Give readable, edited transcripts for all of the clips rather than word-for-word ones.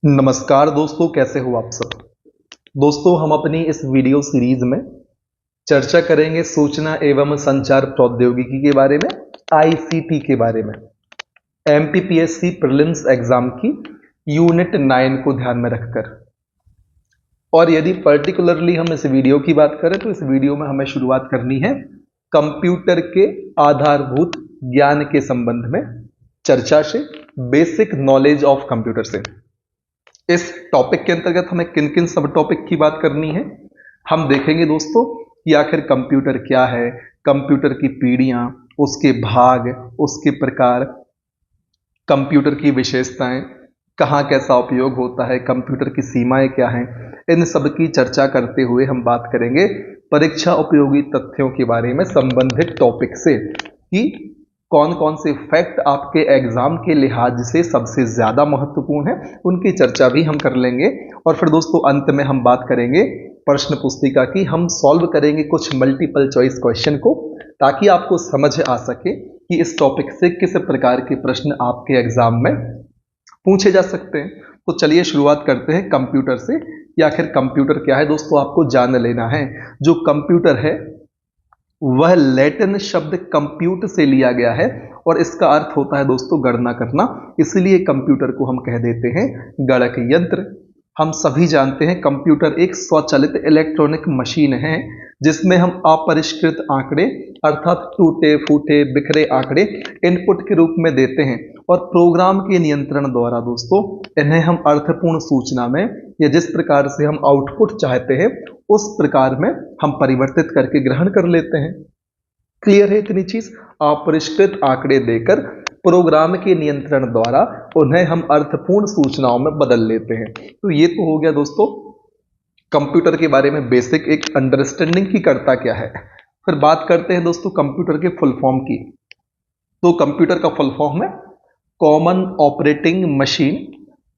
नमस्कार दोस्तों, कैसे हो आप सब। दोस्तों, हम अपनी इस वीडियो सीरीज में चर्चा करेंगे सूचना एवं संचार प्रौद्योगिकी के बारे में, आईसीटी के बारे में, एमपीपीएससी प्रीलिम्स एग्जाम की यूनिट 9 को ध्यान में रखकर। और यदि पर्टिकुलरली हम इस वीडियो की बात करें तो इस वीडियो में हमें शुरुआत करनी है कंप्यूटर के आधारभूत ज्ञान के संबंध में चर्चा से, बेसिक नॉलेज ऑफ कंप्यूटर से। इस टॉपिक के अंतर्गत हमें किन किन सब टॉपिक की बात करनी है, हम देखेंगे दोस्तों कि आखिर कंप्यूटर क्या है, कंप्यूटर की पीढ़ियां, उसके भाग, उसके प्रकार, कंप्यूटर की विशेषताएं, कहाँ कैसा उपयोग होता है, कंप्यूटर की सीमाएं क्या हैं। इन सब की चर्चा करते हुए हम बात करेंगे परीक्षा उपयोगी तथ्यों के बारे में संबंधित टॉपिक से कि कौन कौन से फैक्ट आपके एग्जाम के लिहाज से सबसे ज्यादा महत्वपूर्ण है, उनकी चर्चा भी हम कर लेंगे। और फिर दोस्तों अंत में हम बात करेंगे प्रश्न पुस्तिका की। हम सॉल्व करेंगे कुछ मल्टीपल चॉइस क्वेश्चन को ताकि आपको समझ आ सके कि इस टॉपिक से किस प्रकार के प्रश्न आपके एग्जाम में पूछे जा सकते हैं। तो चलिए शुरुआत करते हैं कंप्यूटर से कि आखिर कंप्यूटर क्या है। दोस्तों आपको जान लेना है, जो कंप्यूटर है वह लैटिन शब्द कंप्यूट से लिया गया है और इसका अर्थ होता है दोस्तों गणना करना। इसलिए कंप्यूटर को हम कह देते हैं गणक यंत्र। हम सभी जानते हैं कंप्यूटर एक स्वचालित इलेक्ट्रॉनिक मशीन है जिसमें हम अपरिष्कृत आंकड़े अर्थात टूटे फूटे बिखरे आंकड़े इनपुट के रूप में देते हैं और प्रोग्राम के नियंत्रण द्वारा दोस्तों इन्हें हम अर्थपूर्ण सूचना में या जिस प्रकार से हम आउटपुट चाहते हैं उस प्रकार में हम परिवर्तित करके ग्रहण कर लेते हैं। क्लियर है इतनी चीज। अपरिष्कृत आंकड़े देकर प्रोग्राम के नियंत्रण द्वारा उन्हें हम अर्थपूर्ण सूचनाओं में बदल लेते हैं। तो ये तो हो गया दोस्तों कंप्यूटर के बारे में बेसिक एक अंडरस्टैंडिंग की करता क्या है। फिर बात करते हैं दोस्तों कंप्यूटर के फुल फॉर्म की। तो कंप्यूटर का फुल फॉर्म है common operating machine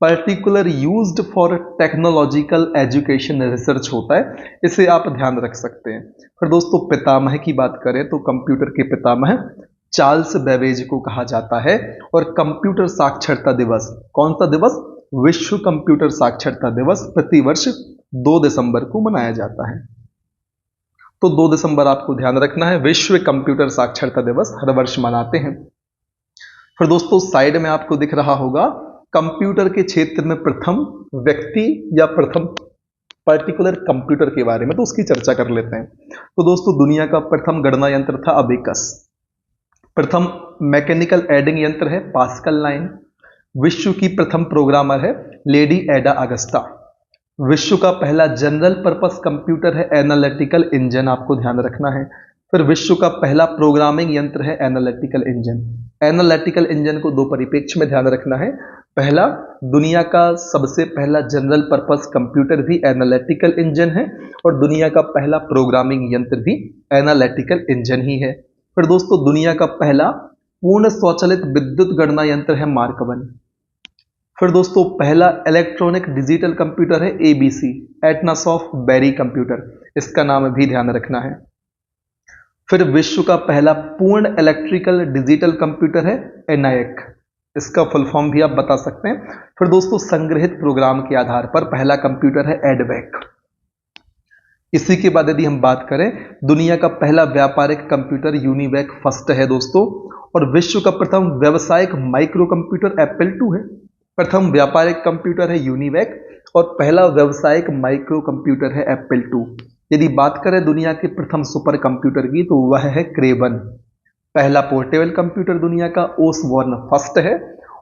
particular used for technological education research होता है। इसे आप ध्यान रख सकते हैं। फिर दोस्तों पितामह की बात करें तो कंप्यूटर के पितामह चार्ल्स बेबेज को कहा जाता है। और कंप्यूटर साक्षरता दिवस, कौन सा दिवस? विश्व कंप्यूटर साक्षरता दिवस प्रतिवर्ष 2 दिसंबर को मनाया जाता है। तो 2 दिसंबर आपको ध्यान रखना है, विश्व कंप्यूटर साक्षरता दिवस हर वर्ष मनाते हैं। फिर दोस्तों साइड में आपको दिख रहा होगा कंप्यूटर के क्षेत्र में प्रथम व्यक्ति या प्रथम पर्टिकुलर कंप्यूटर के बारे में, तो उसकी चर्चा कर लेते हैं। तो दोस्तों दुनिया का प्रथम गणना यंत्र था अबेकस। प्रथम मैकेनिकल एडिंग यंत्र है पास्कल 9। विश्व की प्रथम प्रोग्रामर है लेडी एडा अगस्ता। विश्व का पहला जनरल पर्पस कंप्यूटर है एनालिटिकल इंजन, आपको ध्यान रखना है। फिर विश्व का पहला प्रोग्रामिंग यंत्र है एनालिटिकल इंजन। एनालिटिकल इंजन को दो परिप्रेक्ष्य में ध्यान रखना है। पहला, दुनिया का सबसे पहला जनरल पर्पस कंप्यूटर भी एनालिटिकल इंजन है और दुनिया का पहला प्रोग्रामिंग यंत्र भी एनालिटिकल इंजन ही है। फिर दोस्तों दुनिया का पहला पूर्ण स्वचालित विद्युत गणना यंत्र है मार्क 1। फिर दोस्तों पहला इलेक्ट्रॉनिक डिजिटल कंप्यूटर है एबीसी, एटनासॉफ बेरी कंप्यूटर, इसका नाम भी ध्यान रखना है। फिर विश्व का पहला पूर्ण इलेक्ट्रिकल डिजिटल कंप्यूटर है एनायक, इसका फुल फॉर्म भी आप बता सकते हैं। फिर दोस्तों संग्रहित प्रोग्राम के आधार पर पहला कंप्यूटर है एडवेक। इसी के बाद यदि हम बात करें दुनिया का पहला व्यापारिक कंप्यूटर यूनिवैक फर्स्ट है दोस्तों। और विश्व का प्रथम व्यावसायिक माइक्रो कंप्यूटर एप्पल 2 है। प्रथम व्यापारिक कंप्यूटर है यूनिवैक और पहला व्यावसायिक माइक्रो कंप्यूटर है एप्पल 2। यदि बात करें दुनिया के प्रथम सुपर कंप्यूटर की तो वह है क्रेवन। पहला पोर्टेबल कंप्यूटर दुनिया का ओसबॉर्न फर्स्ट है।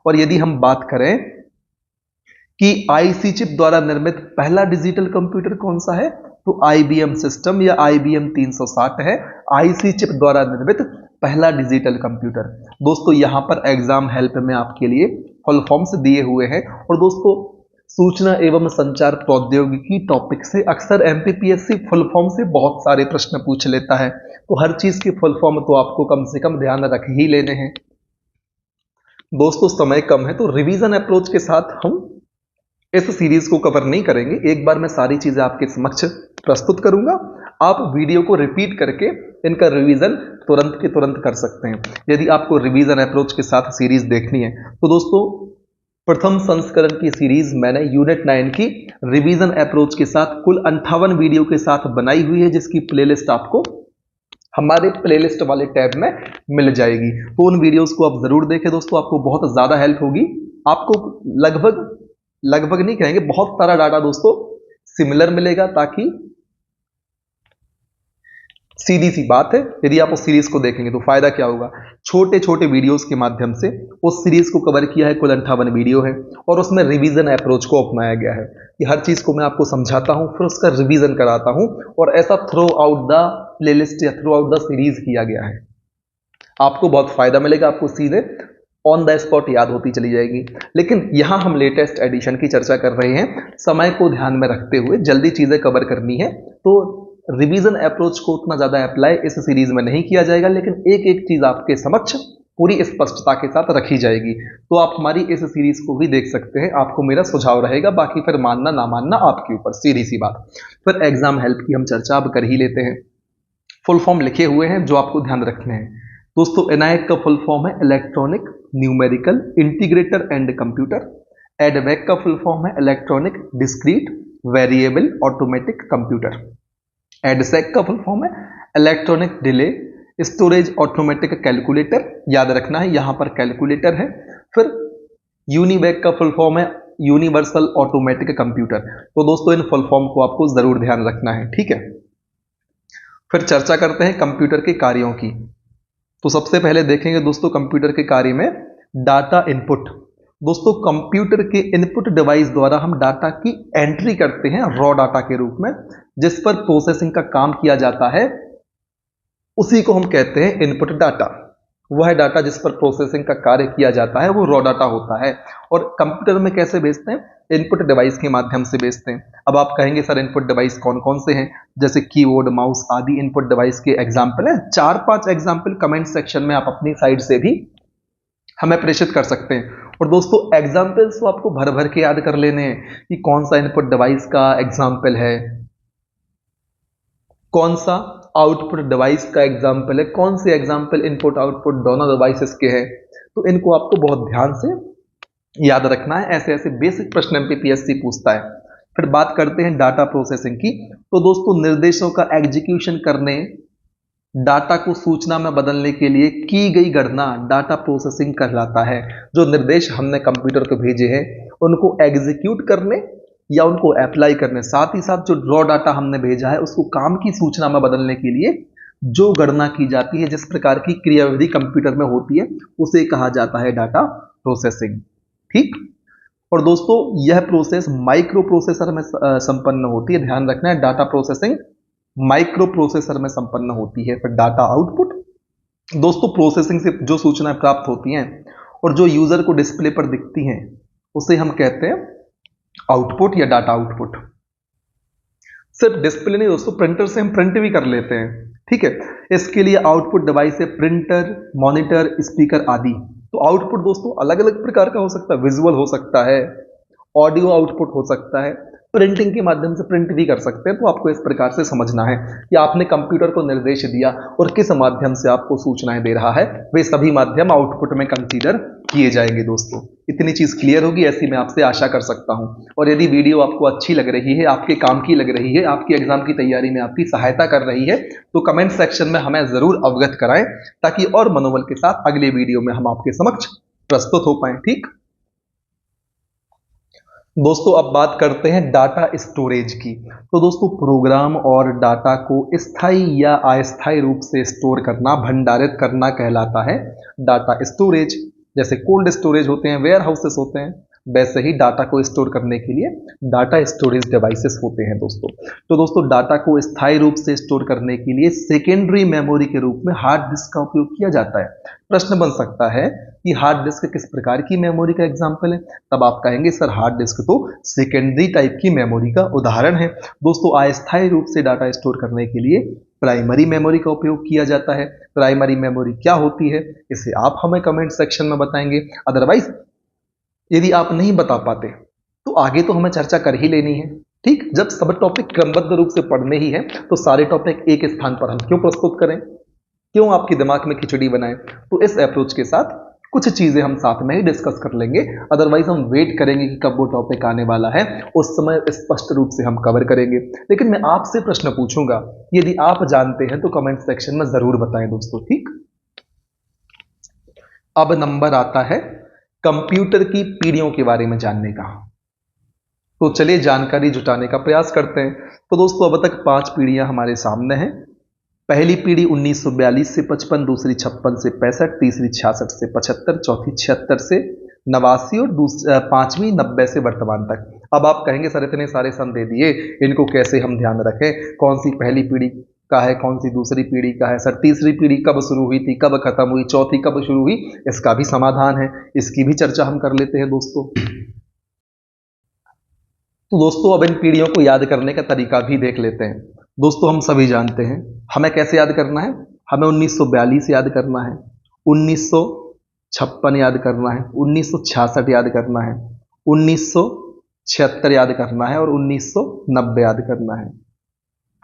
और यदि हम बात करें कि आईसी चिप द्वारा निर्मित पहला डिजिटल कंप्यूटर कौन सा है तो आईबीएम सिस्टम या आईबीएम 360 है आईसी चिप द्वारा निर्मित पहला डिजिटल कंप्यूटर। दोस्तों यहां पर एग्जाम हेल्प में आपके लिए फुल फॉर्म्स दिए हुए हैं। और दोस्तों सूचना एवं संचार प्रौद्योगिकी टॉपिक से अक्सर एमपीपीएससी फुल फॉर्म से बहुत सारे प्रश्न पूछ लेता है, तो हर चीज की फुल फॉर्म तो आपको कम से कम ध्यान रख ही लेने हैं। दोस्तों समय कम है तो रिवीजन अप्रोच के साथ हम इस सीरीज को कवर नहीं करेंगे। एक बार मैं सारी चीजें आपके समक्ष प्रस्तुत करूंगा, आप वीडियो को रिपीट करके इनका रिवीजन तुरंत के तुरंत कर सकते हैं। यदि आपको रिवीजन अप्रोच के साथ सीरीज देखनी है तो दोस्तों प्रथम संस्करण की सीरीज मैंने यूनिट 9 की रिवीजन अप्रोच के साथ कुल 58 वीडियो के साथ बनाई हुई है, जिसकी प्लेलिस्ट आपको हमारे प्लेलिस्ट वाले टैब में मिल जाएगी। तो उन वीडियोस को आप जरूर देखें दोस्तों, आपको बहुत ज्यादा हेल्प होगी। आपको लगभग लगभग नहीं कहेंगे, बहुत सारा डाटा दोस्तों सिमिलर मिलेगा, ताकि सीधी सी बात है, यदि आप उस सीरीज को देखेंगे तो फायदा क्या होगा। छोटे छोटे वीडियोस के माध्यम से उस सीरीज को कवर किया है, कुल 58 वीडियो है, और उसमें रिवीजन अप्रोच को अपनाया गया है कि हर चीज को मैं आपको समझाता हूं, फिर उसका रिवीजन कराता हूं, और ऐसा थ्रू आउट द प्लेलिस्ट या थ्रू आउट द सीरीज किया गया है। आपको बहुत फायदा मिलेगा, आपको सीधे ऑन द स्पॉट याद होती चली जाएगी। लेकिन यहां हम लेटेस्ट एडिशन की चर्चा कर रहे हैं, समय को ध्यान में रखते हुए जल्दी चीजें कवर करनी है, तो रिवीजन अप्रोच को उतना ज्यादा अप्लाई इस सीरीज में नहीं किया जाएगा, लेकिन एक एक चीज आपके समक्ष पूरी स्पष्टता के साथ रखी जाएगी। तो आप हमारी इस सीरीज को भी देख सकते हैं, आपको मेरा सुझाव रहेगा, बाकी फिर मानना ना मानना आपके ऊपर, सीधी सी बात। फिर एग्जाम हेल्प की हम चर्चा अब कर ही लेते हैं। फुल फॉर्म लिखे हुए हैं जो आपको ध्यान रखने हैं दोस्तों। एनआईएक का फुल फॉर्म है electronic numerical integrator and computer. एडवैक का फुल फॉर्म है electronic discrete variable automatic computer. EDSAC का फुल फॉर्म है electronic delay storage automatic calculator, याद रखना है यहां पर कैलकुलेटर है। फिर यूनिवैक का फुल फॉर्म है यूनिवर्सल ऑटोमेटिक कंप्यूटर। तो दोस्तों इन फुल फॉर्म को आपको जरूर ध्यान रखना है, ठीक है। फिर चर्चा करते हैं कंप्यूटर के कार्यों की। तो सबसे पहले देखेंगे दोस्तों कंप्यूटर के कार्य में डाटा इनपुट। दोस्तों कंप्यूटर के इनपुट डिवाइस द्वारा हम डाटा की एंट्री करते हैं रॉ डाटा के रूप में, जिस पर प्रोसेसिंग का काम किया जाता है, उसी को हम कहते हैं इनपुट डाटा। वह डाटा जिस पर प्रोसेसिंग का कार्य किया जाता है वो रॉ डाटा होता है। और कंप्यूटर में कैसे भेजते हैं, इनपुट डिवाइस के माध्यम से भेजते हैं। अब आप कहेंगे सर इनपुट डिवाइस कौन कौन से हैं, जैसे कीबोर्ड माउस आदि इनपुट डिवाइस के एग्जाम्पल हैं। 4-5 एग्जाम्पल कमेंट सेक्शन में आप अपनी साइड से भी हमें प्रेषित कर सकते हैं। और दोस्तों एग्जाम्पल्स तो आपको भर भर के याद कर लेने हैं कि कौन सा इनपुट डिवाइस का एग्जाम्पल है, कौन सा आउटपुट डिवाइस का एग्जाम्पल है, कौन से एग्जाम्पल इनपुट आउटपुट दोनों डिवाइसेस के हैं। तो इनको आपको बहुत ध्यान से याद रखना है, ऐसे ऐसे बेसिक प्रश्न एमपीपीएससी पूछता है। फिर बात करते हैं डाटा प्रोसेसिंग की। तो दोस्तों निर्देशों का एग्जीक्यूशन करने, डाटा को सूचना में बदलने के लिए की गई गणना डाटा प्रोसेसिंग कहलाता है। जो निर्देश हमने कंप्यूटर को भेजे हैं उनको एग्जीक्यूट करने या उनको अप्लाई करने, साथ ही साथ जो रॉ डाटा हमने भेजा है उसको काम की सूचना में बदलने के लिए जो गणना की जाती है, जिस प्रकार की क्रियाविधि कंप्यूटर में होती है, उसे कहा जाता है डाटा प्रोसेसिंग, ठीक। और दोस्तों यह प्रोसेस माइक्रो प्रोसेसर में संपन्न होती है, ध्यान रखना है डाटा प्रोसेसिंग माइक्रो प्रोसेसर में संपन्न होती है। फिर डाटा आउटपुट, दोस्तों प्रोसेसिंग से जो सूचनाएं प्राप्त होती हैं और जो यूजर को डिस्प्ले पर दिखती हैं उसे हम कहते हैं आउटपुट या डाटा आउटपुट। सिर्फ डिस्प्ले नहीं दोस्तों, प्रिंटर से हम प्रिंट भी कर लेते हैं, ठीक है। इसके लिए आउटपुट डिवाइस है प्रिंटर, मॉनिटर, स्पीकर आदि। तो आउटपुट दोस्तों अलग अलग प्रकार का हो सकता है, विजुअल हो सकता है, ऑडियो आउटपुट हो सकता है, प्रिंटिंग के माध्यम से प्रिंट भी कर सकते हैं। तो आपको इस प्रकार से समझना है कि आपने कंप्यूटर को निर्देश दिया और किस माध्यम से आपको सूचनाएं दे रहा है, वे सभी माध्यम आउटपुट में कंसीडर किए जाएंगे। दोस्तों इतनी चीज क्लियर होगी ऐसी मैं आपसे आशा कर सकता हूं। और यदि वीडियो आपको अच्छी लग रही है, आपके काम की लग रही है, आपकी एग्जाम की तैयारी में आपकी सहायता कर रही है, तो कमेंट सेक्शन में हमें जरूर अवगत कराएं, ताकि और मनोबल के साथ अगले वीडियो में हम आपके समक्ष प्रस्तुत हो पाए, ठीक। दोस्तों अब बात करते हैं डाटा स्टोरेज की। तो दोस्तों प्रोग्राम और डाटा को स्थायी या अस्थायी रूप से स्टोर करना, भंडारित करना कहलाता है डाटा स्टोरेज। जैसे कोल्ड स्टोरेज होते हैं, वेयर हाउसेस होते हैं, वैसे ही डाटा को स्टोर करने के लिए डाटा स्टोरेज डिवाइसेस होते हैं दोस्तों। तो दोस्तों डाटा को स्थायी रूप से स्टोर करने के लिए सेकेंडरी मेमोरी के रूप में हार्ड डिस्क का उपयोग किया जाता है। प्रश्न बन सकता है कि हार्ड डिस्क किस प्रकार की मेमोरी का एग्जाम्पल है, तब आप कहेंगे सर हार्ड डिस्क तो सेकेंडरी टाइप की मेमोरी का उदाहरण है। दोस्तों अस्थायी रूप से डाटा स्टोर करने के लिए प्राइमरी मेमोरी का उपयोग किया जाता है। प्राइमरी मेमोरी क्या होती है इसे आप हमें कमेंट सेक्शन में बताएंगे, अदरवाइज यदि आप नहीं बता पाते तो आगे तो हमें चर्चा कर ही लेनी है, ठीक। जब सब टॉपिक क्रमबद्ध रूप से पढ़ने ही है तो सारे टॉपिक एक स्थान पर हम क्यों प्रस्तुत करें, क्यों आपके दिमाग में खिचड़ी बनाएं। तो इस अप्रोच के साथ कुछ चीजें हम साथ में ही डिस्कस कर लेंगे, अदरवाइज हम वेट करेंगे कि कब वो टॉपिक आने वाला है, उस समय स्पष्ट रूप से हम कवर करेंगे। लेकिन मैं आपसे प्रश्न पूछूंगा, यदि आप जानते हैं तो कमेंट सेक्शन में जरूर बताएं दोस्तों, ठीक। अब नंबर आता है कंप्यूटर की पीढ़ियों के बारे में जानने का। तो चलिए जानकारी जुटाने का प्रयास करते हैं। तो दोस्तों अब तक 5 पीढ़ियां हमारे सामने हैं। पहली पीढ़ी 1942 से 55, दूसरी 56 से 65, तीसरी 66 से 75, चौथी 76 से 89 और पांचवी 90 से वर्तमान तक। अब आप कहेंगे सर इतने सारे सन दे दिए, इनको कैसे हम ध्यान रखें, कौन सी पहली पीढ़ी का है, कौन सी दूसरी पीढ़ी का है, सर तीसरी पीढ़ी कब शुरू हुई थी, कब खत्म हुई, चौथी कब शुरू हुई, इसका भी समाधान है, इसकी भी चर्चा हम कर लेते हैं दोस्तों। तो दोस्तों अब इन पीढ़ियों को याद करने का तरीका भी देख लेते हैं। दोस्तों हम सभी जानते हैं हमें कैसे याद करना है, हमें 1942 याद करना है, 1956 याद करना है, 1966 याद करना है, 1976 याद करना है और 1990 याद करना है।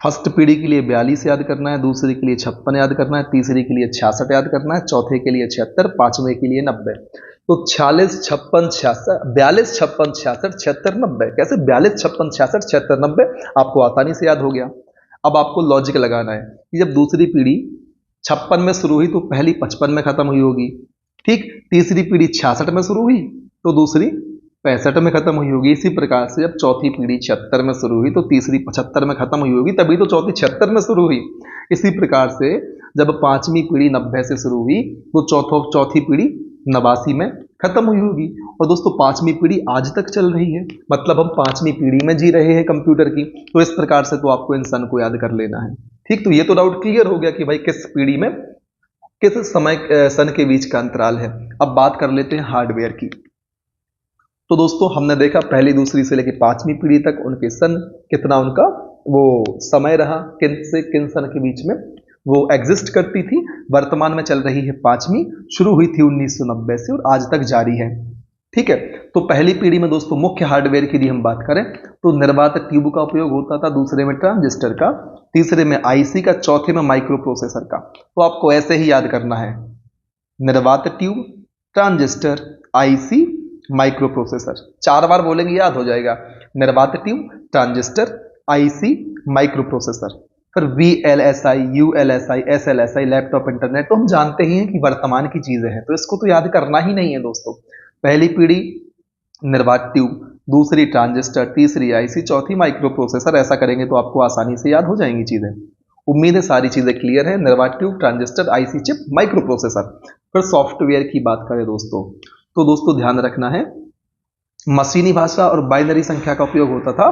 फर्स्ट पीढ़ी के लिए 42 याद करना है, दूसरी के लिए 56 याद करना है, तीसरी के लिए 66 याद करना है, चौथे के लिए 76, पांचवें के लिए 90। तो 46, 56, 66, 42, 56, 66, 76, 90। कैसे 42, 56, 66, 76, 90 आपको आसानी से याद हो गया। अब आपको लॉजिक लगाना है कि जब दूसरी पीढ़ी 56 में शुरू हुई तो पहली 55 में खत्म हुई होगी, ठीक। तीसरी पीढ़ी 66 में शुरू हुई तो दूसरी 65 में खत्म हुई होगी। इसी प्रकार से जब चौथी पीढ़ी 76 में शुरू हुई तो तीसरी 75 में खत्म हुई होगी, तभी तो चौथी 76 में शुरू हुई। इसी प्रकार से जब पांचवी पीढ़ी 90 से शुरू हुई तो चौथी पीढ़ी 89 में खत्म हुई होगी। और दोस्तों पांचवी पीढ़ी आज तक चल रही है, मतलब हम पांचवी पीढ़ी में जी रहे हैं कंप्यूटर की। तो इस प्रकार से तो आपको इन सन को याद कर लेना है, ठीक। तो ये तो डाउट क्लियर हो गया कि भाई किस पीढ़ी में किस समय सन के बीच का अंतराल है। अब बात कर लेते हैं हार्डवेयर की। तो दोस्तों हमने देखा पहली दूसरी से लेकर पांचवी पीढ़ी तक उनके सन कितना उनका वो समय रहा, किन से किन सन के बीच में वो एग्जिस्ट करती थी। वर्तमान में चल रही है पांचवी, शुरू हुई थी 1990 से और आज तक जारी है, ठीक है। तो पहली पीढ़ी में दोस्तों मुख्य हार्डवेयर की यदि हम बात करें तो निर्वात ट्यूब का उपयोग होता था, दूसरे में ट्रांजिस्टर का, तीसरे में आईसी का, चौथे में माइक्रो प्रोसेसर का। तो आपको ऐसे ही याद करना है, निर्वात tube, transistor, IC, micro processor. 4 बार बोलेंगे याद हो जाएगा, निर्वात tube, transistor, IC, micro processor. फिर VLSI, ULSI, SLSI, laptop internet. तो हम जानते ही हैं कि वर्तमान की चीजें हैं, तो इसको तो याद करना ही नहीं है दोस्तों। पहली पीढ़ी निर्वात ट्यूब, दूसरी ट्रांजिस्टर, तीसरी आईसी, चौथी माइक्रो प्रोसेसर। ऐसा करेंगे तो आपको आसानी से याद हो जाएंगी चीजें। उम्मीद है सारी चीजें क्लियर है। निर्वात tube, transistor, IC chip, micro processor. फिर सॉफ्टवेयर की बात करें दोस्तों, तो दोस्तों ध्यान रखना है मशीनी भाषा और बाइनरी संख्या का उपयोग होता था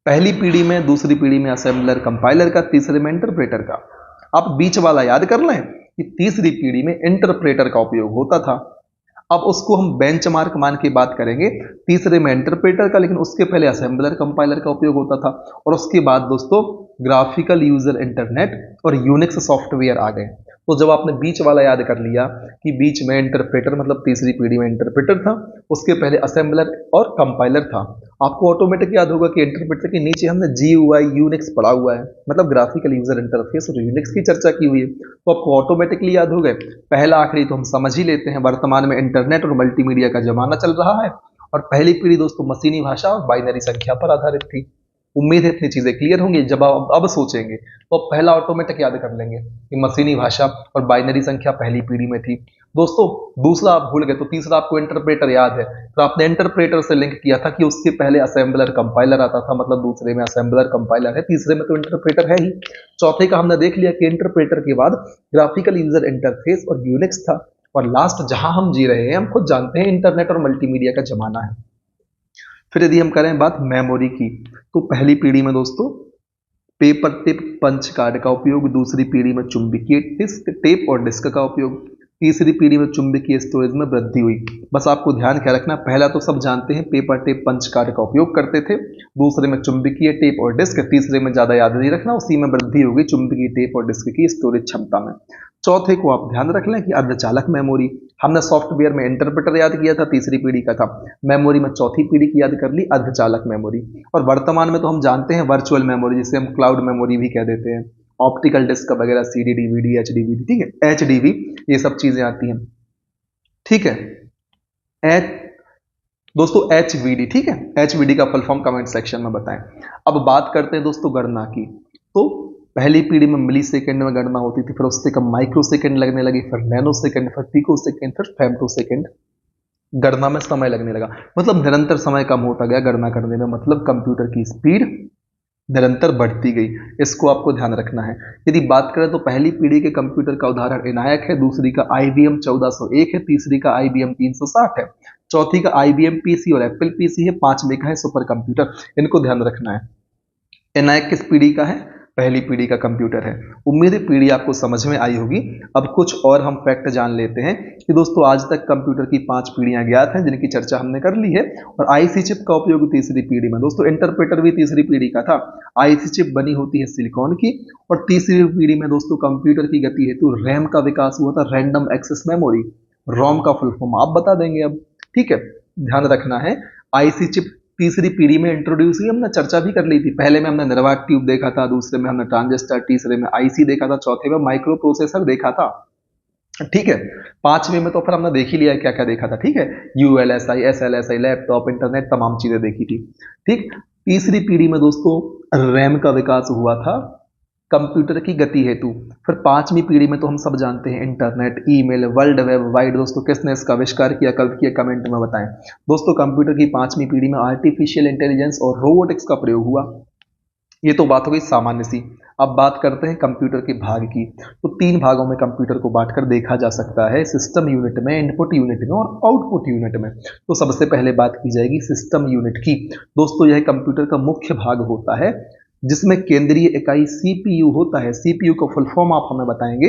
पहली पीढ़ी में, दूसरी पीढ़ी में असेंबलर कंपाइलर का, तीसरे में इंटरप्रेटर का। आप बीच वाला याद कर लें कि तीसरी पीढ़ी में इंटरप्रेटर का उपयोग होता था। अब उसको हम बेंचमार्क मान के बात करेंगे, तीसरे में इंटरप्रेटर का, लेकिन उसके पहले असेंबलर कंपाइलर का उपयोग होता था। और उसके बाद दोस्तों ग्राफिकल यूजर इंटरनेट और यूनिक्स सॉफ्टवेयर आ गए। तो जब आपने बीच वाला याद कर लिया कि बीच में इंटरप्रेटर, मतलब तीसरी पीढ़ी में इंटरप्रेटर था, उसके पहले असेंबलर और कंपाइलर था, आपको ऑटोमेटिक याद होगा कि इंटरप्रेटर के नीचे हमने GUI यूनिक्स पढ़ा हुआ है, मतलब ग्राफिकल यूजर इंटरफेस और यूनिक्स की चर्चा की हुई है। तो आपको ऑटोमेटिकली याद हो गए। पहला आखिरी तो हम समझ ही लेते हैं, वर्तमान में इंटरनेट और मल्टीमीडिया का जमाना चल रहा है। और पहली पीढ़ी दोस्तों मशीनी भाषा और बाइनरी संख्या पर आधारित थी। उम्मीद है इतनी चीजें क्लियर होंगी। जब आप अब सोचेंगे तो आप पहला ऑटोमेटिक याद कर लेंगे कि मशीनी भाषा और बाइनरी संख्या पहली पीढ़ी में थी। दोस्तों दूसरा आप भूल गए तो तीसरा आपको इंटरप्रेटर याद है, तो आपने इंटरप्रेटर से लिंक किया था कि उसके पहले असेंबलर कंपाइलर आता था, मतलब दूसरे में असेंबलर कंपाइलर है, तीसरे में तो इंटरप्रेटर है ही। चौथे का हमने देख लिया कि इंटरप्रेटर के बाद ग्राफिकल यूजर इंटरफेस और यूनिक्स था। और लास्ट जहां हम जी रहे हैं, हम खुद जानते हैं इंटरनेट और मल्टीमीडिया का जमाना है। फिर यदि हम करें बात मेमोरी की, तो पहली पीढ़ी में दोस्तों पेपर टिप पंच कार्ड का उपयोग, दूसरी पीढ़ी में चुंबकीय डिस्क टेप और डिस्क का उपयोग, तीसरी पीढ़ी में चुंबकीय स्टोरेज में वृद्धि हुई। बस आपको ध्यान क्या रखना, पहला तो सब जानते हैं पेपर टेप पंच कार्ड का उपयोग करते थे, दूसरे में चुंबकीय टेप और डिस्क, तीसरे में ज्यादा याद नहीं रखना, उसी में वृद्धि होगी चुंबकीय टेप और डिस्क की स्टोरेज क्षमता में। चौथे को आप ध्यान रख लें कि अर्धचालक मेमोरी। हमने सॉफ्टवेयर में इंटरप्रेटर याद किया था, तीसरी पीढ़ी का था। मेमोरी में चौथी पीढ़ी की याद कर ली, अर्धचालक मेमोरी। और वर्तमान में तो हम जानते हैं वर्चुअल मेमोरी, जिसे हम क्लाउड मेमोरी भी कह देते हैं, ऑप्टिकल डिस्क वगैरह, CD, DVD, HDD, ठीक है, HDD, ये सब चीजें आती हैं। ठीक है। एच दोस्तों HVD, ठीक है, HVD का फुल फॉर्म कमेंट सेक्शन में बताएं। अब बात करते हैं दोस्तों गणना की। तो पहली पीढ़ी में मिली सेकेंड में गणना होती थी, फिर उससे कम माइक्रो सेकेंड लगने लगी, फिर नैनो सेकेंड, फिर पिको सेकेंड, फिर फेम्टो सेकेंड। गणना में समय लगने लगा, मतलब निरंतर समय कम होता गया गणना करने में, मतलब कंप्यूटर की स्पीड निरंतर बढ़ती गई। इसको आपको ध्यान रखना है। यदि बात करें तो पहली पीढ़ी के कंप्यूटर का उदाहरण एनायक है, दूसरी का IBM 1401 है, तीसरी का IBM 360 है, चौथी का IBM PC और एप्पल PC है, पांचवे का है सुपर कंप्यूटर। इनको ध्यान रखना है। एनायक किस पीढ़ी का है? पहली पीढ़ी का कंप्यूटर है। उम्मीद है पीढ़ी आपको समझ में आई होगी। अब कुछ और हम फैक्ट जान लेते हैं कि दोस्तों आज तक कंप्यूटर की 5 पीढ़ियां ज्ञात हैं, जिनकी चर्चा हमने कर ली है। और आईसी चिप का उपयोग तीसरी पीढ़ी में, दोस्तों इंटरप्रेटर भी तीसरी पीढ़ी का था। आईसी चिप बनी होती है सिलिकॉन की। और तीसरी पीढ़ी में दोस्तों कंप्यूटर की गति हेतु रैम का विकास हुआ था, रैंडम एक्सेस मेमोरी। रोम का फुल फॉर्म आप बता देंगे अब, ठीक है, ध्यान रखना है। आईसी चिप तीसरी पीढ़ी में इंट्रोड्यूस हुई, हमने चर्चा भी कर ली थी। पहले में हमने निर्वात ट्यूब देखा था, दूसरे में हमने ट्रांजिस्टर, तीसरे में आईसी देखा था, चौथे में माइक्रो प्रोसेसर देखा था, ठीक है। पांचवे में तो फिर हमने देख ही लिया क्या क्या देखा था, ठीक है, ULSI, SLSI, लैपटॉप, इंटरनेट, तमाम चीजें देखी थी, ठीक। तीसरी पीढ़ी में दोस्तों रैम का विकास हुआ था कंप्यूटर की गति हेतु। फिर पांचवी पीढ़ी में तो हम सब जानते हैं internet, email, world web wide. दोस्तों किसने इसका आविष्कार किया, कब किया, कमेंट में बताएं। दोस्तों कंप्यूटर की पांचवी पीढ़ी में आर्टिफिशियल इंटेलिजेंस और रोबोटिक्स का प्रयोग हुआ। ये तो बात हो गई सामान्य सी। अब बात करते हैं कंप्यूटर के भाग की। तो 3 भागों में कंप्यूटर को बांटकर देखा जा सकता है, सिस्टम यूनिट में, इनपुट यूनिट में और आउटपुट यूनिट में। तो सबसे पहले बात की जाएगी सिस्टम यूनिट की। दोस्तों यह कंप्यूटर का मुख्य भाग होता है, जिसमें केंद्रीय इकाई CPU होता है। CPU का फुल फॉर्म आप हमें बताएंगे।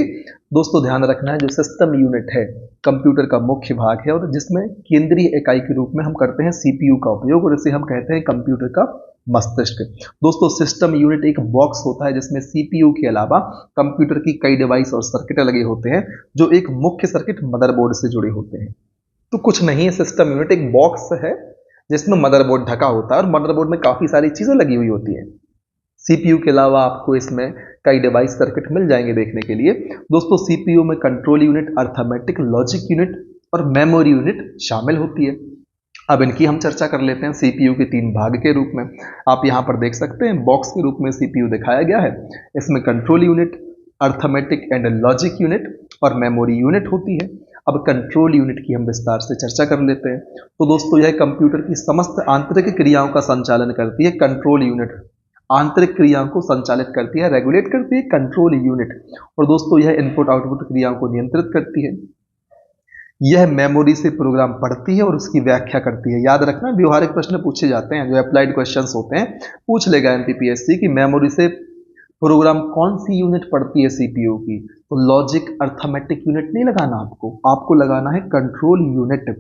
दोस्तों ध्यान रखना है, जो सिस्टम यूनिट है कंप्यूटर का मुख्य भाग है, और जिसमें केंद्रीय इकाई के रूप में हम करते हैं CPU का उपयोग, और इसे हम कहते हैं कंप्यूटर का मस्तिष्क। दोस्तों सिस्टम यूनिट एक बॉक्स होता है जिसमें CPU के अलावा कंप्यूटर की कई डिवाइस और सर्किट लगे होते हैं, जो एक मुख्य सर्किट मदरबोर्ड से जुड़े होते हैं। तो कुछ नहीं है, सिस्टम यूनिट एक बॉक्स है जिसमें मदरबोर्ड ढका होता है, और मदरबोर्ड में काफी सारी चीजें लगी हुई होती है। CPU के अलावा आपको इसमें कई डिवाइस सर्किट मिल जाएंगे देखने के लिए। दोस्तों CPU में control unit, arithmetic, logic unit और मेमोरी यूनिट शामिल होती है। अब इनकी हम चर्चा कर लेते हैं CPU के 3 भाग के रूप में। आप यहां पर देख सकते हैं बॉक्स के रूप में CPU दिखाया गया है। इसमें control unit, arithmetic and logic unit और मेमोरी यूनिट होती है। अब कंट्रोल यूनिट की हम विस्तार से चर्चा कर लेते हैं। तो दोस्तों यह कंप्यूटर की समस्त आंतरिक क्रियाओं का संचालन करती है। कंट्रोल यूनिट आंतरिक क्रियाओं को संचालित करती है, रेगुलेट करती है, कंट्रोल यूनिट। और दोस्तों यह इनपुट आउटपुट क्रियाओं को नियंत्रित करती है। यह मेमोरी से प्रोग्राम पढ़ती है और उसकी व्याख्या करती है। याद रखना, व्यवहारिक प्रश्न पूछे जाते हैं, जो अप्लाइड क्वेश्चंस होते हैं, पूछ लेगा MPPSC की मेमोरी से प्रोग्राम कौन सी यूनिट पढ़ती है CPU की। तो लॉजिक, अर्थमेटिक यूनिट नहीं लगाना आपको लगाना है कंट्रोल यूनिट।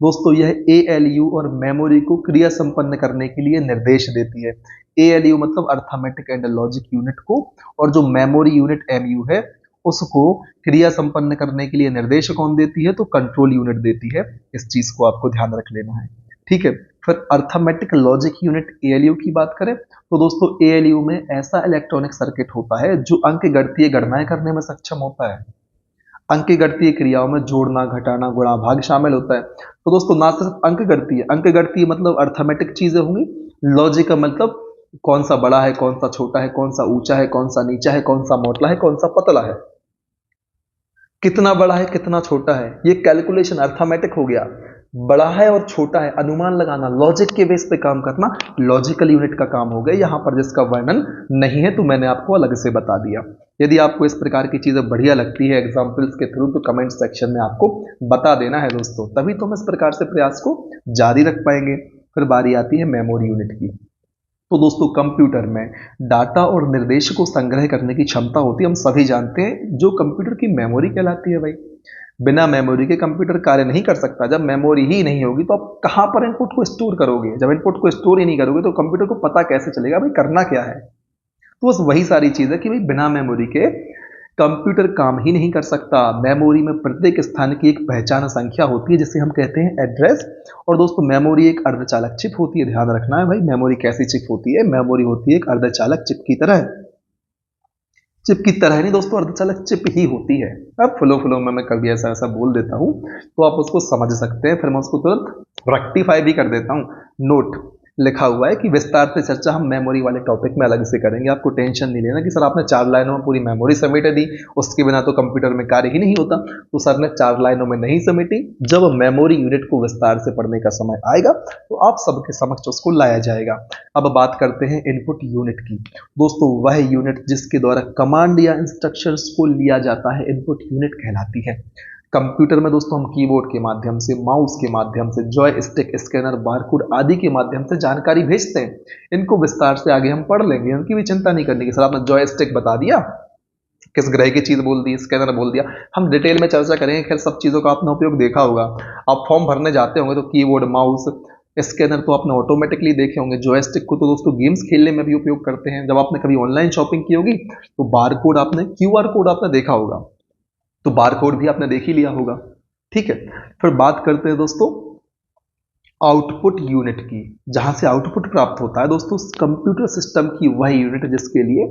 दोस्तों यह ALU और मेमोरी को क्रिया संपन्न करने के लिए निर्देश देती है। ALU मतलब अर्थमेटिक एंड लॉजिक यूनिट को, और जो मेमोरी यूनिट MU है उसको क्रिया संपन्न करने के लिए निर्देश कौन देती है, तो कंट्रोल यूनिट देती है। इस चीज को आपको ध्यान रख लेना है, ठीक है। फिर अर्थमेटिक लॉजिक यूनिट ALU की बात करें तो दोस्तों ALU में ऐसा इलेक्ट्रॉनिक सर्किट होता है जो अंक गणितीय गणनाएं करने में सक्षम होता है। अंक गणितीय क्रियाओं में जोड़ना, घटाना, गुणा, भाग शामिल होता है। तो दोस्तों ना सिर्फ अंक गणितीय मतलब अर्थमेटिक चीजें होंगी, लॉजिक का मतलब कौन सा बड़ा है, कौन सा छोटा है, कौन सा ऊंचा है, कौन सा नीचा है, कौन सा मोटा है, कौन सा पतला है, कितना बड़ा है, कितना छोटा है, ये कैलकुलेशन अर्थमेटिक हो गया। बड़ा है और छोटा है, अनुमान लगाना, लॉजिक के बेस पे काम करना, लॉजिकल यूनिट का काम हो गया। यहां पर जिसका वर्णन नहीं है तो मैंने आपको अलग से बता दिया। यदि आपको इस प्रकार की चीजें बढ़िया लगती है एग्जाम्पल्स के थ्रू, तो कमेंट सेक्शन में आपको बता देना है दोस्तों, तभी तो हम इस प्रकार से प्रयास को जारी रख पाएंगे। फिर बारी आती है मेमोरी यूनिट की। तो दोस्तों कंप्यूटर में डाटा और निर्देश को संग्रह करने की क्षमता होती है, हम सभी जानते हैं, जो कंप्यूटर की मेमोरी कहलाती है भाई। बिना मेमोरी के कंप्यूटर कार्य नहीं कर सकता। जब मेमोरी ही नहीं होगी तो आप कहां पर इनपुट को स्टोर करोगे? जब इनपुट को स्टोर ही नहीं करोगे तो कंप्यूटर को पता कैसे चलेगा भाई करना क्या है? तो बस वही सारी चीज है कि भाई बिना मेमोरी के कंप्यूटर काम ही नहीं कर सकता। मेमोरी में प्रत्येक स्थान की एक पहचान संख्या होती है जिसे हम कहते हैं एड्रेस। और दोस्तों मेमोरी एक अर्धचालक चिप होती है, ध्यान रखना है भाई। मेमोरी कैसी चिप होती है? मेमोरी होती है एक अर्धचालक चिप की तरह। चिप की तरह नहीं दोस्तों, अर्धचालक चिप ही होती है। अब फ्लो में मैं कभी ऐसा ऐसा बोल देता हूँ तो आप उसको समझ सकते हैं, फिर मैं उसको तुरंत रेक्टिफाई भी कर देता हूँ। नोट लिखा हुआ है कि विस्तार से चर्चा हम मेमोरी वाले टॉपिक में अलग से करेंगे। आपको टेंशन नहीं लेना कि सर आपने 4 लाइनों में पूरी मेमोरी समेट दी, उसके बिना तो कंप्यूटर में कार्य ही नहीं होता। तो सर ने 4 लाइनों में नहीं समेटी। जब मेमोरी यूनिट को विस्तार से पढ़ने का समय आएगा तो आप सबके समक्ष उसको लाया जाएगा। अब बात करते हैं इनपुट यूनिट की। दोस्तों वह यूनिट जिसके द्वारा कमांड या इंस्ट्रक्शंस को लिया जाता है इनपुट यूनिट कहलाती है। कंप्यूटर में दोस्तों हम कीबोर्ड के माध्यम से, माउस के माध्यम से, जॉयस्टिक, स्कैनर, बारकोड आदि के माध्यम से जानकारी भेजते हैं। इनको विस्तार से आगे हम पढ़ लेंगे, इनकी भी चिंता नहीं करनी कि सर आपने जॉयस्टिक बता दिया, किस ग्रह की चीज बोल दी, स्कैनर बोल दिया, हम डिटेल में चर्चा करेंगे। खैर सब चीजों का आपने उपयोग देखा होगा। आप फॉर्म भरने जाते होंगे तो कीबोर्ड, माउस, स्कैनर तो आपने ऑटोमेटिकली देखे होंगे। जॉयस्टिक को तो दोस्तों गेम्स खेलने में भी उपयोग करते हैं। जब आपने कभी ऑनलाइन शॉपिंग की होगी तो बारकोड आपने, क्यूआर कोड आपने देखा होगा, तो बारकोड भी आपने देख ही लिया होगा। ठीक है, फिर बात करते हैं दोस्तों आउटपुट यूनिट की। जहां से आउटपुट प्राप्त होता है दोस्तों कंप्यूटर सिस्टम की वह यूनिट जिसके लिए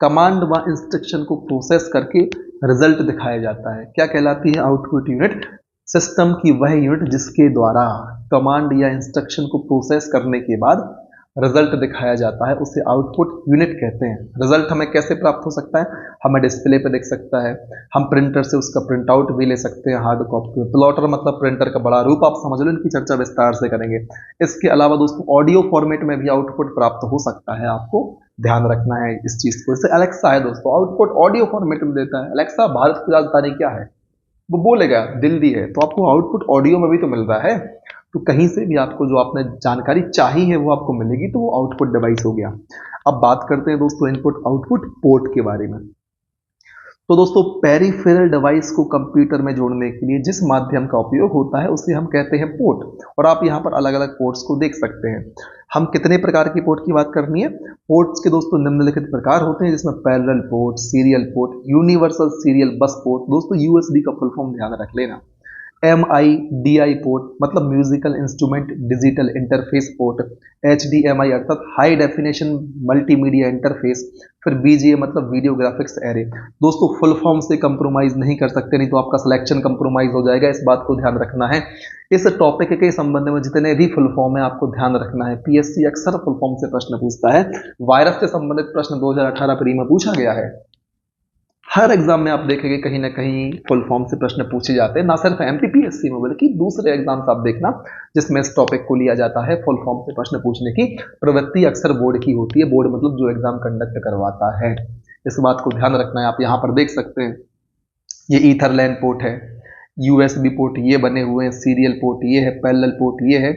कमांड व इंस्ट्रक्शन को प्रोसेस करके रिजल्ट दिखाया जाता है। क्या कहलाती है आउटपुट यूनिट? सिस्टम की वह यूनिट जिसके द्वारा कमांड या इंस्ट्रक्शन को प्रोसेस करने के बाद रिजल्ट दिखाया जाता है, उसे आउटपुट यूनिट कहते हैं। रिजल्ट हमें कैसे प्राप्त हो सकता है? हमें डिस्प्ले पे दिख सकता है, हम प्रिंटर से उसका प्रिंट आउट भी ले सकते हैं, हार्ड कॉपी। प्लॉटर मतलब प्रिंटर का बड़ा रूप, आप समझ लो, इनकी चर्चा विस्तार से करेंगे। इसके अलावा दोस्तों ऑडियो फॉर्मेट में भी आउटपुट प्राप्त हो सकता है, आपको ध्यान रखना है इस चीज को। जैसे अलेक्सा है दोस्तों, आउटपुट ऑडियो फॉर्मेट में देता है। अलेक्सा भारत की राजधानी क्या है? वो बोलेगा दिल्ली है, तो आपको आउटपुट ऑडियो में भी तो मिल रहा है। तो कहीं से भी आपको जो आपने जानकारी चाहिए है वो आपको मिलेगी, तो वो आउटपुट डिवाइस हो गया। अब बात करते हैं दोस्तों इनपुट आउटपुट पोर्ट के बारे में। तो दोस्तों पेरिफेरल डिवाइस को कंप्यूटर में जोड़ने के लिए जिस माध्यम का उपयोग होता है उसे हम कहते हैं पोर्ट। और आप यहाँ पर अलग अलग पोर्ट्स को देख सकते हैं। हम कितने प्रकार की पोर्ट की बात करनी है? पोर्ट्स के दोस्तों निम्नलिखित प्रकार होते हैं, जिसमें parallel port, serial port, universal serial bus port. दोस्तों यूएसबी का फुल फॉर्म ध्यान रख लेना। MIDI पोर्ट मतलब musical instrument digital interface port. HDMI अर्थात हाई डेफिनेशन मल्टीमीडिया इंटरफेस। फिर BGA मतलब वीडियो ग्राफिक्स एरे। दोस्तों फुल फॉर्म से कंप्रोमाइज नहीं कर सकते, नहीं तो आपका सिलेक्शन कंप्रोमाइज हो जाएगा, इस बात को ध्यान रखना है। इस टॉपिक के संबंध में जितने भी फुल फॉर्म है आपको ध्यान रखना है। PSC अक्सर फुल फॉर्म से प्रश्न पूछता है। वायरस से संबंधित प्रश्न 2018 प्री में पूछा गया है। हर एग्जाम में आप देखेंगे कहीं ना कहीं फुल फॉर्म से प्रश्न पूछे जाते हैं, ना सिर्फ MPPSC में बल्कि दूसरे एग्जाम्स आप देखना जिसमें इस टॉपिक को लिया जाता है। फुल फॉर्म से प्रश्न पूछने की प्रवृत्ति अक्सर बोर्ड की होती है। बोर्ड मतलब जो एग्जाम कंडक्ट करवाता है, इस बात को ध्यान रखना है। आप यहाँ पर देख सकते हैं ये ईथरलैन पोर्ट है, USB पोर्ट ये बने हुए हैं, सीरियल पोर्ट ये है, पैरेलल पोर्ट ये है,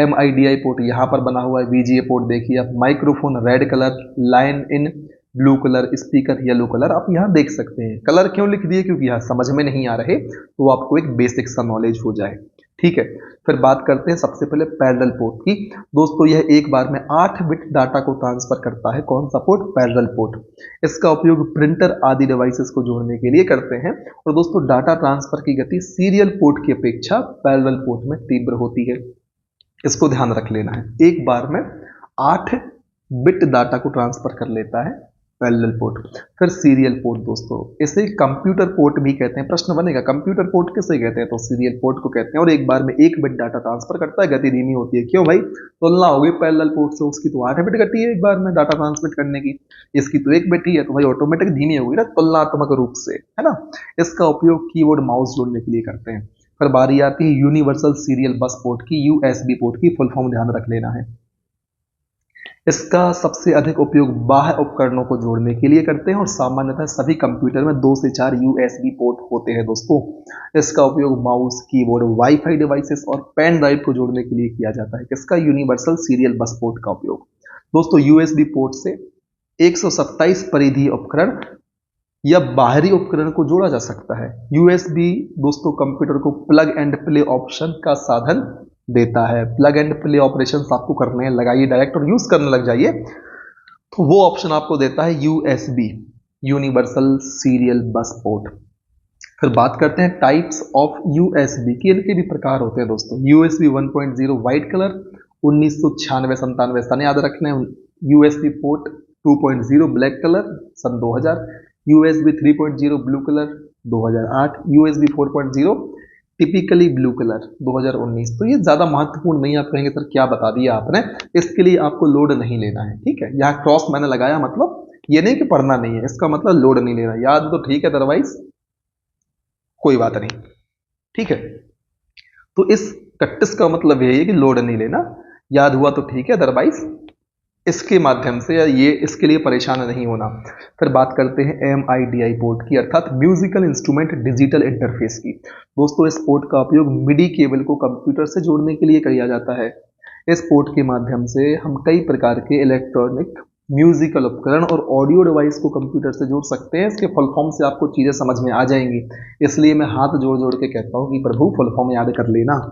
MIDI पोर्ट यहाँ पर बना हुआ है, VGA पोर्ट देखिए आप, microphone red colour, line in blue colour, speaker yellow colour आप यहाँ देख सकते हैं। कलर क्यों लिख दिए? क्योंकि यहाँ समझ में नहीं आ रहे तो आपको एक बेसिक सा नॉलेज हो जाए। ठीक है, फिर बात करते हैं सबसे पहले पैरेलल पोर्ट की। दोस्तों यह एक बार में 8 बिट डाटा को ट्रांसफर करता है। कौन सा पोर्ट? Parallel port. इसका उपयोग प्रिंटर आदि डिवाइसेस को जोड़ने के लिए करते हैं। और दोस्तों डाटा ट्रांसफर की गति सीरियल पोर्ट की अपेक्षा पैरेलल पोर्ट में तीव्र होती है, इसको ध्यान रख लेना है। एक बार में 8 बिट डाटा को ट्रांसफर कर लेता है पैरेलल पोर्ट। फिर सीरियल पोर्ट दोस्तों, इसे कंप्यूटर पोर्ट भी कहते हैं। प्रश्न बनेगा कंप्यूटर पोर्ट किसे कहते हैं? तो सीरियल पोर्ट को कहते हैं। और एक बार में 1 बिट डाटा ट्रांसफर करता है, गति धीमी होती है। क्यों भाई? तुलना हो गई पैरेलल पोर्ट से, उसकी तो 8 बिट गति है एक बार में डाटा ट्रांसमिट करने की, इसकी तो 1 बिट ही है, तो भाई ऑटोमेटिक धीमी हो गई ना तुलनात्मक रूप से, है ना। इसका उपयोग कीबोर्ड माउस जोड़ने के लिए करते हैं। फिर बारी आती है यूनिवर्सल सीरियल बस पोर्ट की, USB पोर्ट की। फुल फॉर्म ध्यान रख लेना है। इसका सबसे अधिक उपयोग बाह्य उपकरणों को जोड़ने के लिए करते हैं और सामान्यतः सभी कंप्यूटर में 2 से 4 USB पोर्ट होते हैं दोस्तों। इसका उपयोग माउस, कीबोर्ड, वाईफाई डिवाइसेस और पेन ड्राइव को जोड़ने के लिए किया जाता है। इसका यूनिवर्सल सीरियल बस पोर्ट का उपयोग दोस्तों USB पोर्ट से 127 परिधीय उपकरण या बाहरी उपकरण को जोड़ा जा सकता है। USB दोस्तों कंप्यूटर को प्लग एंड प्ले ऑप्शन का साधन देता है। प्लग एंड प्ले ऑपरेशंस आपको करने हैं, लगाइए डायरेक्ट और यूज करने लग जाइए, तो वो ऑप्शन आपको देता है USB, universal serial bus port. फिर बात करते हैं टाइप्स ऑफ USB की। इनके भी प्रकार होते हैं दोस्तों। USB 1.0 व्हाइट कलर 1996-97 सन याद रखने हैं। USB पोर्ट 2.0 ब्लैक कलर सन 2000। USB 3.0 blue colour 2008, USB 4.0 typically blue colour 2019। तो ये ज़्यादा महत्वपूर्ण नहीं, आप कहेंगे सर क्या बता दिया आपने, इसके लिए आपको लोड नहीं लेना है, ठीक है। यहाँ क्रॉस मैंने लगाया, मतलब ये नहीं कि पढ़ना नहीं है, इसका मतलब लोड नहीं लेना, याद तो ठीक है, अदरवाइज कोई बात नहीं, ठीक है। तो इस प्रैक्टिस का मतलब यही है कि लोड नहीं लेना, याद हुआ तो ठीक है, अदरवाइज इसके माध्यम से या ये इसके लिए परेशान नहीं होना। फिर बात करते हैं MIDI पोर्ट की, अर्थात म्यूजिकल इंस्ट्रूमेंट डिजिटल इंटरफेस की। दोस्तों इस पोर्ट का उपयोग मिडी केबल को कंप्यूटर से जोड़ने के लिए किया जाता है। इस पोर्ट के माध्यम से हम कई प्रकार के इलेक्ट्रॉनिक म्यूजिकल उपकरण और ऑडियो डिवाइस को कंप्यूटर से जोड़ सकते हैं। इसके फुल फॉर्म से आपको चीज़ें समझ में आ जाएंगी, इसलिए मैं हाथ जोड़ जोड़ के कहता हूँ कि प्रभु फुल फॉर्म याद कर लेना।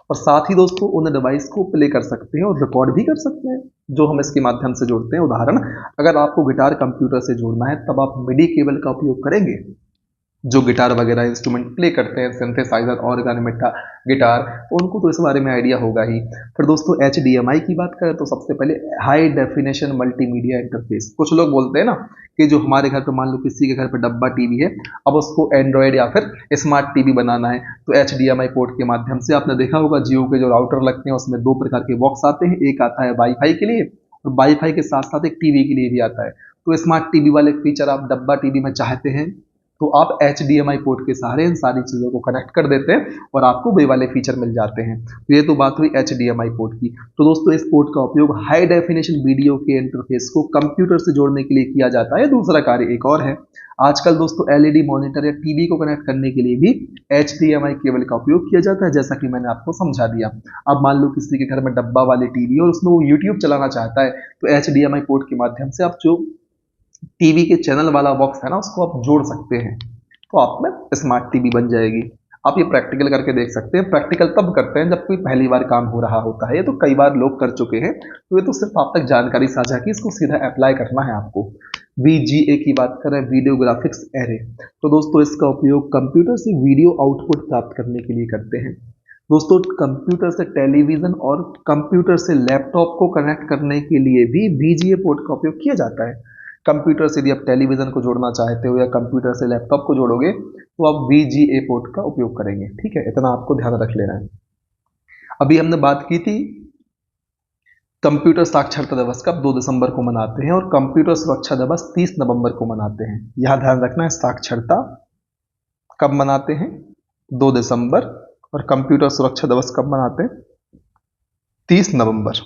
और साथ ही दोस्तों उन डिवाइस को प्ले कर सकते हैं और रिकॉर्ड भी कर सकते हैं जो हम इसके माध्यम से जोड़ते हैं। उदाहरण, अगर आपको गिटार कंप्यूटर से जोड़ना है तब आप मिडी केबल का उपयोग करेंगे। जो गिटार वगैरह इंस्ट्रूमेंट प्ले करते हैं, सिंथेसाइजर, ऑर्गन, मेटा गिटार, तो उनको तो इस बारे में आइडिया होगा ही। फिर दोस्तों HDMI की बात करें तो सबसे पहले हाई डेफिनेशन मल्टीमीडिया इंटरफेस। कुछ लोग बोलते हैं ना कि जो हमारे घर पे, मान लो किसी के घर पे डब्बा टीवी है, अब उसको एंड्रॉयड या फिर स्मार्ट टीवी बनाना है, तो HDMI पोर्ट के माध्यम से, आपने देखा होगा जियो के जो राउटर लगते हैं उसमें 2 प्रकार के बॉक्स आते हैं, एक आता है वाईफाई के लिए और वाईफाई के साथ साथ एक टीवी के लिए भी आता है। तो स्मार्ट टीवी वाले फीचर आप डब्बा टीवी में चाहते हैं तो आप HDMI पोर्ट के सहारे इन सारी चीज़ों को कनेक्ट कर देते हैं और आपको वे वाले फीचर मिल जाते हैं। तो ये तो बात हुई HDMI पोर्ट की। तो दोस्तों इस पोर्ट का उपयोग हाई डेफिनेशन वीडियो के इंटरफेस को कंप्यूटर से जोड़ने के लिए किया जाता है। दूसरा कार्य एक और है, आजकल दोस्तों LED मॉनिटर या टीवी को कनेक्ट करने के लिए भी HDMI केबल का उपयोग किया जाता है, जैसा कि मैंने आपको समझा दिया। अब मान लो किसी के घर में डब्बा वाली टीवी और उसमें वो यूट्यूब चलाना चाहता है, तो HDMI पोर्ट के माध्यम से आप जो टीवी के चैनल वाला बॉक्स है ना, उसको आप जोड़ सकते हैं, तो आप में स्मार्ट टीवी बन जाएगी। आप ये प्रैक्टिकल करके देख सकते हैं। प्रैक्टिकल तब करते हैं जब कोई पहली बार काम हो रहा होता है, ये तो कई बार लोग कर चुके हैं, तो ये तो सिर्फ आप तक जानकारी साझा की, इसको सीधा अप्लाई करना है आपको। VGA की बात करें, वीडियो ग्राफिक्स एरे, तो दोस्तों इसका उपयोग कंप्यूटर से वीडियो आउटपुट प्राप्त करने के लिए करते हैं। दोस्तों कंप्यूटर से टेलीविजन और कंप्यूटर से लैपटॉप को कनेक्ट करने के लिए भी VGA पोर्ट का उपयोग किया जाता है। कंप्यूटर से यदि आप टेलीविजन को जोड़ना चाहते हो या कंप्यूटर से लैपटॉप को जोड़ोगे तो आप VGA पोर्ट का उपयोग करेंगे, ठीक है, इतना आपको ध्यान रख लेना है। अभी हमने बात की थी कंप्यूटर साक्षरता दिवस कब 2 दिसंबर को मनाते हैं और कंप्यूटर सुरक्षा दिवस 30 नवंबर को मनाते हैं। यह ध्यान रखना है, साक्षरता कब मनाते हैं 2 दिसंबर और कंप्यूटर सुरक्षा दिवस कब मनाते हैं 30 नवंबर।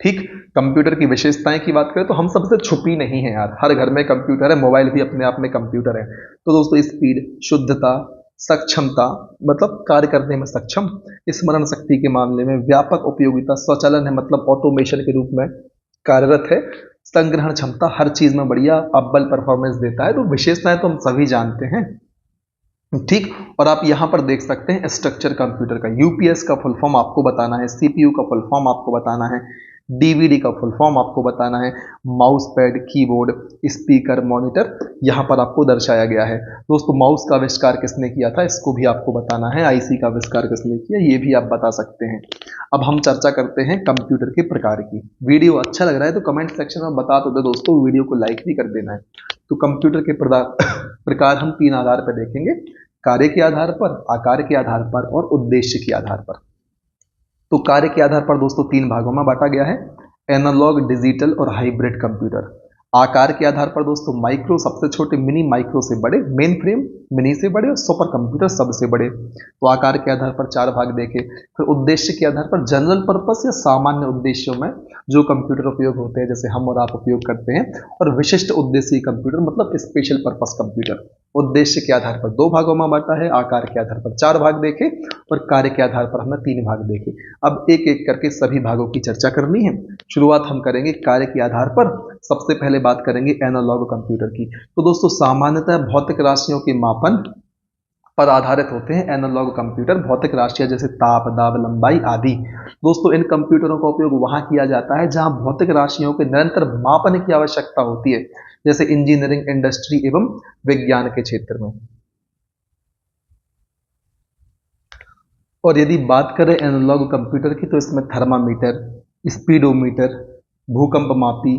ठीक, कंप्यूटर की विशेषताएं की बात करें तो हम सबसे छुपी नहीं है यार, हर घर में कंप्यूटर है, मोबाइल भी अपने आप में कंप्यूटर है। तो दोस्तों स्पीड, शुद्धता, सक्षमता मतलब कार्य करने में सक्षम, स्मरण शक्ति के मामले में व्यापक उपयोगिता, स्वचालन है मतलब ऑटोमेशन के रूप में कार्यरत है, संग्रहण क्षमता हर चीज में बढ़िया अव्वल परफॉर्मेंस देता है। तो विशेषताएं तो हम सभी जानते हैं, ठीक। और आप यहां पर देख सकते हैं स्ट्रक्चर कंप्यूटर का, यूपीएस का फुल फॉर्म आपको बताना है, सीपीयू का फुल फॉर्म आपको बताना है, डीवीडी का फुल फॉर्म आपको बताना है, mouse pad, keyboard, speaker, monitor यहां पर आपको दर्शाया गया है। दोस्तों माउस का आविष्कार किसने किया था इसको भी आपको बताना है, आईसी का आविष्कार किसने किया ये भी आप बता सकते हैं। अब हम चर्चा करते हैं कंप्यूटर के प्रकार की। वीडियो अच्छा लग रहा है तो कमेंट सेक्शन में बता दो दोस्तों, वीडियो को लाइक भी कर देना है। तो कंप्यूटर के प्रकार हम 3 आधार पर देखेंगे, कार्य के आधार पर, आकार के आधार पर और उद्देश्य के आधार पर। तो कार्य के आधार पर दोस्तों 3 भागों में बांटा गया है, एनालॉग, डिजिटल और हाइब्रिड कंप्यूटर। आकार के आधार पर दोस्तों माइक्रो सबसे छोटे, मिनी माइक्रो से बड़े, मेन फ्रेम मिनी से बड़े और सुपर कंप्यूटर सबसे बड़े। तो आकार के आधार पर 4 भाग देखे। फिर उद्देश्य के आधार पर जनरल पर्पस या सामान्य उद्देश्यों में जो कंप्यूटर उपयोग होते हैं जैसे हम और आप उपयोग करते हैं, और विशिष्ट उद्देश्य कंप्यूटर मतलब स्पेशल पर्पस कंप्यूटर। उद्देश्य के आधार पर 2 भागों में बांटा है, आकार के आधार पर 4 भाग देखे और कार्य के आधार पर हमने 3 भाग देखे। अब एक एक करके सभी भागों की चर्चा करनी है। शुरुआत हम करेंगे कार्य के आधार पर। सबसे पहले बात करेंगे एनालॉग कंप्यूटर की। तो दोस्तों सामान्यतः भौतिक राशियों के मापन पर आधारित होते हैं एनालॉग कंप्यूटर, भौतिक राशियां जैसे ताप, दाब, लंबाई आदि। दोस्तों इन कंप्यूटरों का उपयोग वहां किया जाता है जहां भौतिक राशियों के निरंतर मापन की आवश्यकता होती है, जैसे इंजीनियरिंग, इंडस्ट्री एवं विज्ञान के क्षेत्र में। और यदि बात करें एनालॉग कंप्यूटर की तो इसमें थर्मामीटर, स्पीडोमीटर, भूकंप मापी,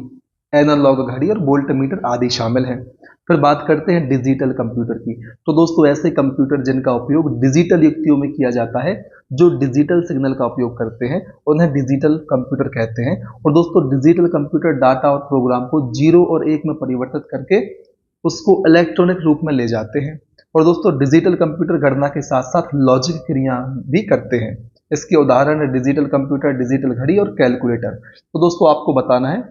एनालॉग घड़ी और वोल्ट मीटर आदि शामिल हैं। फिर बात करते हैं डिजिटल कंप्यूटर की। तो दोस्तों ऐसे कंप्यूटर जिनका उपयोग डिजिटल युक्तियों में किया जाता है, जो डिजिटल सिग्नल का उपयोग करते हैं, उन्हें डिजिटल कंप्यूटर कहते हैं। और दोस्तों डिजिटल कंप्यूटर डाटा और प्रोग्राम को 0 और 1 में परिवर्तित करके उसको इलेक्ट्रॉनिक रूप में ले जाते हैं। और दोस्तों डिजिटल कंप्यूटर गणना के साथ साथ लॉजिक क्रिया भी करते हैं। इसके उदाहरण है डिजिटल कंप्यूटर, डिजिटल घड़ी और कैलकुलेटर। तो दोस्तों आपको बताना है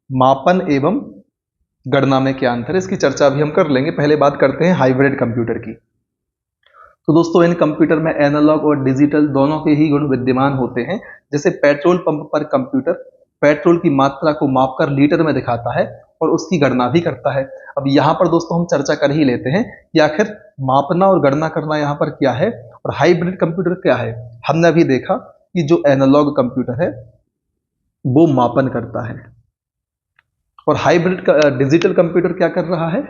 मापन एवं गणना में क्या अंतर है, इसकी चर्चा भी हम कर लेंगे। पहले बात करते हैं हाइब्रिड कंप्यूटर की। तो दोस्तों इन कंप्यूटर में एनालॉग और डिजिटल दोनों के ही गुण विद्यमान होते हैं। जैसे पेट्रोल पंप पर कंप्यूटर पेट्रोल की मात्रा को मापकर लीटर में दिखाता है और उसकी गणना भी करता है। अब यहाँ पर दोस्तों हम चर्चा कर ही लेते हैं कि आखिर मापना और गणना करना यहाँ पर क्या है और हाइब्रिड कंप्यूटर क्या है। हमने अभी देखा कि जो एनालॉग कंप्यूटर है वो मापन करता है और हाइब्रिड डिजिटल कंप्यूटर क्या कर रहा है,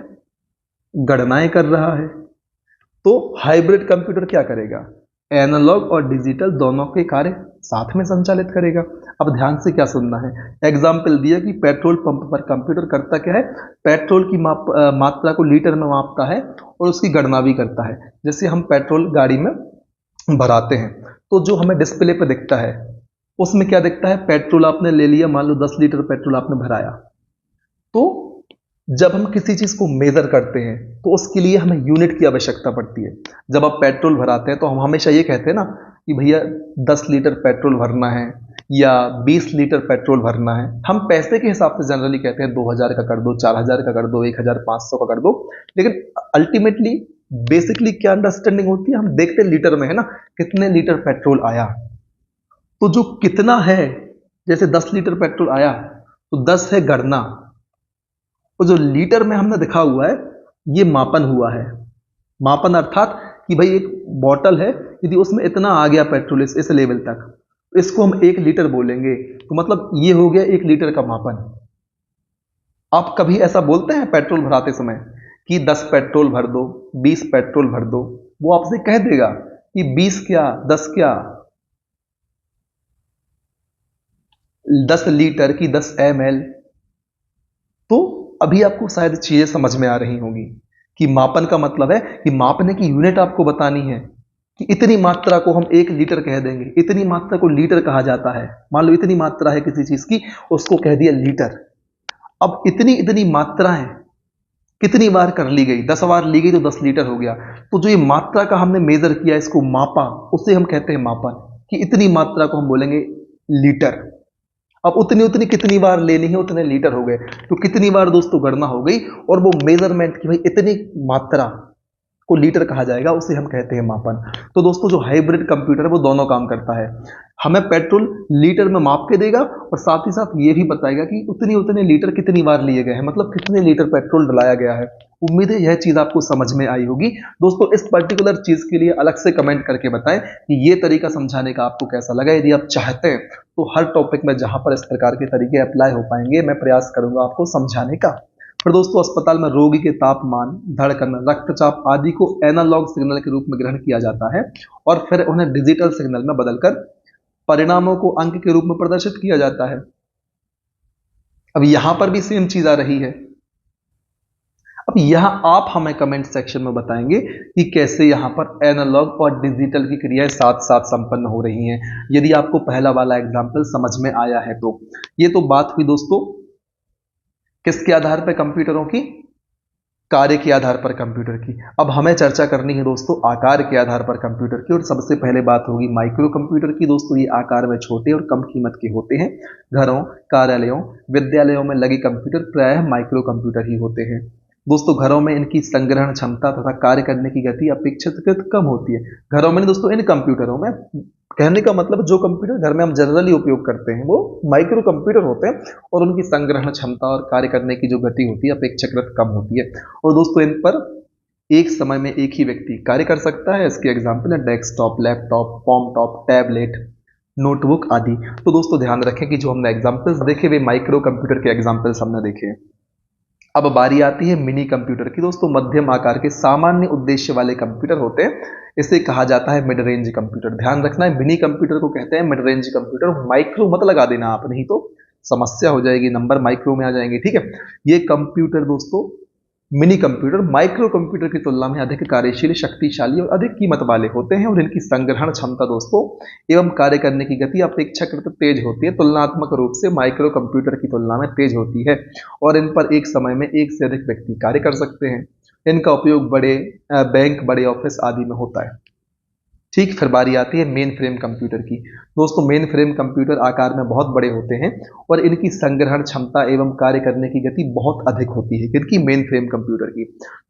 गणनाएं कर रहा है। तो हाइब्रिड कंप्यूटर क्या करेगा, एनालॉग और डिजिटल दोनों के कार्य साथ में संचालित करेगा। अब ध्यान से क्या सुनना है, एग्जाम्पल दिया कि पेट्रोल पंप पर कंप्यूटर करता क्या है, पेट्रोल की मात्रा को लीटर में मापता है और उसकी गणना भी करता है। जैसे हम पेट्रोल गाड़ी में भराते हैं तो जो हमें डिस्प्ले पर दिखता है उसमें क्या दिखता है, पेट्रोल आपने ले लिया, मान लो 10 लीटर पेट्रोल आपने भराया। तो जब हम किसी चीज को मेजर करते हैं तो उसके लिए हमें यूनिट की आवश्यकता पड़ती है। जब आप पेट्रोल भराते हैं तो हम हमेशा ये कहते हैं ना कि भैया 10 लीटर पेट्रोल भरना है या 20 लीटर पेट्रोल भरना है। हम पैसे के हिसाब से जनरली कहते हैं 2000 का कर दो, 4000 का कर दो, 1500 का कर दो। लेकिन अल्टीमेटली बेसिकली क्या अंडरस्टैंडिंग होती है, हम देखते हैं लीटर में है ना, कितने लीटर पेट्रोल आया। तो जो कितना है, जैसे 10 लीटर पेट्रोल आया तो 10 है गणना, और जो लीटर में हमने दिखा हुआ है ये मापन हुआ है। मापन अर्थात कि भाई एक बॉटल है, यदि उसमें इतना आ गया पेट्रोल इस लेवल तक, इसको हम 1 लीटर बोलेंगे, तो मतलब ये हो गया 1 लीटर का मापन। आप कभी ऐसा बोलते हैं पेट्रोल भराते समय कि 10 पेट्रोल भर दो, 20 पेट्रोल भर दो, वो आपसे कह देगा कि 20 क्या 10 क्या, 10 लीटर की 10 ml। तो अभी आपको शायद चीजें समझ में आ रही होंगी कि मापन का मतलब है कि मापने की यूनिट आपको बतानी है कि इतनी मात्रा को हम 1 लीटर कह देंगे, इतनी मात्रा को लीटर कहा जाता है। मान लो इतनी मात्रा है किसी चीज की, उसको कह दिया लीटर। अब इतनी इतनी मात्राएं कितनी बार कर ली गई, 10 बार ली गई तो 10 लीटर हो गया। तो जो ये मात्रा का हमने मेजर किया, इसको मापा, उसे हम कहते हैं मापन, कि इतनी मात्रा को हम बोलेंगे लीटर। अब उतनी उतनी कितनी बार लेनी है, उतने लीटर हो गए। तो कितनी बार दोस्तों गणना हो गई और वो मेजरमेंट की भाई इतनी मात्रा को लीटर कहा जाएगा, उसे हम कहते हैं मापन। तो दोस्तों जो हाइब्रिड कंप्यूटर है वो दोनों काम करता है, हमें पेट्रोल लीटर में माप के देगा और साथ ही साथ ये भी बताएगा कि उतने लीटर कितनी बार लिए गए हैं, मतलब कितने लीटर पेट्रोल डलाया गया है। उम्मीद है यह चीज आपको समझ में आई होगी। दोस्तों इस पर्टिकुलर चीज के लिए अलग से कमेंट करके बताएं कि ये तरीका समझाने का आपको कैसा लगा। यदि आप चाहते हैं तो हर टॉपिक में जहां पर इस प्रकार के तरीके अप्लाई हो पाएंगे, मैं प्रयास करूंगा आपको समझाने का। फिर दोस्तों अस्पताल में रोगी के तापमान, धड़कन, रक्तचाप आदि को एनालॉग सिग्नल के रूप में ग्रहण किया जाता है और फिर उन्हें डिजिटल सिग्नल में बदलकर परिणामों को अंक के रूप में प्रदर्शित किया जाता है। अब यहां पर भी सेम चीज आ रही है। अब यहां आप हमें कमेंट सेक्शन में बताएंगे कि कैसे यहां पर एनालॉग और डिजिटल की क्रियाएं साथ साथ संपन्न हो रही हैं। यदि आपको पहला वाला एग्जाम्पल समझ में आया है तो ये तो बात हुई दोस्तों किसके आधार पर, कंप्यूटरों की कार्य के आधार पर कंप्यूटर की। अब हमें चर्चा करनी है दोस्तों आकार के आधार पर कंप्यूटर की, और सबसे पहले बात होगी माइक्रो कंप्यूटर की। दोस्तों ये आकार में छोटे और कम कीमत के होते हैं। घरों, कार्यालयों, विद्यालयों में लगे कंप्यूटर प्रायः माइक्रो कंप्यूटर ही होते हैं। दोस्तों घरों में इनकी संग्रहण क्षमता तथा कार्य करने की गति अपेक्षाकृत कम होती है। घरों में दोस्तों इन कंप्यूटरों में, कहने का मतलब जो कंप्यूटर घर में हम जनरली उपयोग करते हैं वो माइक्रो कंप्यूटर होते हैं और उनकी संग्रहण क्षमता और कार्य करने की जो गति होती है अपेक्षाकृत कम होती है। और दोस्तों इन पर एक समय में एक ही व्यक्ति कार्य कर सकता है। इसके एग्जाम्पल है डेस्कटॉप, लैपटॉप, कॉमटॉप, टैबलेट, नोटबुक आदि। तो दोस्तों ध्यान रखें कि जो हमने एग्जाम्पल्स देखे वे माइक्रो कंप्यूटर के एग्जाम्पल्स हमने देखे। अब बारी आती है मिनी कंप्यूटर की। दोस्तों मध्यम आकार के सामान्य उद्देश्य वाले कंप्यूटर होते हैं, इसे कहा जाता है मिड रेंज कंप्यूटर। ध्यान रखना है मिनी कंप्यूटर को कहते हैं मिड रेंज कंप्यूटर। माइक्रो मत लगा देना आप, नहीं तो समस्या हो जाएगी, नंबर माइक्रो में आ जाएंगे। ठीक है, ये कंप्यूटर दोस्तों मिनी कंप्यूटर माइक्रो कंप्यूटर की तुलना में अधिक कार्यशील, शक्तिशाली और अधिक कीमत वाले होते हैं और इनकी संग्रहण क्षमता दोस्तों एवं कार्य करने की गति अपेक्षाकृत तेज होती है, तुलनात्मक रूप से माइक्रो कंप्यूटर की तुलना में तेज होती है और इन पर एक समय में एक से अधिक व्यक्ति कार्य कर सकते हैं। इनका उपयोग बड़े बैंक, बड़े ऑफिस आदि में होता है। ठीक, फिर बारी आती है मेन फ्रेम कंप्यूटर की। दोस्तों मेन फ्रेम कंप्यूटर आकार में बहुत बड़े होते हैं और इनकी संग्रहण क्षमता एवं कार्य करने की गति बहुत अधिक होती है। किनकी? मेन फ्रेम कंप्यूटर की।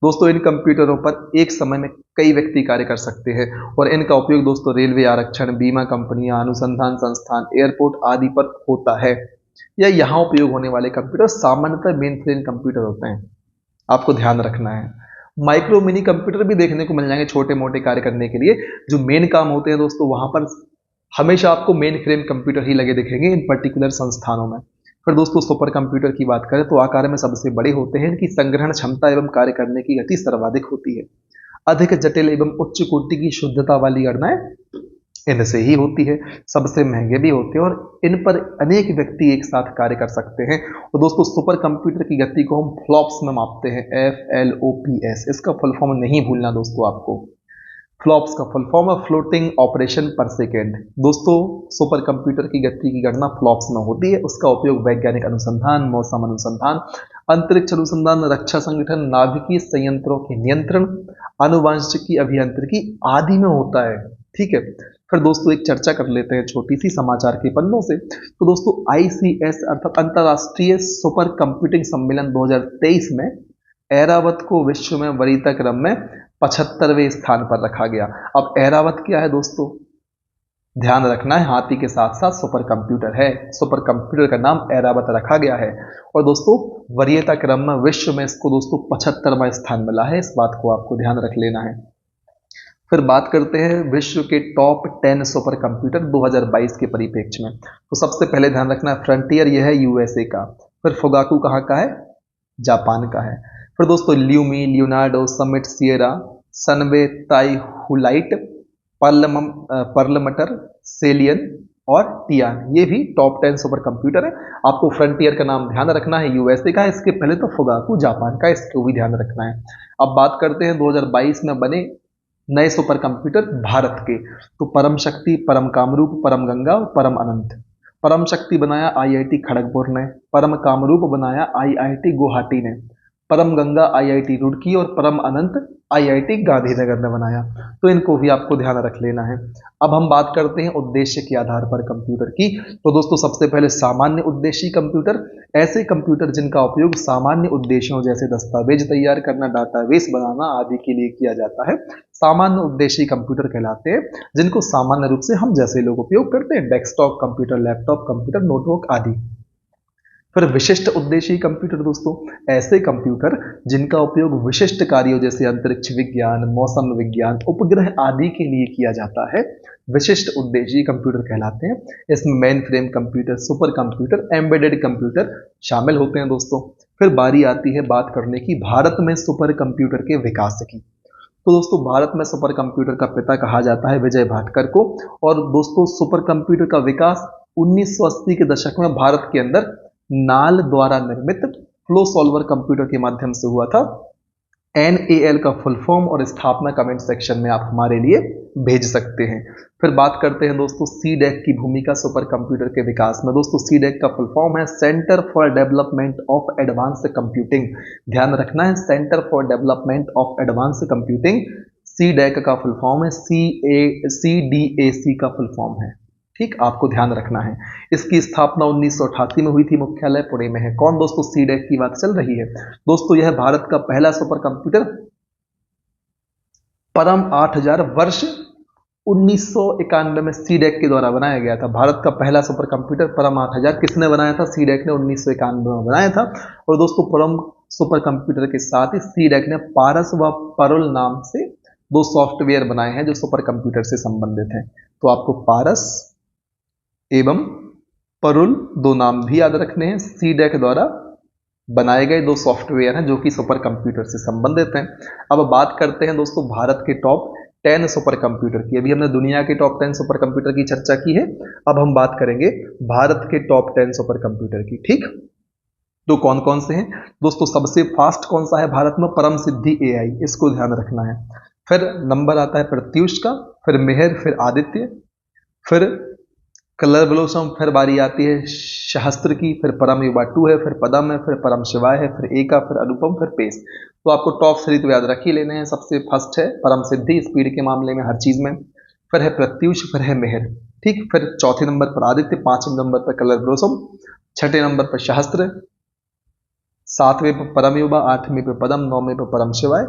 दोस्तों इन कंप्यूटरों पर एक समय में कई व्यक्ति कार्य कर सकते हैं और इनका उपयोग दोस्तों रेलवे आरक्षण, बीमा कंपनियां, अनुसंधान संस्थान, एयरपोर्ट आदि पर होता है। या यहाँ उपयोग होने वाले कंप्यूटर सामान्यतः मेन फ्रेम कंप्यूटर होते हैं, आपको ध्यान रखना है। माइक्रो मिनी कंप्यूटर भी देखने को मिल जाएंगे छोटे मोटे कार्य करने के लिए। जो मेन काम होते हैं दोस्तों वहां पर हमेशा आपको मेन फ्रेम कंप्यूटर ही लगे दिखेंगे इन पर्टिकुलर संस्थानों में। फिर दोस्तों सुपर कंप्यूटर की बात करें तो आकार में सबसे बड़े होते हैं, इनकी संग्रहण क्षमता एवं कार्य करने की गति सर्वाधिक होती है। अधिक जटिल एवं उच्च कोटि की शुद्धता वाली गणनाएं इनसे ही होती है, सबसे महंगे भी होते हैं और इन पर अनेक व्यक्ति एक साथ कार्य कर सकते हैं। और दोस्तों सुपर कंप्यूटर की गति को हम फ्लॉप्स में मापते हैं, FLOPS, इसका फुल फॉर्म नहीं भूलना दोस्तों आपको। फ्लॉप्स का फुल फॉर्म है फ्लोटिंग ऑपरेशन पर सेकेंड। दोस्तों सुपर कंप्यूटर की गति की गणना फ्लॉप्स में होती है, उसका उपयोग वैज्ञानिक अनुसंधान, मौसम अनुसंधान, अंतरिक्ष अनुसंधान, रक्षा संगठन, नाभिकीय संयंत्रों के नियंत्रण, आनुवांशिकी, अभियांत्रिकी आदि में होता है। ठीक है, फिर दोस्तों एक चर्चा कर लेते हैं छोटी सी समाचार के पन्नों से। तो दोस्तों ICS अर्थात अंतरराष्ट्रीय सुपर कंप्यूटिंग सम्मेलन 2023 में ऐरावत को विश्व में वरीयता क्रम में 75वें स्थान पर रखा गया। अब ऐरावत क्या है दोस्तों? ध्यान रखना है, हाथी के साथ साथ सुपर कंप्यूटर है। सुपर कंप्यूटर का नाम ऐरावत रखा गया है और दोस्तों वरीयता क्रम में विश्व में इसको दोस्तों 75वां स्थान मिला है। इस बात को आपको ध्यान रख लेना है। फिर बात करते हैं विश्व के टॉप 10 सुपर कंप्यूटर 2022 के परिप्रेक्ष्य में। तो सबसे पहले ध्यान रखना है फ्रंटियर यह है USA का। फिर फुगाकू कहाँ का है? जापान का है। फिर दोस्तों LUMI, Leonardo, Summit, Sierra, Sunway, TaihuLight, Perlmutter, Selene और टियान, ये भी टॉप 10 सुपर कंप्यूटर है। आपको फ्रंटियर का नाम ध्यान रखना है, USA का है। इसके पहले तो फुगाकू जापान का, इसको भी ध्यान रखना है। अब बात करते हैं 2022 में बने नए सुपर कंप्यूटर भारत के। तो परम शक्ति, परम कामरूप, परम गंगा और परम अनंत। परम शक्ति बनाया IIT खड़गपुर ने, परम कामरूप बनाया IIT गुवाहाटी ने, परम गंगा IIT रुड़की और परम अनंत IIT गांधीनगर ने बनाया। तो इनको भी आपको ध्यान रख लेना है। अब हम बात करते हैं उद्देश्य के आधार पर कंप्यूटर की। तो दोस्तों सबसे पहले सामान्य उद्देश्य कंप्यूटर, ऐसे कंप्यूटर जिनका उपयोग सामान्य उद्देश्यों जैसे दस्तावेज तैयार करना, डाटाबेस बनाना आदि के लिए किया जाता है, सामान्य उद्देश्य कंप्यूटर कहलाते हैं, जिनको सामान्य रूप से हम जैसे लोग उपयोग करते हैं, desktop computer, laptop computer, notebook आदि। फिर विशिष्ट उद्देश्य कंप्यूटर दोस्तों, ऐसे कंप्यूटर जिनका उपयोग विशिष्ट कार्यों जैसे अंतरिक्ष विज्ञान, मौसम विज्ञान, उपग्रह आदि के लिए किया जाता है, विशिष्ट उद्देश्य कंप्यूटर कहलाते हैं। इसमें main frame computer, super computer, embedded computer शामिल होते हैं दोस्तों। फिर बारी आती है बात करने की भारत में सुपर कंप्यूटर के विकास की। तो दोस्तों भारत में सुपर कंप्यूटर का पिता कहा जाता है विजय भाटकर को। और दोस्तों सुपर कंप्यूटर का विकास 1980 के दशक में भारत के अंदर नाल द्वारा निर्मित फ्लो सॉल्वर कंप्यूटर के माध्यम से हुआ था। NAL का फुल फॉर्म और स्थापना कमेंट सेक्शन में आप हमारे लिए भेज सकते हैं। फिर बात करते हैं दोस्तों CDAC की भूमिका सुपर कंप्यूटर के विकास में। दोस्तों CDAC का फुल फॉर्म है centre for development of advance computing. ध्यान रखना है, centre for development of advance computing. CDAC का फुल फॉर्म है CDAC का फुल फॉर्म है। ठीक, आपको ध्यान रखना है। इसकी स्थापना 1988 में हुई थी, मुख्यालय पुणे में है। कौन दोस्तों? CDAC की बात चल रही है दोस्तों। यह भारत का पहला सुपर कंप्यूटर परम 8000 वर्ष 1991 में CDAC के द्वारा बनाया गया था। भारत का पहला सुपर कंप्यूटर परम 8000 किसने बनाया था? CDAC ने 1991 में बनाया था। और दोस्तों परम सुपर कंप्यूटर के साथ ही CDAC ने पारस व परुल नाम से 2 सॉफ्टवेयर बनाए हैं जो सुपर कंप्यूटर से संबंधित हैं। तो आपको पारस एवं परुल 2 नाम भी याद रखने हैं। CDAC द्वारा बनाए गए 2 सॉफ्टवेयर हैं जो कि सुपर कंप्यूटर से संबंधित हैं। अब बात करते हैं दोस्तों भारत के टॉप 10 सुपर कंप्यूटर की। अभी हमने दुनिया के टॉप 10 सुपर कंप्यूटर की चर्चा की है, अब हम बात करेंगे भारत के टॉप 10 सुपर कंप्यूटर की। ठीक, तो कौन कौन से हैं दोस्तों? सबसे फास्ट कौन सा है भारत में? परम सिद्धि एआई, इसको ध्यान रखना है। फिर नंबर आता है प्रत्युष का, फिर मेहर, फिर आदित्य, फिर कलर ब्लोसम, फिर बारी आती है सहस्त्र की, फिर परम युवा 2 है, फिर पदम है, फिर परम शिवाय है, फिर एका, फिर अनुपम, फिर पेस। तो आपको टॉप 3 तो याद रख ही लेने हैं। सबसे फर्स्ट है परम सिद्धि, स्पीड के मामले में हर चीज में। फिर है प्रत्युष, फिर है मेहर। ठीक, फिर चौथे नंबर पर आदित्य, पांचवें नंबर पर कलर ब्लोसम, छठे नंबर पर सहस्त्र, सातवें पे परम युवा, आठवें पे पदम, नौवें पे परम शिवाय,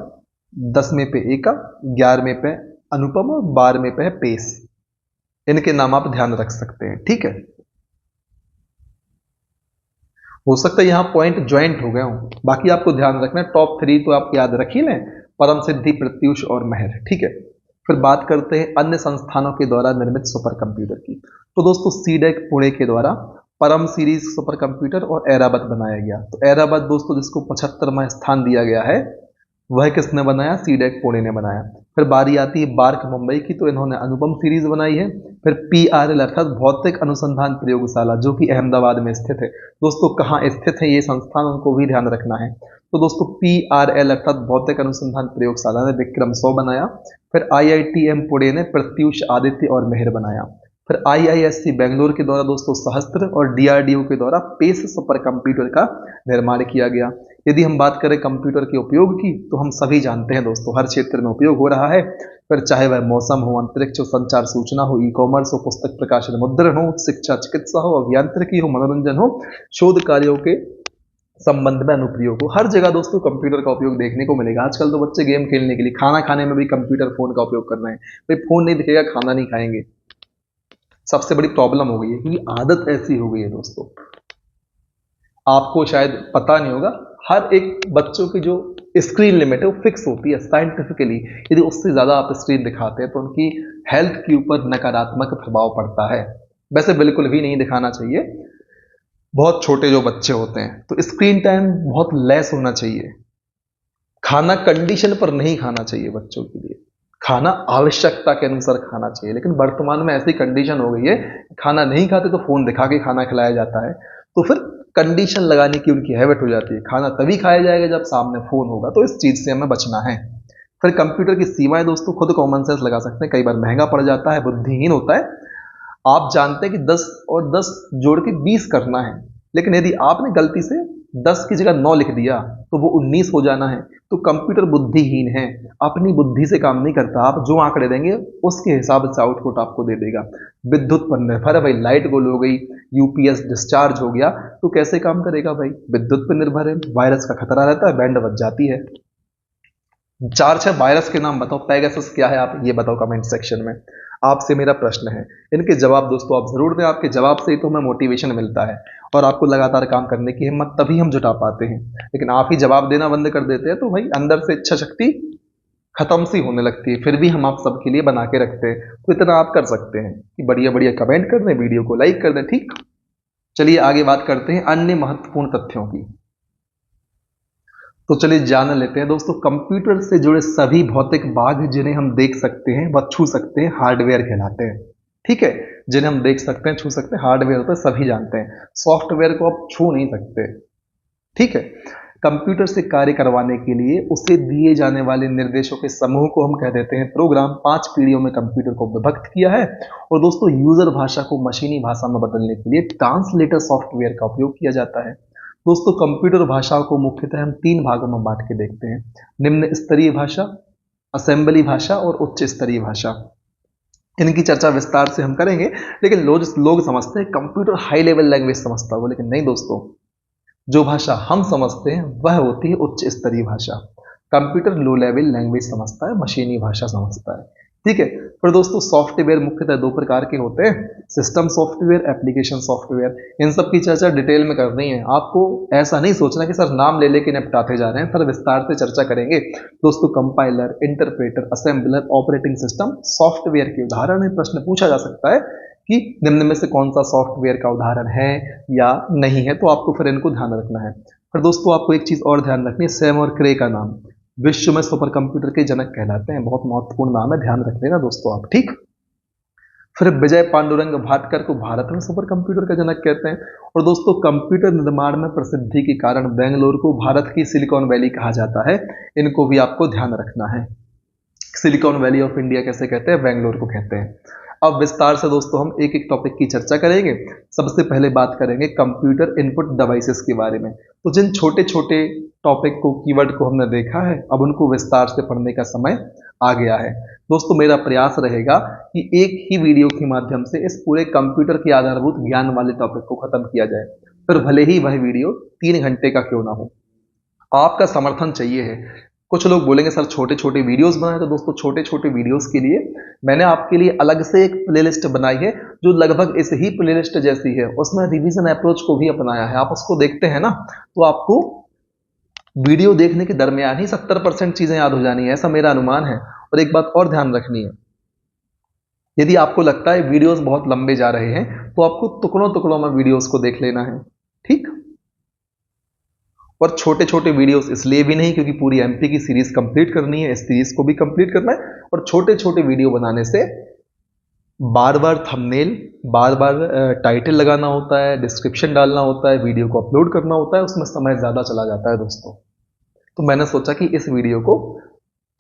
10वें पे एका, 11वें पे अनुपम और 12वें पे है पेस। इनके नाम आप ध्यान रख सकते हैं। ठीक है, हो सकता है यहां पॉइंट ज्वाइंट हो गए हों, बाकी आपको ध्यान रखना है। टॉप 3 तो आप याद रख ही लें, परम सिद्धि, प्रत्युष और मेहर। ठीक है, फिर बात करते हैं अन्य संस्थानों के द्वारा निर्मित सुपर कंप्यूटर की। तो दोस्तों सीडेक पुणे के द्वारा परम सीरीज सुपर कंप्यूटर और ऐरावत बनाया गया। तो ऐरावत दोस्तों जिसको 75वां स्थान दिया गया है, वह किसने बनाया? सीडेक पुणे ने बनाया। फिर बारी आती है बार्क मुंबई की, तो इन्होंने अनुपम सीरीज बनाई है। फिर PRL अर्थात भौतिक अनुसंधान प्रयोगशाला, जो कि अहमदाबाद में स्थित है। दोस्तों कहाँ स्थित है ये संस्थान, उनको भी ध्यान रखना है। तो दोस्तों PRL अर्थात भौतिक अनुसंधान प्रयोगशाला ने विक्रम 100 बनाया। फिर IITM पुणे ने प्रत्युष, आदित्य और मेहर बनाया। फिर IISc बेंगलोर के द्वारा दोस्तों सहस्त्र और DRDO के द्वारा पेस सुपर कंप्यूटर का निर्माण किया गया। यदि हम बात करें कंप्यूटर के उपयोग की, तो हम सभी जानते हैं दोस्तों हर क्षेत्र में उपयोग हो रहा है। फिर चाहे वह मौसम हो, अंतरिक्ष हो, संचार सूचना हो, ई-कॉमर्स हो, पुस्तक प्रकाशन मुद्रण हो, शिक्षा चिकित्सा हो, अभियांत्रिकी हो, मनोरंजन हो, शोध कार्यों के संबंध में अनुप्रयोग हो, हर जगह दोस्तों कंप्यूटर का उपयोग देखने को मिलेगा। आजकल तो बच्चे गेम खेलने के लिए, खाना खाने में भी कंप्यूटर फोन का उपयोग कर रहे हैं। भाई फोन नहीं दिखेगा खाना नहीं खाएंगे, सबसे बड़ी प्रॉब्लम हो गई है, क्योंकि आदत ऐसी हो गई है दोस्तों। आपको शायद पता नहीं होगा, हर एक बच्चों की जो स्क्रीन लिमिट है वो फिक्स होती है साइंटिफिकली। यदि उससे ज़्यादा आप स्क्रीन दिखाते हैं तो उनकी हेल्थ के ऊपर नकारात्मक प्रभाव पड़ता है। वैसे बिल्कुल भी नहीं दिखाना चाहिए। बहुत छोटे जो बच्चे होते हैं तो स्क्रीन टाइम बहुत लेस होना चाहिए। खाना कंडीशन पर नहीं खाना चाहिए बच्चों के लिए, खाना आवश्यकता के अनुसार खाना चाहिए। लेकिन वर्तमान में ऐसी कंडीशन हो गई है, खाना नहीं खाते तो फोन दिखा के खाना खिलाया जाता है। तो फिर कंडीशन लगाने की उनकी हैबिट हो जाती है। खाना तभी खाया जाएगा जब सामने फोन होगा। तो इस चीज से हमें बचना है। फिर कंप्यूटर की सीमाएं दोस्तों खुद कॉमन सेंस लगा सकते हैं। कई बार महंगा पड़ जाता है, बुद्धिहीन होता है। आप जानते हैं कि 10 और 10 जोड़ के 20 करना है, लेकिन यदि आपने गलती से 10 की जगह 9 लिख दिया तो वो 19 हो जाना है। तो कंप्यूटर बुद्धिहीन है, अपनी बुद्धि से काम नहीं करता। आप जो आंकड़े देंगे उसके हिसाब से आउटपुट आपको दे देगा। विद्युत पर निर्भर है भाई, लाइट गोल हो गई, यूपीएस डिस्चार्ज हो गया तो कैसे काम करेगा भाई? विद्युत पर निर्भर है। वायरस का खतरा रहता है, बैंड बच जाती है। 4-6 वायरस के नाम बताओ। पेगासस क्या है आप ये बताओ कमेंट सेक्शन में। आपसे मेरा प्रश्न है, इनके जवाब दोस्तों आप जरूर दें। आपके जवाब से ही तो हमें मोटिवेशन मिलता है और आपको लगातार काम करने की हिम्मत तभी हम जुटा पाते हैं। लेकिन आप ही जवाब देना बंद कर देते हैं तो भाई अंदर से इच्छा शक्ति खत्म सी होने लगती है। फिर भी हम आप सबके लिए बना के रखते हैं। तो इतना आप कर सकते हैं कि बढ़िया बढ़िया कमेंट कर दें, वीडियो को लाइक कर दें। ठीक, चलिए आगे बात करते हैं अन्य महत्वपूर्ण तथ्यों की। तो चलिए जान लेते हैं दोस्तों, कंप्यूटर से जुड़े सभी भौतिक भाग जिन्हें हम देख सकते हैं व छू सकते हैं हार्डवेयर कहलाते हैं। ठीक है, जिन्हें हम देख सकते हैं छू सकते हैं हार्डवेयर होता है, सभी जानते हैं। सॉफ्टवेयर को आप छू नहीं सकते। ठीक है, कंप्यूटर से कार्य करवाने के लिए उसे दिए जाने वाले निर्देशों के समूह को हम कह देते हैं प्रोग्राम। 5 पीढ़ियों में कंप्यूटर को विभक्त किया है। और दोस्तों यूजर भाषा को मशीनी भाषा में बदलने के लिए ट्रांसलेटर सॉफ्टवेयर का उपयोग किया जाता है। दोस्तों कंप्यूटर भाषाओं को मुख्यतः हम 3 भागों में बांट के देखते हैं, निम्न स्तरीय भाषा, असेंबली भाषा और उच्च स्तरीय भाषा। इनकी चर्चा विस्तार से हम करेंगे। लेकिन लोग समझते हैं कंप्यूटर हाई लेवल लैंग्वेज समझता हो, लेकिन नहीं दोस्तों, जो भाषा हम समझते हैं वह होती है उच्च स्तरीय भाषा। कंप्यूटर लो लेवल लैंग्वेज समझता है, मशीनी भाषा समझता है। ठीक है, फिर दोस्तों सॉफ्टवेयर मुख्यतः 2 प्रकार के होते हैं, सिस्टम सॉफ्टवेयर, एप्लीकेशन सॉफ्टवेयर। इन सब की चर्चा डिटेल में करनी है। आपको ऐसा नहीं सोचना कि सर नाम ले लेके निपटाते जा रहे हैं, सर विस्तार से चर्चा करेंगे। दोस्तों compiler, interpreter, assembler, operating system software के उदाहरण है। प्रश्न पूछा जा सकता है कि निम्न में से कौन सा सॉफ्टवेयर का उदाहरण है या नहीं है, तो आपको फिर इनको ध्यान रखना है। फिर दोस्तों आपको एक चीज और ध्यान रखनी है, सैम और क्रे का नाम। विश्व में सुपर कंप्यूटर के जनक कहलाते हैं। बहुत महत्वपूर्ण नाम है, ध्यान रख लेना दोस्तों आप, ठीक। फिर विजय पांडुरंग भाटकर को भारत में सुपर कंप्यूटर का जनक कहते हैं। और दोस्तों कंप्यूटर निर्माण में प्रसिद्धि के कारण बेंगलोर को भारत की सिलिकॉन वैली कहा जाता है। इनको भी आपको ध्यान रखना है। सिलिकॉन वैली ऑफ इंडिया कैसे कहते हैं? बेंगलोर को कहते हैं। अब विस्तार से दोस्तों हम एक एक टॉपिक की चर्चा करेंगे। सबसे पहले बात करेंगे कंप्यूटर इनपुट डिवाइसेस के बारे में। तो जिन छोटे छोटे टॉपिक को, कीवर्ड को हमने देखा है, अब उनको विस्तार से पढ़ने का समय आ गया है। दोस्तों मेरा प्रयास रहेगा कि एक ही वीडियो के माध्यम से इस पूरे कंप्यूटर के आधारभूत ज्ञान वाले टॉपिक को खत्म किया जाए, फिर भले ही वह वीडियो 3 घंटे का क्यों ना हो। आपका समर्थन चाहिए है। कुछ लोग बोलेंगे सर छोटे छोटे वीडियोस बनाए, तो दोस्तों छोटे छोटे वीडियोस के लिए मैंने आपके लिए अलग से एक प्लेलिस्ट बनाई है जो लगभग इस ही प्लेलिस्ट जैसी है। उसमें रिवीजन अप्रोच को भी अपनाया है। आप उसको देखते हैं ना, तो आपको वीडियो देखने के दरमियान ही 70% चीजें याद हो जानी है, ऐसा मेरा अनुमान है। और एक बात और ध्यान रखनी है, यदि आपको लगता है वीडियोस बहुत लंबे जा रहे हैं तो आपको टुकड़ों टुकड़ों में वीडियोस को देख लेना है, ठीक। और छोटे छोटे वीडियोस इसलिए भी नहीं क्योंकि पूरी एमपी की सीरीज कंप्लीट करनी है, इस सीरीज को भी कंप्लीट करना है। और छोटे छोटे वीडियो बनाने से बार बार थंबनेल, बार बार टाइटल लगाना होता है, डिस्क्रिप्शन डालना होता है, वीडियो को अपलोड करना होता है, उसमें समय ज़्यादा चला जाता है दोस्तों। तो मैंने सोचा कि इस वीडियो को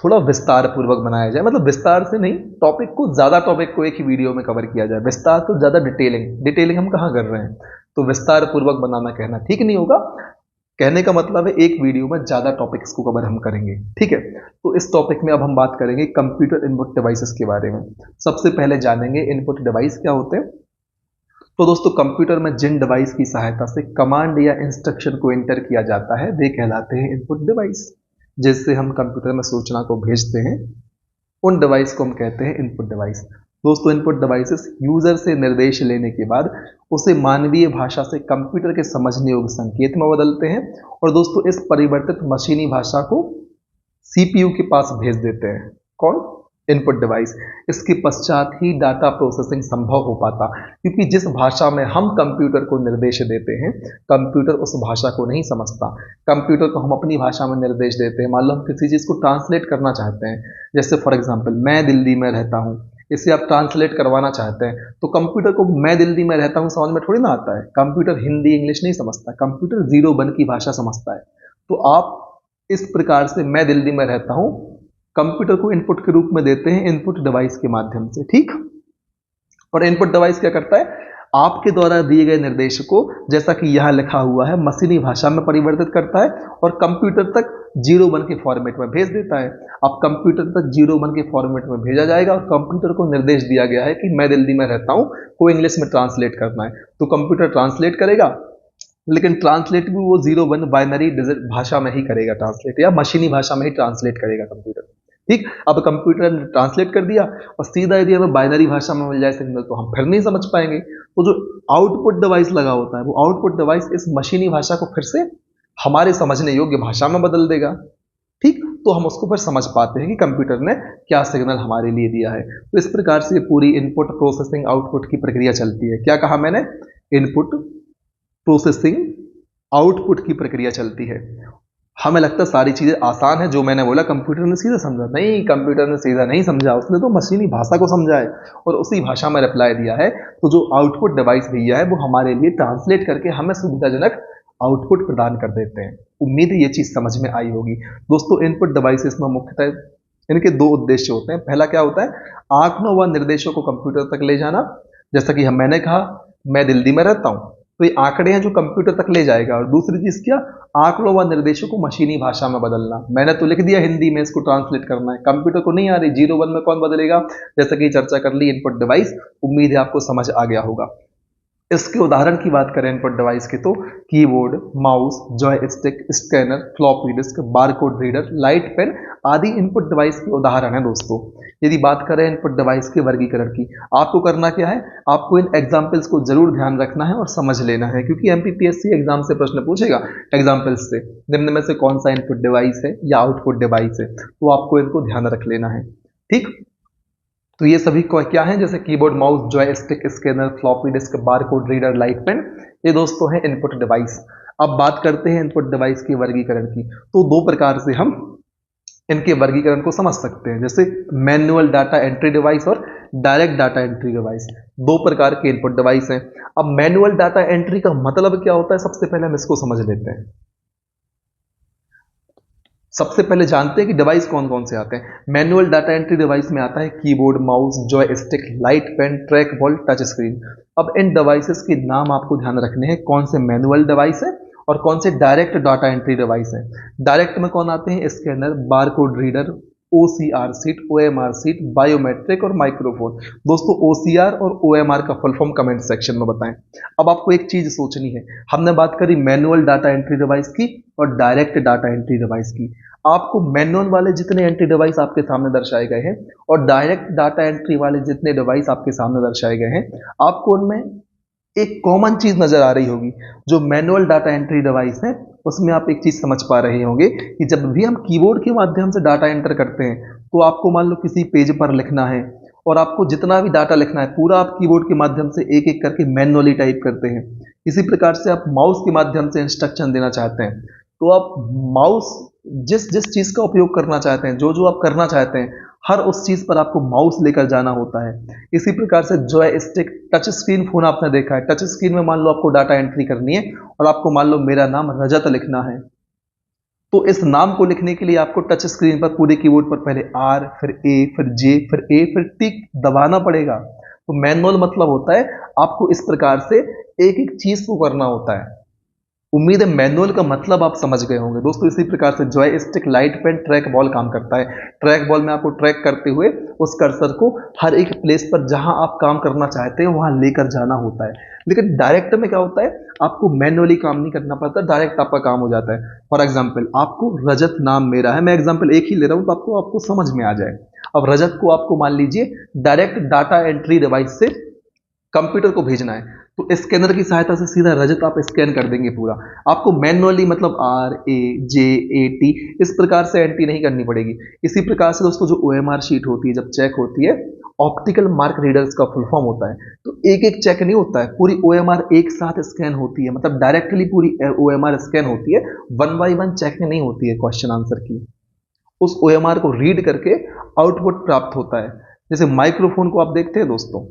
थोड़ा विस्तार पूर्वक बनाया जाए, मतलब विस्तार से नहीं, टॉपिक को, ज़्यादा टॉपिक को एक ही वीडियो में कवर किया जाए। विस्तार तो ज़्यादा डिटेलिंग हम कहाँ कर रहे हैं, तो विस्तार पूर्वक बनाना कहना ठीक नहीं होगा। कहने का मतलब है एक वीडियो में ज़्यादा टॉपिक्स को कवर हम करेंगे, ठीक है। तो इस टॉपिक में अब हम बात करेंगे कंप्यूटर इनपुट डिवाइसेस के बारे में। सबसे पहले जानेंगे इनपुट डिवाइस क्या होते हैं। तो दोस्तों कंप्यूटर में जिन डिवाइस की सहायता से कमांड या इंस्ट्रक्शन को एंटर किया जाता है वे कहलाते हैं इनपुट डिवाइस। जिससे हम कंप्यूटर में सूचना को भेजते हैं उन डिवाइस को हम कहते हैं इनपुट डिवाइस। दोस्तों इनपुट डिवाइसेस यूजर से निर्देश लेने के बाद उसे मानवीय भाषा से कंप्यूटर के समझने योग्य संकेत में बदलते हैं और दोस्तों इस परिवर्तित मशीनी भाषा को सीपीयू के पास भेज देते हैं। कौन? Input device. इसके पश्चात ही डाटा प्रोसेसिंग संभव हो पाता, क्योंकि जिस भाषा में हम कंप्यूटर को निर्देश देते हैं कंप्यूटर उस भाषा को नहीं समझता। कंप्यूटर को हम अपनी भाषा में निर्देश देते हैं। मान लो हम किसी चीज़ को ट्रांसलेट करना चाहते हैं, जैसे फॉर एग्जांपल मैं दिल्ली में रहता हूँ, इसे आप ट्रांसलेट करवाना चाहते हैं, तो कंप्यूटर को मैं दिल्ली में रहता हूँ समझ में थोड़ी ना आता है। कंप्यूटर हिंदी इंग्लिश नहीं समझता, कंप्यूटर 0-1 की भाषा समझता है। तो आप इस प्रकार से मैं दिल्ली में रहता हूँ कंप्यूटर को इनपुट के रूप में देते हैं इनपुट डिवाइस के माध्यम से, ठीक। और इनपुट डिवाइस क्या करता है? आपके द्वारा दिए गए निर्देश को, जैसा कि यहां लिखा हुआ है, मशीनी भाषा में परिवर्तित करता है और कंप्यूटर तक 0-1 के फॉर्मेट में भेज देता है। अब कंप्यूटर तक 0-1 के फॉर्मेट में भेजा जाएगा और कंप्यूटर को निर्देश दिया गया है कि मैं दिल्ली में रहता हूं, को इंग्लिश में ट्रांसलेट करना है, तो कंप्यूटर ट्रांसलेट करेगा, लेकिन ट्रांसलेट भी वो 0-1 बाइनरी भाषा में ही करेगा ट्रांसलेट, या मशीनी भाषा में ही ट्रांसलेट करेगा कंप्यूटर, ठीक। अब कंप्यूटर ने ट्रांसलेट कर दिया और सीधा यदि हमें बाइनरी भाषा में मिल जाए सिग्नल तो हम फिर नहीं समझ पाएंगे। तो जो आउटपुट डिवाइस लगा होता है वो आउटपुट डिवाइस इस मशीनी भाषा को फिर से हमारे समझने योग्य भाषा में बदल देगा, ठीक। तो हम उसको फिर समझ पाते हैं कि कंप्यूटर ने क्या सिग्नल हमारे लिए दिया है। तो इस प्रकार से पूरी इनपुट प्रोसेसिंग आउटपुट की प्रक्रिया चलती है। क्या कहा मैंने? इनपुट प्रोसेसिंग आउटपुट की प्रक्रिया चलती है। हमें लगता है सारी चीजें आसान है, जो मैंने बोला कंप्यूटर ने सीधा समझा, नहीं, कंप्यूटर ने सीधा नहीं समझा, उसने तो मशीनी भाषा को समझा है और उसी भाषा में रिप्लाई दिया है। तो जो आउटपुट डिवाइस दिया है वो हमारे लिए ट्रांसलेट करके हमें सुविधाजनक आउटपुट प्रदान कर देते हैं। उम्मीद है ये चीज समझ में आई होगी। दोस्तों इनपुट डिवाइसेस में मुख्यतः इनके 2 उद्देश्य होते हैं। पहला क्या होता है? आंकड़ों व निर्देशों को कंप्यूटर तक ले जाना। जैसा कि मैंने कहा मैं दिल्ली में रहता हूं, तो ये आंकड़े हैं जो कंप्यूटर तक ले जाएगा। और दूसरी चीज क्या? आंकड़ों व निर्देशों को मशीनी भाषा में बदलना। मैंने तो लिख दिया हिंदी में, इसको ट्रांसलेट करना है, कंप्यूटर को नहीं आ रही, 0-1 में कौन बदलेगा? जैसा कि चर्चा कर ली इनपुट डिवाइस, उम्मीद है आपको समझ आ गया होगा। इसके उदाहरण की बात करें इनपुट डिवाइस के, तो keyboard, mouse, joystick, scanner, floppy disk, barcode reader, light pen आदि इनपुट डिवाइस के उदाहरण हैं। दोस्तों यदि बात करें इनपुट डिवाइस के वर्गीकरण की, आपको करना क्या है? आपको इन एग्जाम्पल्स को जरूर ध्यान रखना है और समझ लेना है, क्योंकि एमपीपीएससी एग्जाम से प्रश्न पूछेगा एग्जाम्पल्स से, निम्न में से कौन सा इनपुट डिवाइस है या आउटपुट डिवाइस है, तो आपको इनको ध्यान रख लेना है, ठीक। तो ये सभी क्या है? जैसे keyboard, mouse, joystick, scanner, floppy disk, barcode reader, light pen, ये दोस्तों हैं इनपुट डिवाइस। अब बात करते हैं इनपुट डिवाइस के वर्गीकरण की। तो 2 प्रकार से हम इनके वर्गीकरण को समझ सकते हैं, जैसे मैनुअल डाटा एंट्री डिवाइस और डायरेक्ट डाटा एंट्री डिवाइस, दो प्रकार के इनपुट डिवाइस हैं। अब मैनुअल डाटा एंट्री का मतलब क्या होता है, सबसे पहले हम इसको समझ लेते हैं। सबसे पहले जानते हैं कि डिवाइस कौन कौन से आते हैं। मैनुअल डाटा एंट्री डिवाइस में आता है keyboard, mouse, joystick, light pen, trackball, touch screen. अब इन डिवाइसेस के नाम आपको ध्यान रखने हैं, कौन से मैनुअल डिवाइस है और कौन से डायरेक्ट डाटा एंट्री डिवाइस है। डायरेक्ट में कौन आते हैं, scanner, barcode reader, OCR seat, OMR sheet, biometric और माइक्रोफोन। दोस्तों ओसीआर और ओएमआर का फुल फॉर्म कमेंट सेक्शन में बताएं। अब आपको एक चीज सोचनी है, हमने बात करी मैनुअल डाटा एंट्री डिवाइस की और डायरेक्ट डाटा एंट्री डिवाइस की। आपको मैनुअल वाले जितने एंट्री डिवाइस आपके सामने दर्शाए गए हैं और डायरेक्ट डाटा एंट्री वाले जितने डिवाइस आपके सामने दर्शाए गए हैं, आपको उनमें एक कॉमन चीज नजर आ रही होगी। जो मैनुअल डाटा एंट्री डिवाइस है उसमें आप एक चीज समझ पा रहे होंगे कि जब भी हम कीबोर्ड के माध्यम से डाटा एंटर करते हैं तो आपको मान लो किसी पेज पर लिखना है और आपको जितना भी डाटा लिखना है पूरा आप कीबोर्ड के माध्यम से एक एक करके मैनुअली टाइप करते हैं। इसी प्रकार से आप माउस के माध्यम से इंस्ट्रक्शन देना चाहते हैं तो आप माउस जिस जिस चीज का उपयोग करना चाहते हैं, जो जो आप करना चाहते हैं, हर उस चीज पर आपको माउस लेकर जाना होता है। इसी प्रकार से Joy stick, touch screen phone आपने देखा है, टच स्क्रीन में मान लो आपको डाटा एंट्री करनी है और आपको मान लो मेरा नाम रजत लिखना है, तो इस नाम को लिखने के लिए आपको टच स्क्रीन पर पूरे कीबोर्ड पर पहले आर, फिर ए, फिर जे, फिर ए, फिर टी दबाना पड़ेगा। तो मैनुअल मतलब होता है आपको इस प्रकार से एक एक चीज को करना होता है। उम्मीद है मैनुअल का मतलब आप समझ गए होंगे दोस्तों। इसी प्रकार से joystick, light pen, trackball काम करता है। ट्रैक बॉल में आपको ट्रैक करते हुए उस कर्सर को हर एक प्लेस पर जहां आप काम करना चाहते हैं वहां लेकर जाना होता है। लेकिन डायरेक्ट में क्या होता है, आपको मैनुअली काम नहीं करना पड़ता, डायरेक्ट आपका काम हो जाता है। फॉर एग्जाम्पल आपको रजत नाम मेरा है, मैं एग्जाम्पल एक ही ले रहा हूं तो आपको समझ में आ जाए। अब रजत को आपको मान लीजिए डायरेक्ट डाटा एंट्री डिवाइस से कंप्यूटर को भेजना है तो स्कैनर की सहायता से सीधा रजत आप स्कैन कर देंगे पूरा। आपको मैनुअली मतलब are, A, J, A, T इस प्रकार से एंट्री नहीं करनी पड़ेगी। इसी प्रकार से दोस्तों जो ओएमआर शीट होती है जब चेक होती है, ऑप्टिकल मार्क रीडर्स का फुल फॉर्म होता है, तो एक एक चेक नहीं होता है, पूरी ओएमआर एक साथ स्कैन होती है, मतलब डायरेक्टली पूरी ओएमआर स्कैन होती है, वन बाई वन चेकिंग नहीं होती है क्वेश्चन आंसर की। उस ओएमआर को रीड करके आउटपुट प्राप्त होता है। जैसे माइक्रोफोन को आप देखते हैं दोस्तों,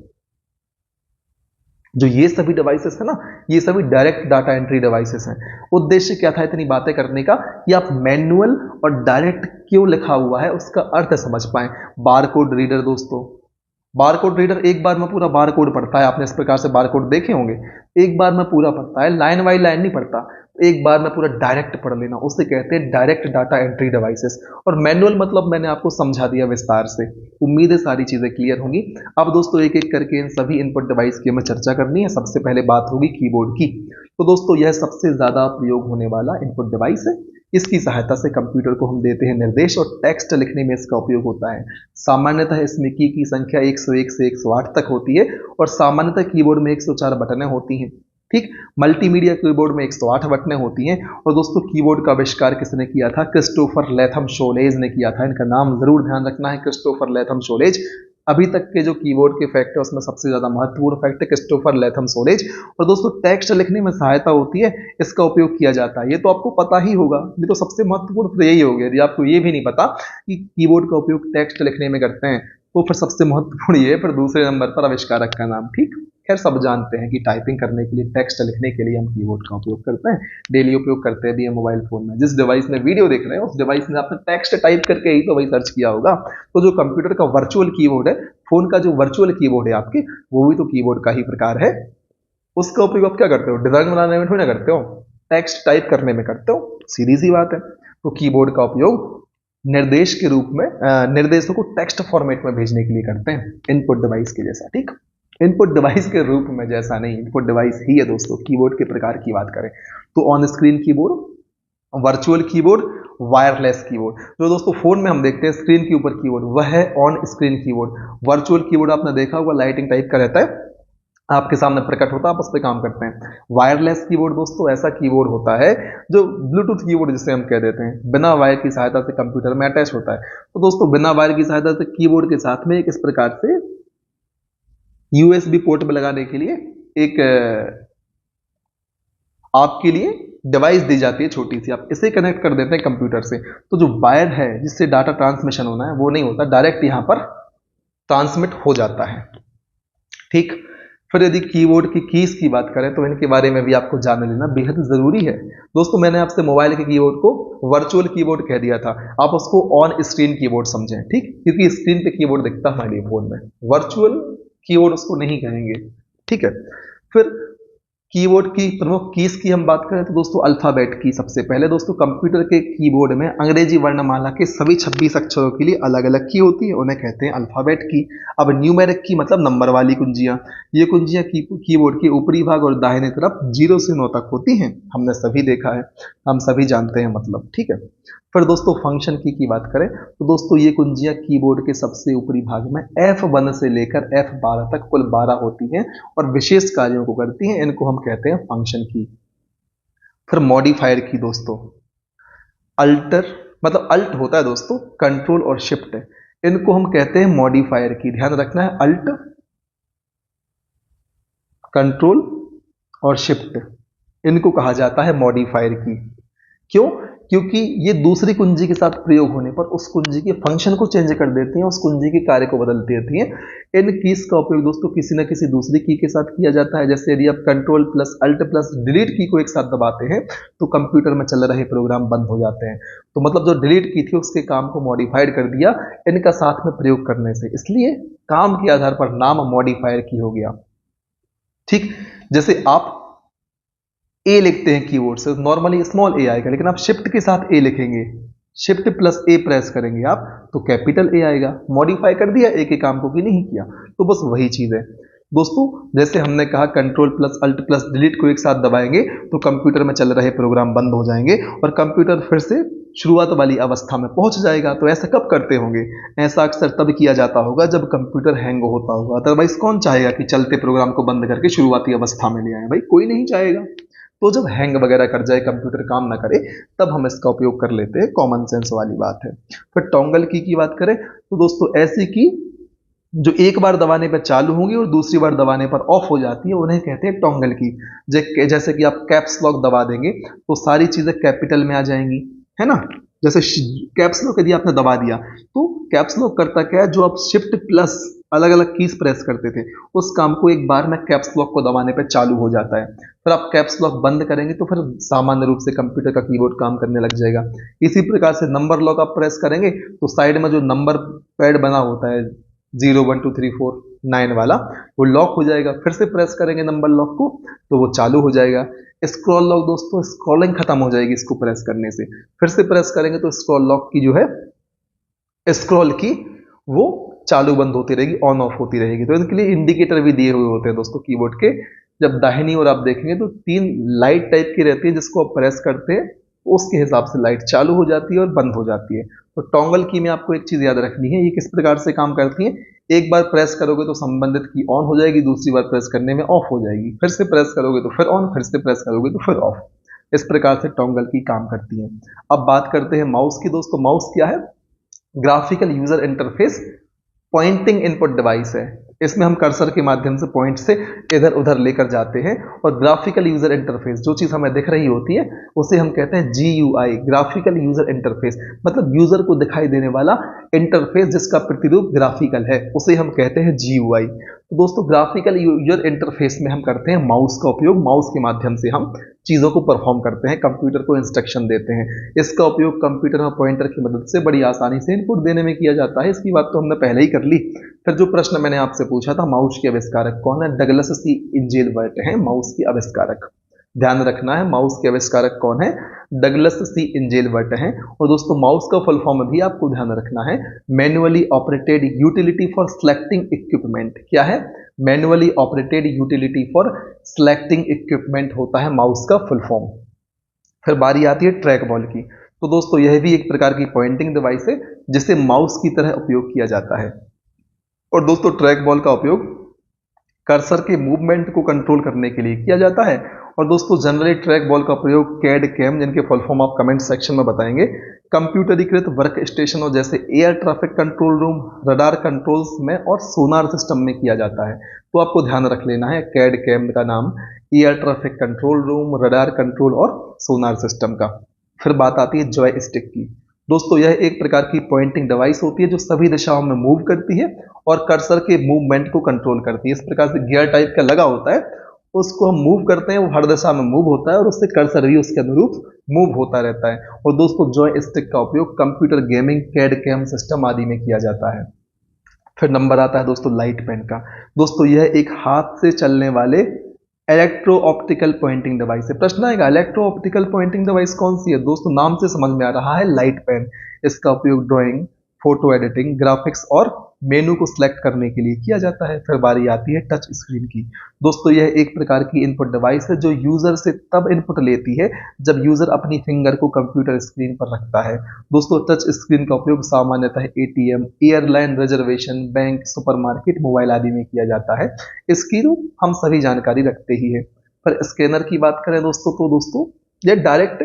जो ये सभी डिवाइसेस है ना, ये सभी डायरेक्ट डाटा एंट्री डिवाइसेस हैं। उद्देश्य क्या था इतनी बातें करने का कि आप मैनुअल और डायरेक्ट क्यों लिखा हुआ है उसका अर्थ समझ पाएं। बारकोड रीडर दोस्तों, बारकोड रीडर एक बार में पूरा बारकोड पढ़ता है, आपने इस प्रकार से बारकोड देखे होंगे, एक बार में पूरा पढ़ता है, लाइन बाई लाइन नहीं पढ़ता, एक बार में पूरा डायरेक्ट पढ़ लेना, उसे कहते हैं डायरेक्ट डाटा एंट्री डिवाइसेस। और मैनुअल मतलब मैंने आपको समझा दिया विस्तार से। उम्मीद है सारी चीजें क्लियर होंगी। अब दोस्तों एक एक करके इन सभी इनपुट डिवाइस की हमें चर्चा करनी है। सबसे पहले बात होगी कीबोर्ड की। तो दोस्तों यह सबसे ज्यादा प्रयोग होने वाला इनपुट डिवाइस है। इसकी सहायता से कंप्यूटर को हम देते हैं निर्देश और टेक्स्ट लिखने में इसका उपयोग होता है। सामान्यतः इसमें की संख्या 101 से 108 तक होती है और सामान्यतः कीबोर्ड में 104 बटनें होती हैं। ठीक, मल्टीमीडिया कीबोर्ड में 108 बटनें होती हैं। और दोस्तों कीबोर्ड का आविष्कार किसने किया था, क्रिस्टोफर लैथम शोलेज ने किया था। इनका नाम जरूर ध्यान रखना है, क्रिस्टोफर लैथम शोलेज। अभी तक के जो कीबोर्ड के फैक्ट है उसमें सबसे ज्यादा महत्वपूर्ण फैक्ट है क्रिस्टोफर लैथम शोलेज। और दोस्तों टेक्स्ट लिखने में सहायता होती है, इसका उपयोग किया जाता है, ये तो आपको पता ही होगा, ये तो सबसे महत्वपूर्ण यही हो गया। यदि आपको ये भी नहीं पता कि कीबोर्ड का उपयोग टेक्स्ट लिखने में करते हैं तो फिर सबसे महत्वपूर्ण ये, फिर दूसरे नंबर पर आविष्कारक का नाम। ठीक, खैर सब जानते हैं कि टाइपिंग करने के लिए, टेक्स्ट लिखने के लिए हम कीबोर्ड का उपयोग करते हैं, डेली उपयोग करते हैं भी हम मोबाइल फोन में। जिस डिवाइस में वीडियो देख रहे हैं उस डिवाइस में आपने टेक्स्ट टाइप करके ही तो वही सर्च किया होगा। तो जो कंप्यूटर का वर्चुअल कीबोर्ड है, फोन का जो वर्चुअल कीबोर्ड है आपके, वो भी तो कीबोर्ड का ही प्रकार है। उसका उपयोग आप क्या करते हो, डिजाइन बनाने में थोड़ी ना करते हो, टेक्स्ट टाइप करने में करते हो, सीधी सी बात है। तो कीबोर्ड का उपयोग निर्देश के रूप में, निर्देशों को टेक्स्ट फॉर्मेट में भेजने के लिए करते हैं, इनपुट डिवाइस के जैसा। ठीक, इनपुट डिवाइस के रूप में जैसा नहीं, इनपुट डिवाइस ही है दोस्तों। कीबोर्ड के प्रकार की बात करें तो on screen keyboard, virtual keyboard, wireless keyboard. जो दोस्तों फोन में हम देखते हैं स्क्रीन के ऊपर कीबोर्ड, वह है on screen keyboard. Virtual keyboard आपने देखा होगा, लाइटिंग टाइप का रहता है, आपके सामने प्रकट होता है, आप उस पर काम करते हैं। वायरलेस कीबोर्ड दोस्तों ऐसा कीबोर्ड होता है जो ब्लूटूथ कीबोर्ड जिसे हम कह देते हैं, बिना वायर की सहायता से कंप्यूटर में अटैच होता है। तो दोस्तों बिना वायर की सहायता से कीबोर्ड के साथ में एक इस प्रकार से यूएसबी पोर्ट में लगाने के लिए एक आपके लिए डिवाइस दी जाती है छोटी सी, आप इसे कनेक्ट कर देते हैं कंप्यूटर से, तो जो वायर है जिससे डाटा ट्रांसमिशन होना है वो नहीं होता, डायरेक्ट यहाँ पर ट्रांसमिट हो जाता है। ठीक। फिर यदि कीबोर्ड की कीज की बात करें तो इनके बारे में भी आपको जान लेना बेहद जरूरी है। दोस्तों मैंने आपसे मोबाइल के कीबोर्ड को वर्चुअल कीबोर्ड कह दिया था, आप उसको ऑन स्क्रीन कीबोर्ड समझें, ठीक, क्योंकि स्क्रीन पे कीबोर्ड दिखता है हमारे फोन में, वर्चुअल कीबोर्ड उसको नहीं कहेंगे, ठीक है। फिर कीबोर्ड की प्रमुख कीज की हम बात करें तो दोस्तों अल्फाबेट की, सबसे पहले दोस्तों कंप्यूटर के कीबोर्ड में अंग्रेजी वर्णमाला के सभी 26 अक्षरों के लिए अलग अलग की होती है, उन्हें कहते हैं अल्फाबेट की। अब न्यूमेरिक की मतलब नंबर वाली कुंजियां, ये कुंजियां कीबोर्ड के ऊपरी भाग और दाहिने तरफ 0 से 9 तक होती हैं, हमने सभी देखा है, हम सभी जानते हैं मतलब, ठीक है। फिर दोस्तों फंक्शन की बात करें तो दोस्तों ये कुंजियां कीबोर्ड के सबसे ऊपरी भाग में F1 से लेकर F12 तक कुल 12 होती हैं और विशेष कार्यों को करती हैं, इनको हम कहते हैं फंक्शन की। फिर मॉडिफायर की दोस्तों, अल्टर मतलब अल्ट होता है दोस्तों, कंट्रोल और शिफ्ट, इनको हम कहते हैं मॉडिफायर की, ध्यान रखना है, अल्ट, कंट्रोल और शिफ्ट, इनको कहा जाता है मॉडिफायर की। क्यों? क्योंकि ये दूसरी कुंजी के साथ प्रयोग होने पर उस कुंजी के फंक्शन को चेंज कर देती हैं, उस कुंजी के कार्य को बदल देती हैं। इन कीज का उपयोग दोस्तों किसी न किसी दूसरी की के साथ किया जाता है, जैसे यदि आप control plus alt plus delete key को एक साथ दबाते हैं तो कंप्यूटर में चल रहे प्रोग्राम बंद हो जाते हैं। तो मतलब जो डिलीट की थी उसके काम को मॉडिफाइड कर दिया इनका साथ में प्रयोग करने से, इसलिए काम के आधार पर नाम मॉडिफायर की हो गया। ठीक, जैसे आप ए लिखते हैं कीबोर्ड से, नॉर्मली स्मॉल ए आएगा, लेकिन आप शिफ्ट के साथ ए लिखेंगे, शिफ्ट प्लस ए प्रेस करेंगे आप तो कैपिटल ए आएगा, मॉडिफाई कर दिया ए के काम को कि नहीं किया, तो बस वही चीज है दोस्तों। जैसे हमने कहा control plus alt plus delete को एक साथ दबाएंगे तो कंप्यूटर में चल रहे प्रोग्राम बंद हो जाएंगे और कंप्यूटर फिर से शुरुआत वाली अवस्था में पहुंच जाएगा। तो ऐसा कब करते होंगे? ऐसा अक्सर तब किया जाता होगा जब कंप्यूटर हैंग होता होगा, अदरवाइज कौन चाहेगा कि चलते प्रोग्राम को बंद करके शुरुआती अवस्था में ले आए? भाई कोई नहीं चाहेगा। तो जब हैंग वगैरह कर जाए, कंप्यूटर काम ना करे, तब हम इसका उपयोग कर लेते हैं, कॉमन सेंस वाली बात है। फिर टॉन्गल की बात करें तो दोस्तों ऐसी की जो एक बार दबाने पर चालू होंगी और दूसरी बार दबाने पर ऑफ हो जाती है, उन्हें कहते हैं टॉन्गल की। जैसे कि आप कैप्स लॉक दबा देंगे तो सारी चीजें कैपिटल में आ जाएंगी, है ना। जैसे कैप्स लॉक यदि आपने दबा दिया तो कैप्स लॉक करता क्या है, जो आप शिफ्ट प्लस अलग अलग कीज प्रेस करते थे उस काम को एक बार में कैप्स लॉक को दबाने पर चालू हो जाता है। फिर आप कैप्स लॉक बंद करेंगे तो फिर सामान्य रूप से कंप्यूटर का कीबोर्ड काम करने लग जाएगा। इसी प्रकार से नंबर लॉक आप प्रेस करेंगे तो साइड में जो नंबर पैड बना होता है 0 1 2 3 4 9 वाला, वो लॉक हो जाएगा। फिर से प्रेस करेंगे नंबर लॉक को तो वो चालू हो जाएगा। स्क्रॉल लॉक दोस्तों, स्क्रॉलिंग खत्म हो जाएगी इसको प्रेस करने से, फिर से प्रेस करेंगे तो स्क्रॉल लॉक की जो है स्क्रॉल की वो चालू बंद होती रहेगी, ऑन ऑफ होती रहेगी। तो इनके लिए इंडिकेटर भी दिए हुए होते हैं दोस्तों कीबोर्ड के। जब दाहिनी ओर आप देखेंगे तो 3 लाइट टाइप की रहती है, जिसको आप प्रेस करते हैं तो उसके हिसाब से लाइट चालू हो जाती है और बंद हो जाती है। तो टॉन्गल की में आपको एक चीज याद रखनी है, ये किस प्रकार से काम करती है। एक बार प्रेस करोगे तो संबंधित की ऑन हो जाएगी, दूसरी बार प्रेस करने में ऑफ हो जाएगी, फिर से प्रेस करोगे तो फिर ऑन, फिर से प्रेस करोगे तो फिर ऑफ। इस प्रकार से टॉन्गल की काम करती है। अब बात करते हैं माउस की दोस्तों। माउस क्या है? Graphical user interface pointing input device है। इसमें हम कर्सर के माध्यम से पॉइंट से इधर उधर लेकर जाते हैं और ग्राफिकल यूजर इंटरफेस, जो चीज हमें दिख रही होती है उसे हम कहते हैं GUI, ग्राफिकल यूजर इंटरफेस, मतलब यूजर को दिखाई देने वाला इंटरफेस जिसका प्रतिरूप ग्राफिकल है, उसे हम कहते हैं GUI। तो दोस्तों ग्राफिकल यूजर इंटरफेस में हम करते हैं माउस का उपयोग। माउस के माध्यम से हम चीजों को परफॉर्म करते हैं, कंप्यूटर को इंस्ट्रक्शन देते हैं। इसका उपयोग कंप्यूटर में पॉइंटर की मदद से बड़ी आसानी से इनपुट देने में किया जाता है। इसकी बात तो हमने पहले ही कर ली। फिर जो प्रश्न मैंने आपसे पूछा था, माउस के आविष्कारक कौन है? डगलस सी इंजेलबर्ट हैं माउस के आविष्कारक। ध्यान रखना है, माउस के आविष्कारक कौन है? डगलस सी इंजेलबर्ट हैं। और दोस्तों माउस का फुल फॉर्म भी आपको ध्यान रखना है, manually operated utility for selecting equipment. क्या है? Manually operated utility for selecting equipment होता है माउस का फुल फॉर्म। फिर बारी आती है ट्रैक बॉल की। तो दोस्तों यह भी एक प्रकार की पॉइंटिंग डिवाइस है जिसे माउस की तरह उपयोग किया जाता है। और दोस्तों ट्रैक बॉल का उपयोग कर्सर के मूवमेंट को कंट्रोल करने के लिए किया जाता है। और दोस्तों जनरली ट्रैक बॉल का प्रयोग कैड कैम, जिनके फुल फॉर्म आप कमेंट सेक्शन में बताएंगे, कंप्यूटरीकृत वर्क स्टेशनों जैसे air traffic control room, radar controls में और सोनार सिस्टम में किया जाता है। तो आपको ध्यान रख लेना है कैड कैम का नाम air traffic control room, radar control और सोनार सिस्टम का। फिर बात आती है जॉय स्टिक की। दोस्तों यह एक प्रकार की पॉइंटिंग डिवाइस होती है जो सभी दिशाओं में मूव करती है और कर्सर के मूवमेंट को कंट्रोल करती है। इस प्रकार से गियर टाइप का लगा होता है, उसको हम मूव करते हैं, वो हर दिशा में मूव होता है और उससे कर्सर भी उसके अनुरूप मूव होता रहता है। और दोस्तों जॉय स्टिक का उपयोग computer gaming, CAD CAM system आदि में किया जाता है। फिर नंबर आता है दोस्तों लाइट पेन का। दोस्तों यह एक हाथ से चलने वाले इलेक्ट्रो ऑप्टिकल पॉइंटिंग डिवाइस है। प्रश्न आएगा इलेक्ट्रो ऑप्टिकल पॉइंटिंग डिवाइस कौन सी है? दोस्तों नाम से समझ में आ रहा है लाइट पेन। इसका उपयोग ड्राइंग, फोटो एडिटिंग, ग्राफिक्स और मेनू को सिलेक्ट करने के लिए किया जाता है। फिर बारी आती है टच स्क्रीन की। दोस्तों यह एक प्रकार की इनपुट डिवाइस है जो यूजर से तब इनपुट लेती है जब यूजर अपनी फिंगर को कंप्यूटर स्क्रीन पर रखता है। दोस्तों टच स्क्रीन का उपयोग सामान्यतः ATM, airline reservation, bank, supermarket, mobile आदि में किया जाता है। इसकी तो हम सभी जानकारी रखते ही है। पर स्कैनर की बात करें दोस्तों तो दोस्तों यह direct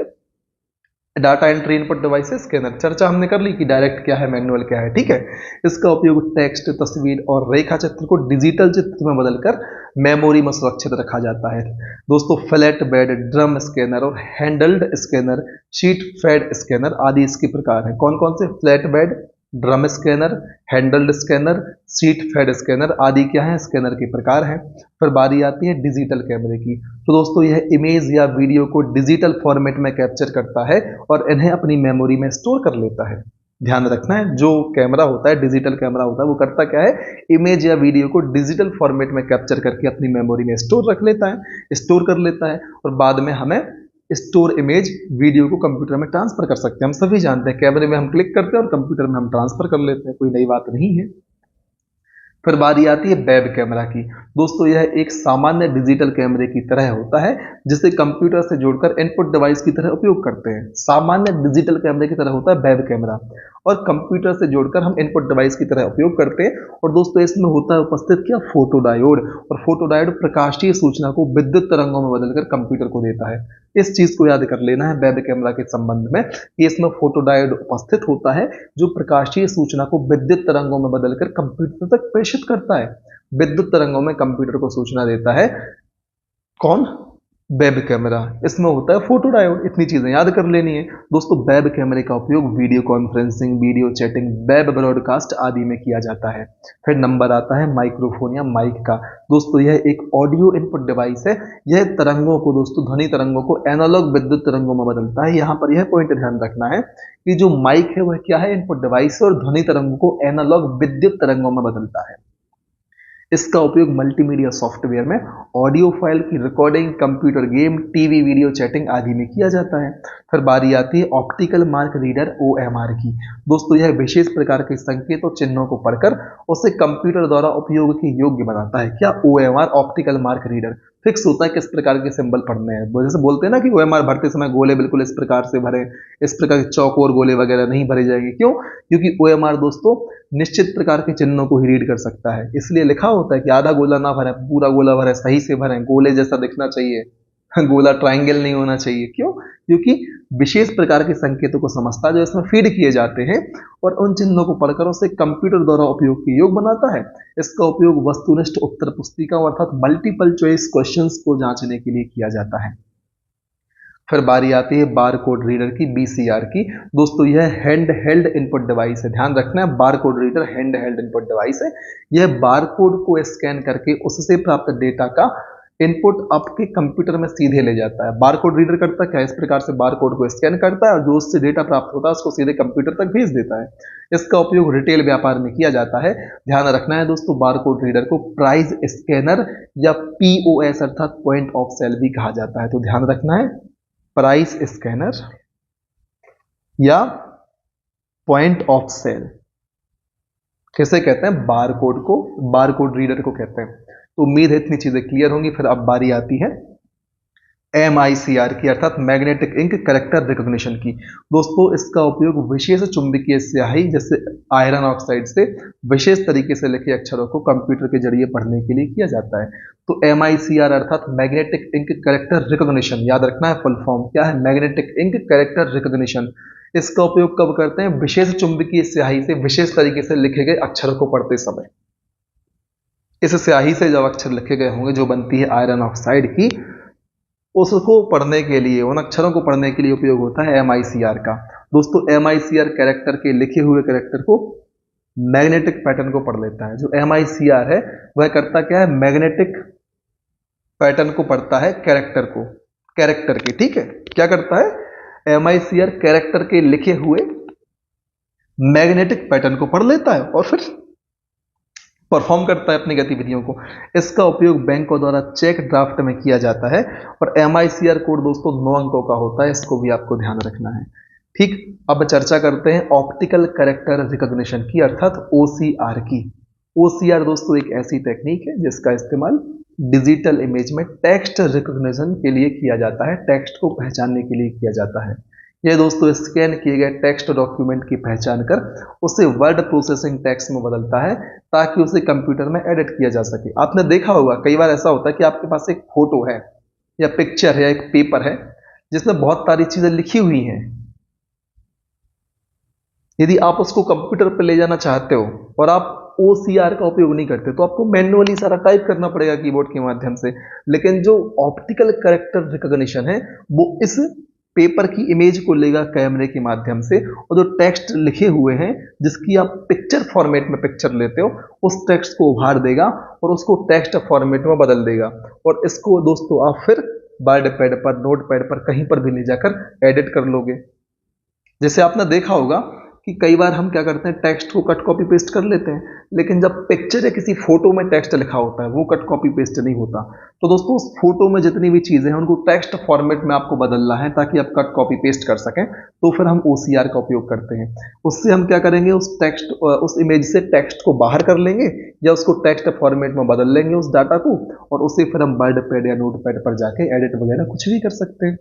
data entry input device है। स्कैनर चर्चा हमने कर ली कि डायरेक्ट क्या है, मैनुअल क्या है, ठीक है। इसका उपयोग टेक्स्ट, तस्वीर और रेखा चित्र को डिजिटल चित्र में बदलकर मेमोरी में सुरक्षित रखा जाता है। दोस्तों फ्लैट बेड, ड्रम स्कैनर और handheld scanner, sheet fed scanner आदि इसके प्रकार हैं। कौन कौन से? Flatbed, drum scanner, handheld scanner, sheet fed scanner आदि क्या है? स्कैनर के प्रकार हैं। फिर बारी आती है डिजिटल कैमरे की। तो दोस्तों यह इमेज या वीडियो को डिजिटल फॉर्मेट में कैप्चर करता है और इन्हें अपनी मेमोरी में स्टोर कर लेता है। ध्यान रखना है, जो कैमरा होता है, डिजिटल कैमरा होता है, वो करता क्या है? इमेज या वीडियो को डिजिटल फॉर्मेट में कैप्चर करके अपनी मेमोरी में स्टोर रख लेता है, स्टोर कर लेता है और बाद में हमें स्टोर इमेज, वीडियो को कंप्यूटर में ट्रांसफर कर सकते हैं। हम सभी जानते हैं कैमरे में हम क्लिक करते हैं और कंप्यूटर में हम ट्रांसफर कर लेते हैं, कोई नई बात नहीं है। फिर बारी आती है वेब कैमरा की। दोस्तों यह एक सामान्य डिजिटल कैमरे की तरह होता है जिसे कंप्यूटर से जोड़कर इनपुट डिवाइस की तरह उपयोग करते हैं। सामान्य डिजिटल कैमरे की तरह होता है वेब कैमरा और कंप्यूटर से जोड़कर हम इनपुट डिवाइस की तरह उपयोग करते हैं। और दोस्तों इसमें होता है उपस्थित क्या? Photo diode. और फोटो डायोड प्रकाशीय सूचना को विद्युत तरंगों में बदलकर कंप्यूटर को देता है। इस चीज को याद कर लेना है वेब कैमरा के संबंध में कि इसमें फोटो डायोड उपस्थित होता है जो प्रकाशीय सूचना को विद्युत तरंगों में बदलकर कंप्यूटर तक प्रेषित करता है। विद्युत तरंगों में कंप्यूटर को सूचना देता है कौन? Web camera. इसमें होता है फोटो डायोड। इतनी चीजें याद कर लेनी है दोस्तों। वेब कैमरे का उपयोग video conferencing, video chatting, web broadcast आदि में किया जाता है। फिर नंबर आता है माइक्रोफोन या माइक का। दोस्तों यह एक ऑडियो इनपुट डिवाइस है। यह तरंगों को दोस्तों, ध्वनि तरंगों को एनालॉग विद्युत तरंगों में बदलता है। यहाँ पर यह पॉइंट ध्यान रखना है कि जो माइक है वह क्या है? इनपुट डिवाइस है और ध्वनि तरंगों को एनालॉग विद्युत तरंगों में बदलता है। इसका उपयोग मल्टीमीडिया सॉफ्टवेयर में ऑडियो फाइल की recording, computer game, TV video chatting आदि में किया जाता है। फिर बारी आती है ऑप्टिकल मार्क रीडर OMR की। दोस्तों यह विशेष प्रकार के संकेतों, चिन्हों को पढ़कर उसे कंप्यूटर द्वारा उपयोग के योग्य बनाता है। क्या? OMR optical mark reader fix होता है किस प्रकार के सिंबल पढ़ने हैं। जैसे बोलते हैं ना कि OMR भरते समय गोले बिल्कुल इस प्रकार से भरें, इस प्रकार के चौकोर गोले वगैरह नहीं भरे जाएंगे। क्यों? क्योंकि OMR दोस्तों निश्चित प्रकार के चिन्हों को ही रीड कर सकता है, इसलिए लिखा होता है कि आधा गोला ना भरें, पूरा गोला भरें, सही से भरें, गोले जैसा दिखना चाहिए, गोला ट्रायंगल नहीं होना चाहिए। क्यों? क्योंकि विशेष प्रकार के संकेतों को समझता है जो इसमें फीड किए जाते हैं और उन चिन्हों को पढ़कर उसे कंप्यूटर द्वारा उपयोग के योग्य बनाता है। इसका उपयोग वस्तुनिष्ठ उत्तर पुस्तिका अर्थात मल्टीपल चॉइस क्वेश्चंस को जांचने के लिए किया जाता है। फिर बारी आती है बार कोड रीडर की, BCR की। दोस्तों यह हैंड हेल्ड इनपुट डिवाइस है। ध्यान रखना है, bar code reader hand held input device है। यह बार कोड को स्कैन करके उससे प्राप्त डेटा का इनपुट आपके कंप्यूटर में सीधे ले जाता है। बार कोड रीडर करता क्या? इस प्रकार से बार कोड को स्कैन करता है और जो उससे डेटा प्राप्त होता है उसको सीधे कंप्यूटर तक भेज देता है। इसका उपयोग रिटेल व्यापार में किया जाता है। ध्यान रखना है दोस्तों, बार कोड रीडर को प्राइस स्कैनर या POS अर्थात पॉइंट ऑफ सेल भी कहा जाता है। तो ध्यान रखना है, प्राइस स्कैनर या पॉइंट ऑफ सेल किसे कहते हैं? बार कोड को, बार कोड रीडर को कहते हैं। तो उम्मीद है इतनी चीजें क्लियर होंगी। फिर अब बारी आती है MICR की अर्थात मैग्नेटिक इंक कैरेक्टर रिकॉग्निशन की। दोस्तों इसका उपयोग विशेष चुंबकीय स्याही जैसे आयरन ऑक्साइड से विशेष तरीके से लिखे अक्षरों को कंप्यूटर के जरिए पढ़ने के लिए किया जाता है। तो MICR अर्थात मैग्नेटिक इंक कैरेक्टर रिकॉग्निशन, याद रखना है फुल फॉर्म क्या है? Magnetic ink character recognition. इसका उपयोग कब करते हैं? विशेष चुंबकीय स्याही से विशेष तरीके से लिखे गए अक्षरों को पढ़ते समय। इस स्याही से जब अक्षर लिखे गए होंगे जो बनती है आयरन ऑक्साइड की, उसको पढ़ने के लिए, उन अक्षरों को पढ़ने के लिए उपयोग होता है MICR का। दोस्तों MICR कैरेक्टर के, लिखे हुए कैरेक्टर को, मैग्नेटिक पैटर्न को पढ़ लेता है। जो MICR है वह करता क्या है, मैग्नेटिक पैटर्न को पढ़ता है, कैरेक्टर को, कैरेक्टर के, ठीक है, क्या करता है, MICR कैरेक्टर के लिखे हुए मैग्नेटिक पैटर्न को पढ़ लेता है और फिर परफॉर्म करता है अपनी गतिविधियों को। इसका उपयोग बैंकों द्वारा चेक ड्राफ्ट में किया जाता है और MICR कोड दोस्तों 9 अंकों का होता है, इसको भी आपको ध्यान रखना है। ठीक, अब चर्चा करते हैं ऑप्टिकल कैरेक्टर रिकॉग्निशन की, अर्थात OCR की। OCR दोस्तों एक ऐसी टेक्निक है जिसका इस्तेमाल डिजिटल इमेज में टेक्स्ट रिकॉग्निशन के लिए किया जाता है, टेक्स्ट को पहचानने के लिए किया जाता है। यह दोस्तों स्कैन किए गए टेक्स्ट डॉक्यूमेंट की पहचान कर उसे वर्ड प्रोसेसिंग टेक्स्ट में बदलता है ताकि उसे कंप्यूटर में एडिट किया जा सके। आपने देखा होगा कई बार ऐसा होता है कि आपके पास एक फोटो है या पिक्चर है, एक पेपर है जिसमें बहुत सारी चीजें लिखी हुई हैं। यदि आप उसको कंप्यूटर पर ले जाना चाहते हो और आप OCR का उपयोग नहीं करते तो आपको मैन्युअली सारा टाइप करना पड़ेगा कीबोर्ड के माध्यम से। लेकिन जो ऑप्टिकल कैरेक्टर रिकॉग्निशन है वो इस पेपर की इमेज को लेगा कैमरे के माध्यम से, और जो टेक्स्ट लिखे हुए हैं जिसकी आप पिक्चर फॉर्मेट में पिक्चर लेते हो उस टेक्स्ट को उभार देगा और उसको टेक्स्ट फॉर्मेट में बदल देगा। और इसको दोस्तों आप फिर वर्ड पैड पर, नोट पैड पर, कहीं पर भी ले जाकर एडिट कर लोगे। जैसे आपने देखा होगा कि कई बार हम क्या करते हैं, टेक्स्ट को कट कॉपी पेस्ट कर लेते हैं, लेकिन जब पिक्चर या किसी फोटो में टेक्स्ट लिखा होता है वो कट कॉपी पेस्ट नहीं होता। तो दोस्तों उस फोटो में जितनी भी चीजें हैं उनको टेक्स्ट फॉर्मेट में आपको बदलना है ताकि आप कट कॉपी पेस्ट कर सकें, तो फिर हम OCR का उपयोग करते हैं। उससे हम क्या करेंगे, उस टेक्स्ट, उस इमेज से टेक्स्ट को बाहर कर लेंगे या उसको टेक्स्ट फॉर्मेट में बदल लेंगे उस डाटा को, और उसे फिर हम वर्ड पैड या नोट पैड पर जाके एडिट वगैरह कुछ भी कर सकते हैं।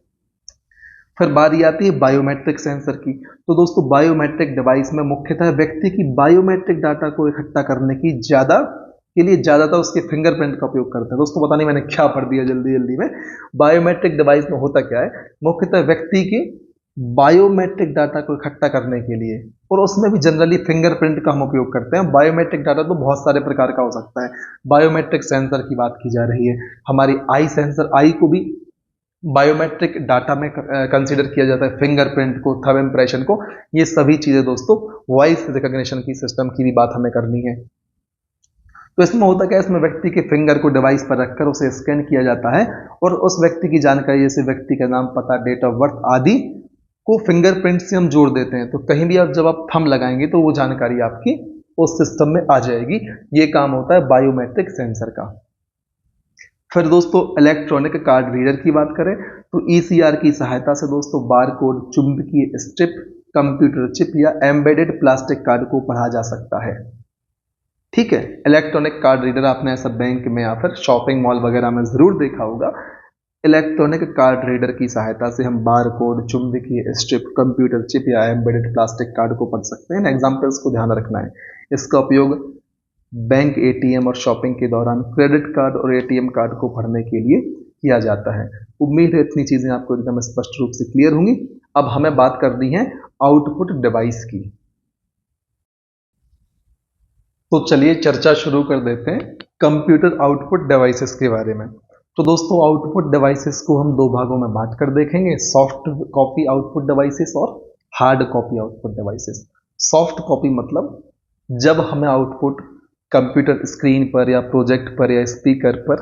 फिर बारी आती है बायोमेट्रिक सेंसर की। तो दोस्तों बायोमेट्रिक डिवाइस में मुख्यतः व्यक्ति की बायोमेट्रिक डाटा को इकट्ठा करने की ज्यादातर उसके फिंगरप्रिंट का उपयोग करते हैं। दोस्तों पता नहीं मैंने क्या पढ़ दिया जल्दी जल्दी में। बायोमेट्रिक डिवाइस में होता क्या है, मुख्यतः व्यक्ति के बायोमेट्रिक डाटा को इकट्ठा करने के लिए, और उसमें भी जनरली फिंगरप्रिंट का हम उपयोग करते हैं। बायोमेट्रिक डाटा तो बहुत सारे प्रकार का हो सकता है। बायोमेट्रिक सेंसर की बात की जा रही है, हमारी आई सेंसर, आई को भी बायोमेट्रिक डाटा में कंसीडर किया जाता है, फिंगरप्रिंट को, थंब इंप्रेशन को, ये सभी चीजें दोस्तों वॉइस रिकॉग्निशन की सिस्टम की भी बात हमें करनी है। तो इसमें होता क्या है, इसमें व्यक्ति के फिंगर को डिवाइस पर रखकर उसे स्कैन किया जाता है और उस व्यक्ति की जानकारी जैसे व्यक्ति का नाम, पता, डेट ऑफ बर्थ आदि को फिंगरप्रिंट से हम जोड़ देते हैं। तो कहीं भी आप जब आप थंब लगाएंगे तो वो जानकारी आपकी उस सिस्टम में आ जाएगी। ये काम होता है बायोमेट्रिक सेंसर का। फिर दोस्तों इलेक्ट्रॉनिक कार्ड रीडर की बात करें तो ECR की सहायता से दोस्तों बारकोड, चुंबकीय स्ट्रिप, कंप्यूटर चिप या एम्बेडेड प्लास्टिक कार्ड को पढ़ा जा सकता है। ठीक है, इलेक्ट्रॉनिक कार्ड रीडर आपने ऐसा बैंक में या फिर शॉपिंग मॉल वगैरह में जरूर देखा होगा। इलेक्ट्रॉनिक कार्ड रीडर की सहायता से हम बारकोड, चुंबकीय स्ट्रिप, कंप्यूटर चिप या एम्बेडेड प्लास्टिक कार्ड को पढ़ सकते हैं। एग्जाम्पल्स को ध्यान रखना है। इसका उपयोग बैंक, ATM और शॉपिंग के दौरान क्रेडिट कार्ड और ATM कार्ड को भरने के लिए किया जाता है। उम्मीद है इतनी चीजें आपको एकदम स्पष्ट रूप से क्लियर होंगी। अब हमें बात करनी है आउटपुट डिवाइस की। तो चलिए चर्चा शुरू कर देते हैं कंप्यूटर आउटपुट डिवाइसेस के बारे में। तो दोस्तों आउटपुट डिवाइसेस को हम 2 भागों में बांट कर देखेंगे, सॉफ्ट कॉपी आउटपुट डिवाइसेस और hard copy output devices. Soft copy मतलब जब हमें आउटपुट कंप्यूटर स्क्रीन पर या प्रोजेक्ट पर या स्पीकर पर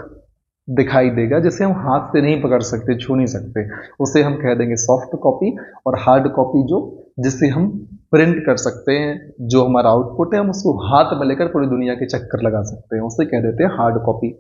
दिखाई देगा, जिसे हम हाथ से नहीं पकड़ सकते, छू नहीं सकते, उसे हम कह देंगे सॉफ्ट कॉपी। और हार्ड कॉपी जिसे हम प्रिंट कर सकते हैं, जो हमारा आउटपुट है हम उसको हाथ में लेकर पूरी दुनिया के चक्कर लगा सकते हैं, उसे कह देते हैं हार्ड कॉपी।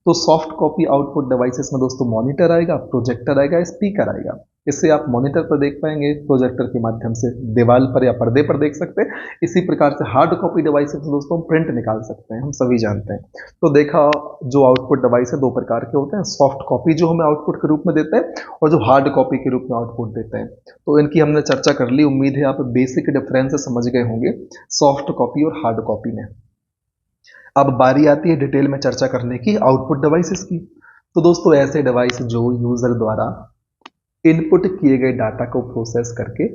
तो सॉफ्ट कॉपी आउटपुट डिवाइसेस में दोस्तों मॉनिटर आएगा, प्रोजेक्टर आएगा, स्पीकर आएगा। इसे आप मॉनिटर पर देख पाएंगे, प्रोजेक्टर के माध्यम से दीवार पर या पर्दे पर देख सकते हैं। इसी प्रकार से हार्ड कॉपी डिवाइसेस दोस्तों प्रिंट निकाल सकते हैं, हम सभी जानते हैं। तो देखा, जो आउटपुट डिवाइस है 2 प्रकार के होते हैं, सॉफ्ट कॉपी जो हमें आउटपुट के रूप में देते हैं और जो हार्ड कॉपी के रूप में आउटपुट देते हैं। तो इनकी हमने चर्चा कर ली। उम्मीद है आप बेसिक डिफरेंस समझ गए होंगे सॉफ्ट कॉपी और हार्ड कॉपी में। अब बारी आती है डिटेल में चर्चा करने की आउटपुट डिवाइसेस की। तो दोस्तों ऐसे डिवाइस जो यूजर द्वारा इनपुट किए गए डाटा को प्रोसेस करके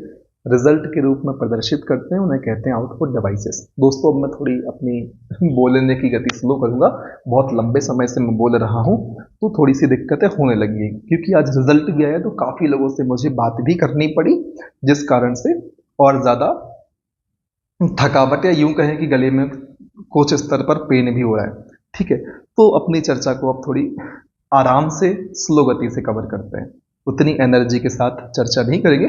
रिजल्ट के रूप में प्रदर्शित करते हैं, उन्हें कहते हैं आउटपुट डिवाइसेस। दोस्तों अब मैं थोड़ी अपनी बोलने की गति स्लो करूंगा, बहुत लंबे समय से मैं बोल रहा हूं, तो थोड़ी सी दिक्कतें होने लगी हैं, क्योंकि आज रिजल्ट भी आया तो काफ़ी लोगों से मुझे बात भी करनी पड़ी, जिस कारण से और ज़्यादा थकावट या यूं कहें कि गले में कुछ स्तर पर पेन भी हो रहा है। ठीक है, तो अपनी चर्चा को अब थोड़ी आराम से स्लो गति से कवर करते हैं, उतनी एनर्जी के साथ चर्चा नहीं करेंगे,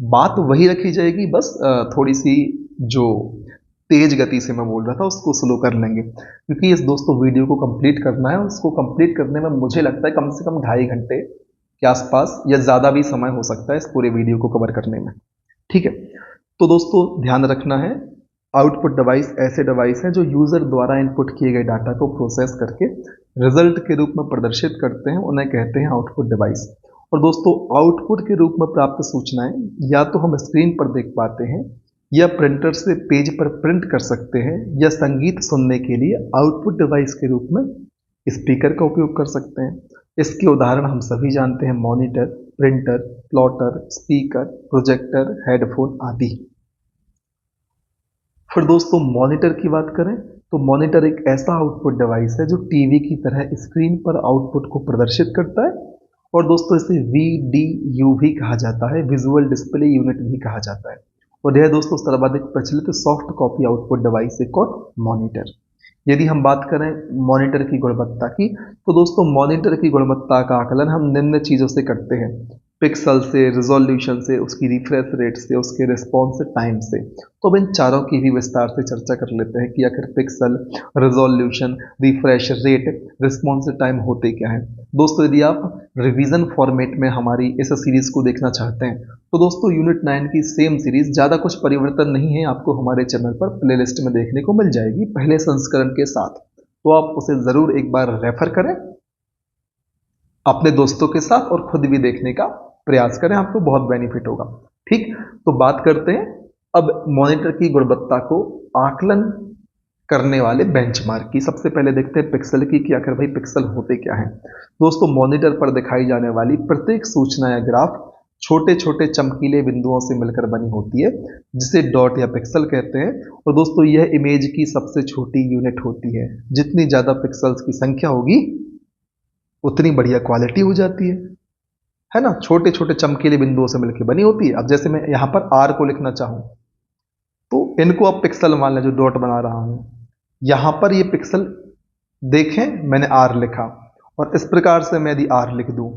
बात वही रखी जाएगी, बस थोड़ी सी जो तेज गति से मैं बोल रहा था उसको स्लो कर लेंगे, क्योंकि इस दोस्तों वीडियो को कंप्लीट करना है और उसको कंप्लीट करने में मुझे लगता है कम से कम 2.5 घंटे के आसपास या ज़्यादा भी समय हो सकता है इस पूरे वीडियो को कवर करने में। ठीक है, तो दोस्तों ध्यान रखना है, आउटपुट डिवाइस ऐसे डिवाइस हैं जो यूज़र द्वारा इनपुट किए गए डाटा को प्रोसेस करके रिजल्ट के रूप में प्रदर्शित करते हैं, उन्हें कहते हैं आउटपुट डिवाइस। और दोस्तों आउटपुट के रूप में प्राप्त सूचनाएं या तो हम स्क्रीन पर देख पाते हैं, या प्रिंटर से पेज पर प्रिंट कर सकते हैं, या संगीत सुनने के लिए आउटपुट डिवाइस के रूप में स्पीकर का उपयोग कर सकते हैं। इसके उदाहरण हम सभी जानते हैं, monitor, printer, plotter, speaker, projector, headphone आदि। फिर दोस्तों मॉनिटर की बात करें तो मॉनिटर एक ऐसा आउटपुट डिवाइस है जो टीवी की तरह स्क्रीन पर आउटपुट को प्रदर्शित करता है, और दोस्तों इसे VDU भी कहा जाता है, विजुअल डिस्प्ले यूनिट भी कहा जाता है। और यह दोस्तों सर्वाधिक प्रचलित सॉफ्ट कॉपी आउटपुट डिवाइस है कौन, मॉनिटर। यदि हम बात करें मॉनिटर की गुणवत्ता की, तो दोस्तों मॉनिटर की गुणवत्ता का आकलन हम निम्न चीज़ों से करते हैं, पिक्सल से, रिजोल्यूशन से, उसकी रिफ्रेश रेट से, उसके रिस्पॉन्स टाइम से। तो अब इन चारों की भी विस्तार से चर्चा कर लेते हैं कि आखिर pixel, resolution, refresh rate, response time होते क्या है। दोस्तों यदि आप रिवीजन फॉर्मेट में हमारी इस सीरीज़ को देखना चाहते हैं तो दोस्तों यूनिट 9 की सेम सीरीज़, ज़्यादा कुछ परिवर्तन नहीं है, आपको हमारे चैनल पर प्लेलिस्ट में देखने को मिल जाएगी पहले संस्करण के साथ, तो आप उसे ज़रूर एक बार रेफर करें अपने दोस्तों के साथ और खुद भी देखने का प्रयास करें, आपको बहुत बेनिफिट होगा। ठीक, तो बात करते हैं अब मॉनिटर की गुणवत्ता को आकलन करने वाले बेंचमार्क की। सबसे पहले देखते हैं पिक्सल की कि आखिर भाई पिक्सल होते क्या हैं। दोस्तों मॉनिटर पर दिखाई जाने वाली प्रत्येक सूचना या ग्राफ छोटे छोटे चमकीले बिंदुओं से मिलकर बनी होती है, जिसे डॉट या पिक्सल कहते हैं। और दोस्तों यह इमेज की सबसे छोटी यूनिट होती है, जितनी ज़्यादा पिक्सल्स की संख्या होगी उतनी बढ़िया क्वालिटी हो जाती है ना। छोटे छोटे चमकीले बिंदुओं से मिलकर बनी होती है। अब जैसे मैं यहाँ पर आर को लिखना चाहूँ तो इनको अब पिक्सल मान लें, जो डॉट बना रहा हूँ यहाँ पर ये पिक्सल, देखें मैंने आर लिखा, और इस प्रकार से मैं यदि आर लिख दूँ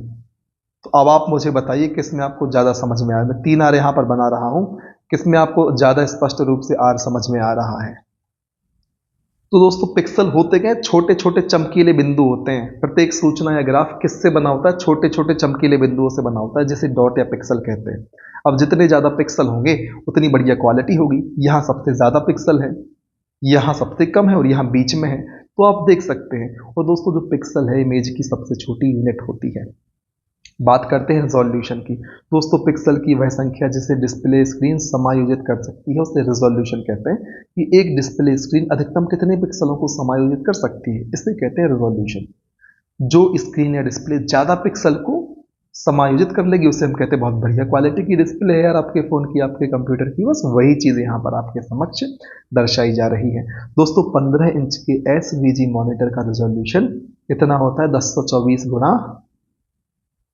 तो अब आप मुझे बताइए किस में आपको ज़्यादा समझ में आया। मैं 3 आर यहाँ पर बना रहा हूँ, किस में आपको ज़्यादा स्पष्ट रूप से आर समझ में आ रहा है। तो दोस्तों पिक्सल होते क्या हैं, छोटे छोटे चमकीले बिंदु होते हैं। प्रत्येक सूचना या ग्राफ किससे बना होता है, छोटे छोटे चमकीले बिंदुओं से बना होता है, जिसे डॉट या पिक्सल कहते हैं। अब जितने ज़्यादा पिक्सल होंगे उतनी बढ़िया क्वालिटी होगी। यहाँ सबसे ज़्यादा पिक्सल है, यहाँ सबसे कम है, और यहाँ बीच में है, तो आप देख सकते हैं। और दोस्तों जो पिक्सल है इमेज की सबसे छोटी यूनिट होती है। बात करते हैं रिजोल्यूशन की। दोस्तों पिक्सल की वह संख्या जिसे डिस्प्ले स्क्रीन समायोजित कर सकती है उसे रिजोल्यूशन कहते हैं, कि एक डिस्प्ले स्क्रीन अधिकतम कितने पिक्सलों को समायोजित कर सकती है, इसे कहते हैं रिजोल्यूशन। जो स्क्रीन या डिस्प्ले ज़्यादा पिक्सल को समायोजित कर लेगी उसे हम कहते हैं बहुत बढ़िया क्वालिटी की डिस्प्ले है यार, आपके फ़ोन की, आपके कंप्यूटर की। बस वही चीज़ यहाँ पर आपके समक्ष दर्शाई जा रही है। दोस्तों 15 इंच के SVG मॉनिटर का रिजोल्यूशन कितना होता है, 1024 गुणा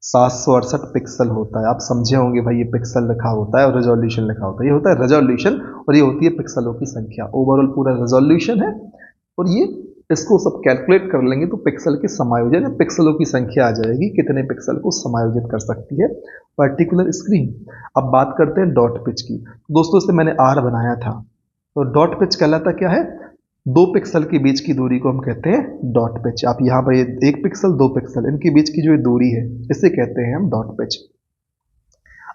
768 पिक्सल होता है। आप समझे होंगे भाई, ये पिक्सल लिखा होता है और रिजोल्यूशन लिखा होता है। ये होता है रिजोल्यूशन और ये होती है पिक्सलों की संख्या। ओवरऑल पूरा रिजोल्यूशन है, और ये इसको सब कैलकुलेट कर लेंगे तो पिक्सल के समायोजन है, पिक्सलों की संख्या आ जाएगी, कितने पिक्सल को समायोजित कर सकती है पर्टिकुलर स्क्रीन। अब बात करते हैं डॉट पिच की। दोस्तों इसे मैंने आर बनाया था, तो डॉट पिच कहलाता क्या है, 2 पिक्सल के बीच की दूरी को हम कहते हैं डॉट पिच। आप यहाँ पर 1 पिक्सल 2 पिक्सल इनके बीच की जो ये दूरी है इसे कहते हैं हम डॉट पिच।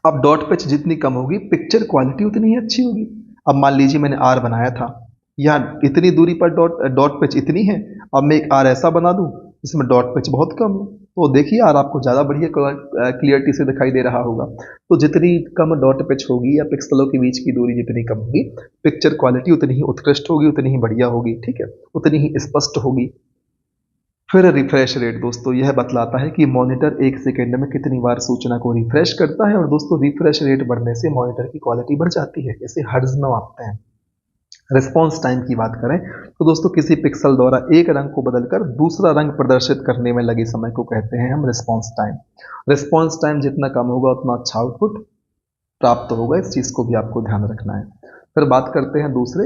अब डॉट पिच जितनी कम होगी पिक्चर क्वालिटी उतनी ही अच्छी होगी। अब मान लीजिए मैंने आर बनाया था, यहाँ इतनी दूरी पर डॉट पिच इतनी है, अब मैं एक आर ऐसा बना दूं जिसमें डॉट पिच बहुत कम है, तो देखिए आर आपको ज़्यादा बढ़िया क्लियरिटी से दिखाई दे रहा होगा। तो जितनी कम डॉट पिच होगी या पिक्सलों के बीच की दूरी जितनी कम होगी, पिक्चर क्वालिटी उतनी ही उत्कृष्ट होगी, उतनी ही बढ़िया होगी, ठीक है, उतनी ही स्पष्ट होगी। फिर रिफ्रेश रेट दोस्तों यह बतलाता है कि मॉनिटर 1 सेकेंड में कितनी बार सूचना को रिफ्रेश करता है, और दोस्तों रिफ्रेश रेट बढ़ने से मॉनिटर की क्वालिटी बढ़ जाती है। इसे हर्ट्ज में मापते हैं। रिस्पॉन्स टाइम की बात करें तो दोस्तों किसी पिक्सल द्वारा एक रंग को बदलकर दूसरा रंग प्रदर्शित करने में लगे समय को कहते हैं हम रिस्पॉन्स टाइम। रिस्पॉन्स टाइम जितना कम होगा उतना अच्छा आउटपुट प्राप्त होगा, इस चीज़ को भी आपको ध्यान रखना है। फिर बात करते हैं दूसरे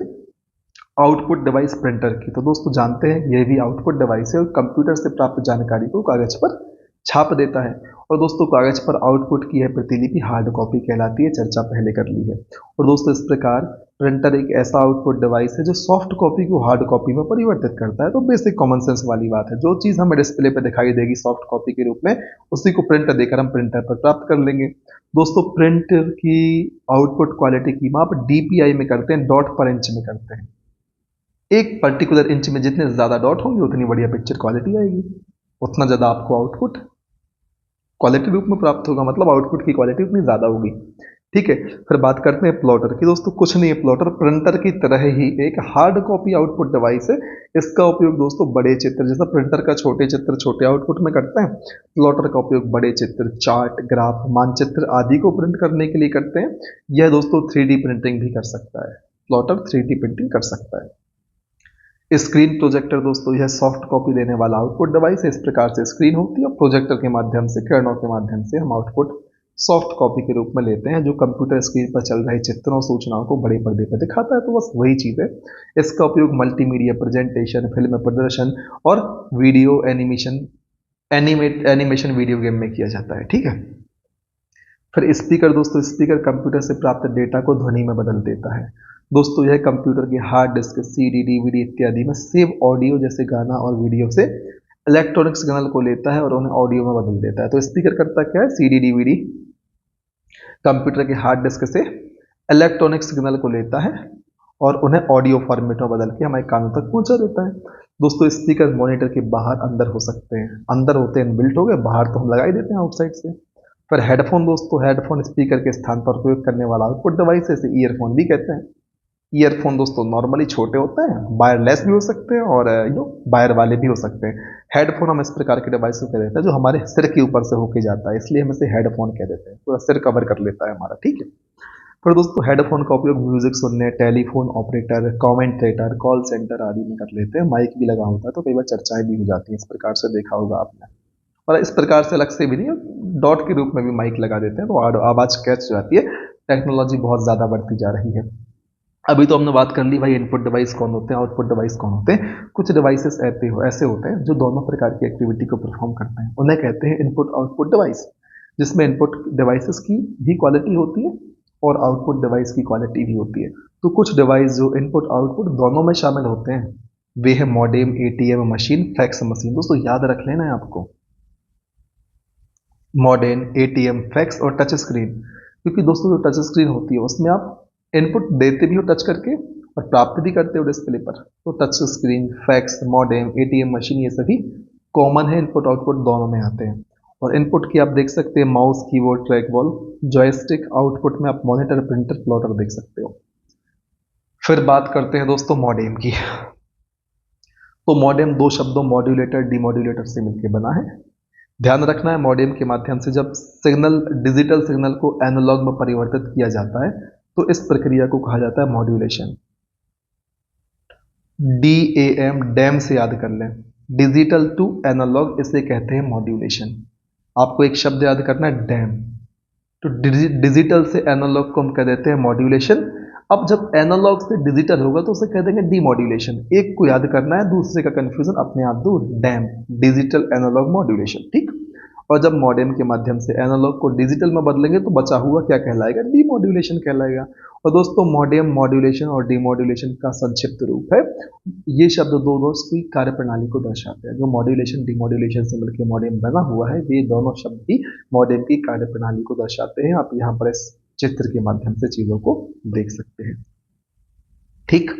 आउटपुट डिवाइस प्रिंटर की। तो दोस्तों जानते हैं यह भी आउटपुट डिवाइस है और कंप्यूटर से प्राप्त जानकारी को कागज पर छाप देता है। और दोस्तों कागज पर आउटपुट की यह प्रतिलिपि हार्ड कॉपी कहलाती है, चर्चा पहले कर ली है। और दोस्तों इस प्रकार प्रिंटर एक ऐसा आउटपुट डिवाइस है जो सॉफ्ट कॉपी को हार्ड कॉपी में परिवर्तित करता है। तो बेसिक कॉमन सेंस वाली बात है, जो चीज़ हमें डिस्प्ले पर दिखाई देगी सॉफ्ट कॉपी के रूप में, उसी को प्रिंट देकर हम प्रिंटर पर प्राप्त कर लेंगे। दोस्तों प्रिंटर की आउटपुट क्वालिटी की माप डीपीआई में करते हैं, डॉट पर इंच में करते हैं। एक पर्टिकुलर इंच में जितने ज़्यादा डॉट होंगे उतनी बढ़िया पिक्चर क्वालिटी आएगी, उतना ज़्यादा आपको आउटपुट क्वालिटी रूप में प्राप्त होगा, मतलब आउटपुट की क्वालिटी उतनी ज़्यादा होगी। ठीक है, फिर बात करते हैं प्लॉटर की। दोस्तों कुछ नहीं है, प्लॉटर प्रिंटर की तरह ही एक हार्ड कॉपी आउटपुट डिवाइस है। इसका उपयोग दोस्तों बड़े चित्र, जैसा प्रिंटर का छोटे चित्र छोटे आउटपुट में करते हैं, प्लॉटर का उपयोग बड़े चित्र, चार्ट, ग्राफ, मानचित्र आदि को प्रिंट करने के लिए करते हैं। यह दोस्तों 3D प्रिंटिंग भी कर सकता है, प्लॉटर 3D प्रिंटिंग कर सकता है। स्क्रीन प्रोजेक्टर दोस्तों यह सॉफ्ट कॉपी देने वाला आउटपुट डिवाइस है। इस प्रकार से स्क्रीन होती है और प्रोजेक्टर के माध्यम से, किरणों के माध्यम से हम आउटपुट सॉफ्ट कॉपी के रूप में लेते हैं, जो कंप्यूटर स्क्रीन पर चल रहे चित्रों सूचनाओं को बड़े पर्दे पर दिखाता है। तो बस वही चीज़ है। इसका उपयोग मल्टीमीडिया प्रेजेंटेशन, फिल्म प्रदर्शन और वीडियो एनिमेशन वीडियो गेम में किया जाता है। ठीक है, फिर स्पीकर दोस्तों, स्पीकर कंप्यूटर से प्राप्त डेटा को ध्वनि में बदल देता है। दोस्तों यह कंप्यूटर के हार्ड डिस्क, सीडी, डीवीडी इत्यादि में सेव ऑडियो जैसे गाना और वीडियो से इलेक्ट्रॉनिक सिग्नल को लेता है और उन्हें ऑडियो में बदल देता है। तो स्पीकर करता क्या है, सीडी डीवीडी कंप्यूटर के हार्ड डिस्क से इलेक्ट्रॉनिक सिग्नल को लेता है और उन्हें ऑडियो फॉर्मेट में बदल के हमारे कानों तक पहुंचा देता है। दोस्तों स्पीकर मॉनिटर के बाहर अंदर हो सकते हैं, अंदर होते हैं इनबिल्ट हो गए, बाहर तो हम लगा ही देते हैं आउटसाइड से। फिर हेडफोन दोस्तों, हेडफोन स्पीकर के स्थान पर उपयोग करने वाला आउटपुट डिवाइस है, इसे ईयरफोन भी कहते हैं। ईयरफोन दोस्तों नॉर्मली छोटे होते हैं, वायरलेस भी हो सकते हैं और वायर वाले भी हो सकते हैं। हेडफोन हम इस प्रकार के डिवाइस को कह देते हैं जो हमारे सिर के ऊपर से होके जाता है, इसलिए हम इसे हेडफोन कह देते हैं, पूरा सिर कवर कर लेता है हमारा। ठीक है, फिर दोस्तों हेडफोन का उपयोग म्यूजिक सुनने, telephone operator, commentator, call centre आदि में कर लेते हैं। माइक भी लगा होता है तो कई बार चर्चाएं भी हो जाती हैं, इस प्रकार से देखा होगा आपने। और इस प्रकार से अलग से भी नहीं, डॉट के रूप में भी माइक लगा देते हैं तो आवाज़ कैच हो जाती है। टेक्नोलॉजी बहुत ज़्यादा बढ़ती जा रही है। अभी तो हमने बात कर ली भाई इनपुट डिवाइस कौन होते हैं, आउटपुट डिवाइस कौन होते हैं। कुछ डिवाइसेस ऐसे होते हैं जो दोनों प्रकार की एक्टिविटी को परफॉर्म करते हैं, उन्हें कहते हैं इनपुट आउटपुट डिवाइस, जिसमें इनपुट डिवाइसेस की भी क्वालिटी होती है और आउटपुट डिवाइस की क्वालिटी भी होती है। तो कुछ डिवाइस जो इनपुट आउटपुट दोनों में शामिल होते हैं वे है modem, ATM machine, fax machine. दोस्तों याद रख लेना है आपको, मॉडेम, एटीएम, फैक्स और टच स्क्रीन, क्योंकि दोस्तों जो टच स्क्रीन होती है उसमें आप इनपुट देते भी हो टच करके और प्राप्त भी करते हो डिस्प्ले पर। तो touch screen, fax, modem, ATM machine ये सभी कॉमन है, इनपुट आउटपुट दोनों में आते हैं। और इनपुट की आप देख सकते हैं mouse, keyboard, track ball, joystick. Output में आप मॉनिटर, प्रिंटर, प्लॉटर देख सकते हो। फिर बात करते हैं दोस्तों मॉडेम की। तो मॉडेम दो शब्दों मॉड्यूलेटर, डिमॉड्यूलेटर से मिलकर बना है। ध्यान रखना है मॉडेम के माध्यम से जब सिग्नल, डिजिटल सिग्नल को एनालॉग में परिवर्तित किया जाता है तो इस प्रक्रिया को कहा जाता है मॉड्यूलेशन। DAM, डैम से याद कर लें, डिजिटल टू एनालॉग, इसे कहते हैं मॉड्यूलेशन। आपको एक शब्द याद करना है, डैम। तो डिजिटल से एनालॉग को हम कह देते हैं मॉड्यूलेशन। अब जब एनालॉग से डिजिटल होगा तो उसे कह देंगे डीमॉड्यूलेशन। एक को याद करना है, दूसरे का कंफ्यूजन अपने आप दूर। DAM, digital analog modulation. ठीक, और जब मॉडेम के माध्यम से एनालॉग को डिजिटल में बदलेंगे तो बचा हुआ क्या कहलाएगा, डीमॉड्यूलेशन कहलाएगा। और दोस्तों मॉडेम मॉड्यूलेशन और डीमॉड्यूलेशन का संक्षिप्त रूप है। ये शब्द दोनों की कार्य प्रणाली को दर्शाते हैं। जो मॉड्यूलेशन डीमॉड्यूलेशन से मिलकर मॉडेम बना हुआ है, ये दोनों शब्द ही मॉडेम की कार्य प्रणाली को दर्शाते हैं। आप यहाँ पर इस चित्र के माध्यम से चीजों को देख सकते हैं। ठीक,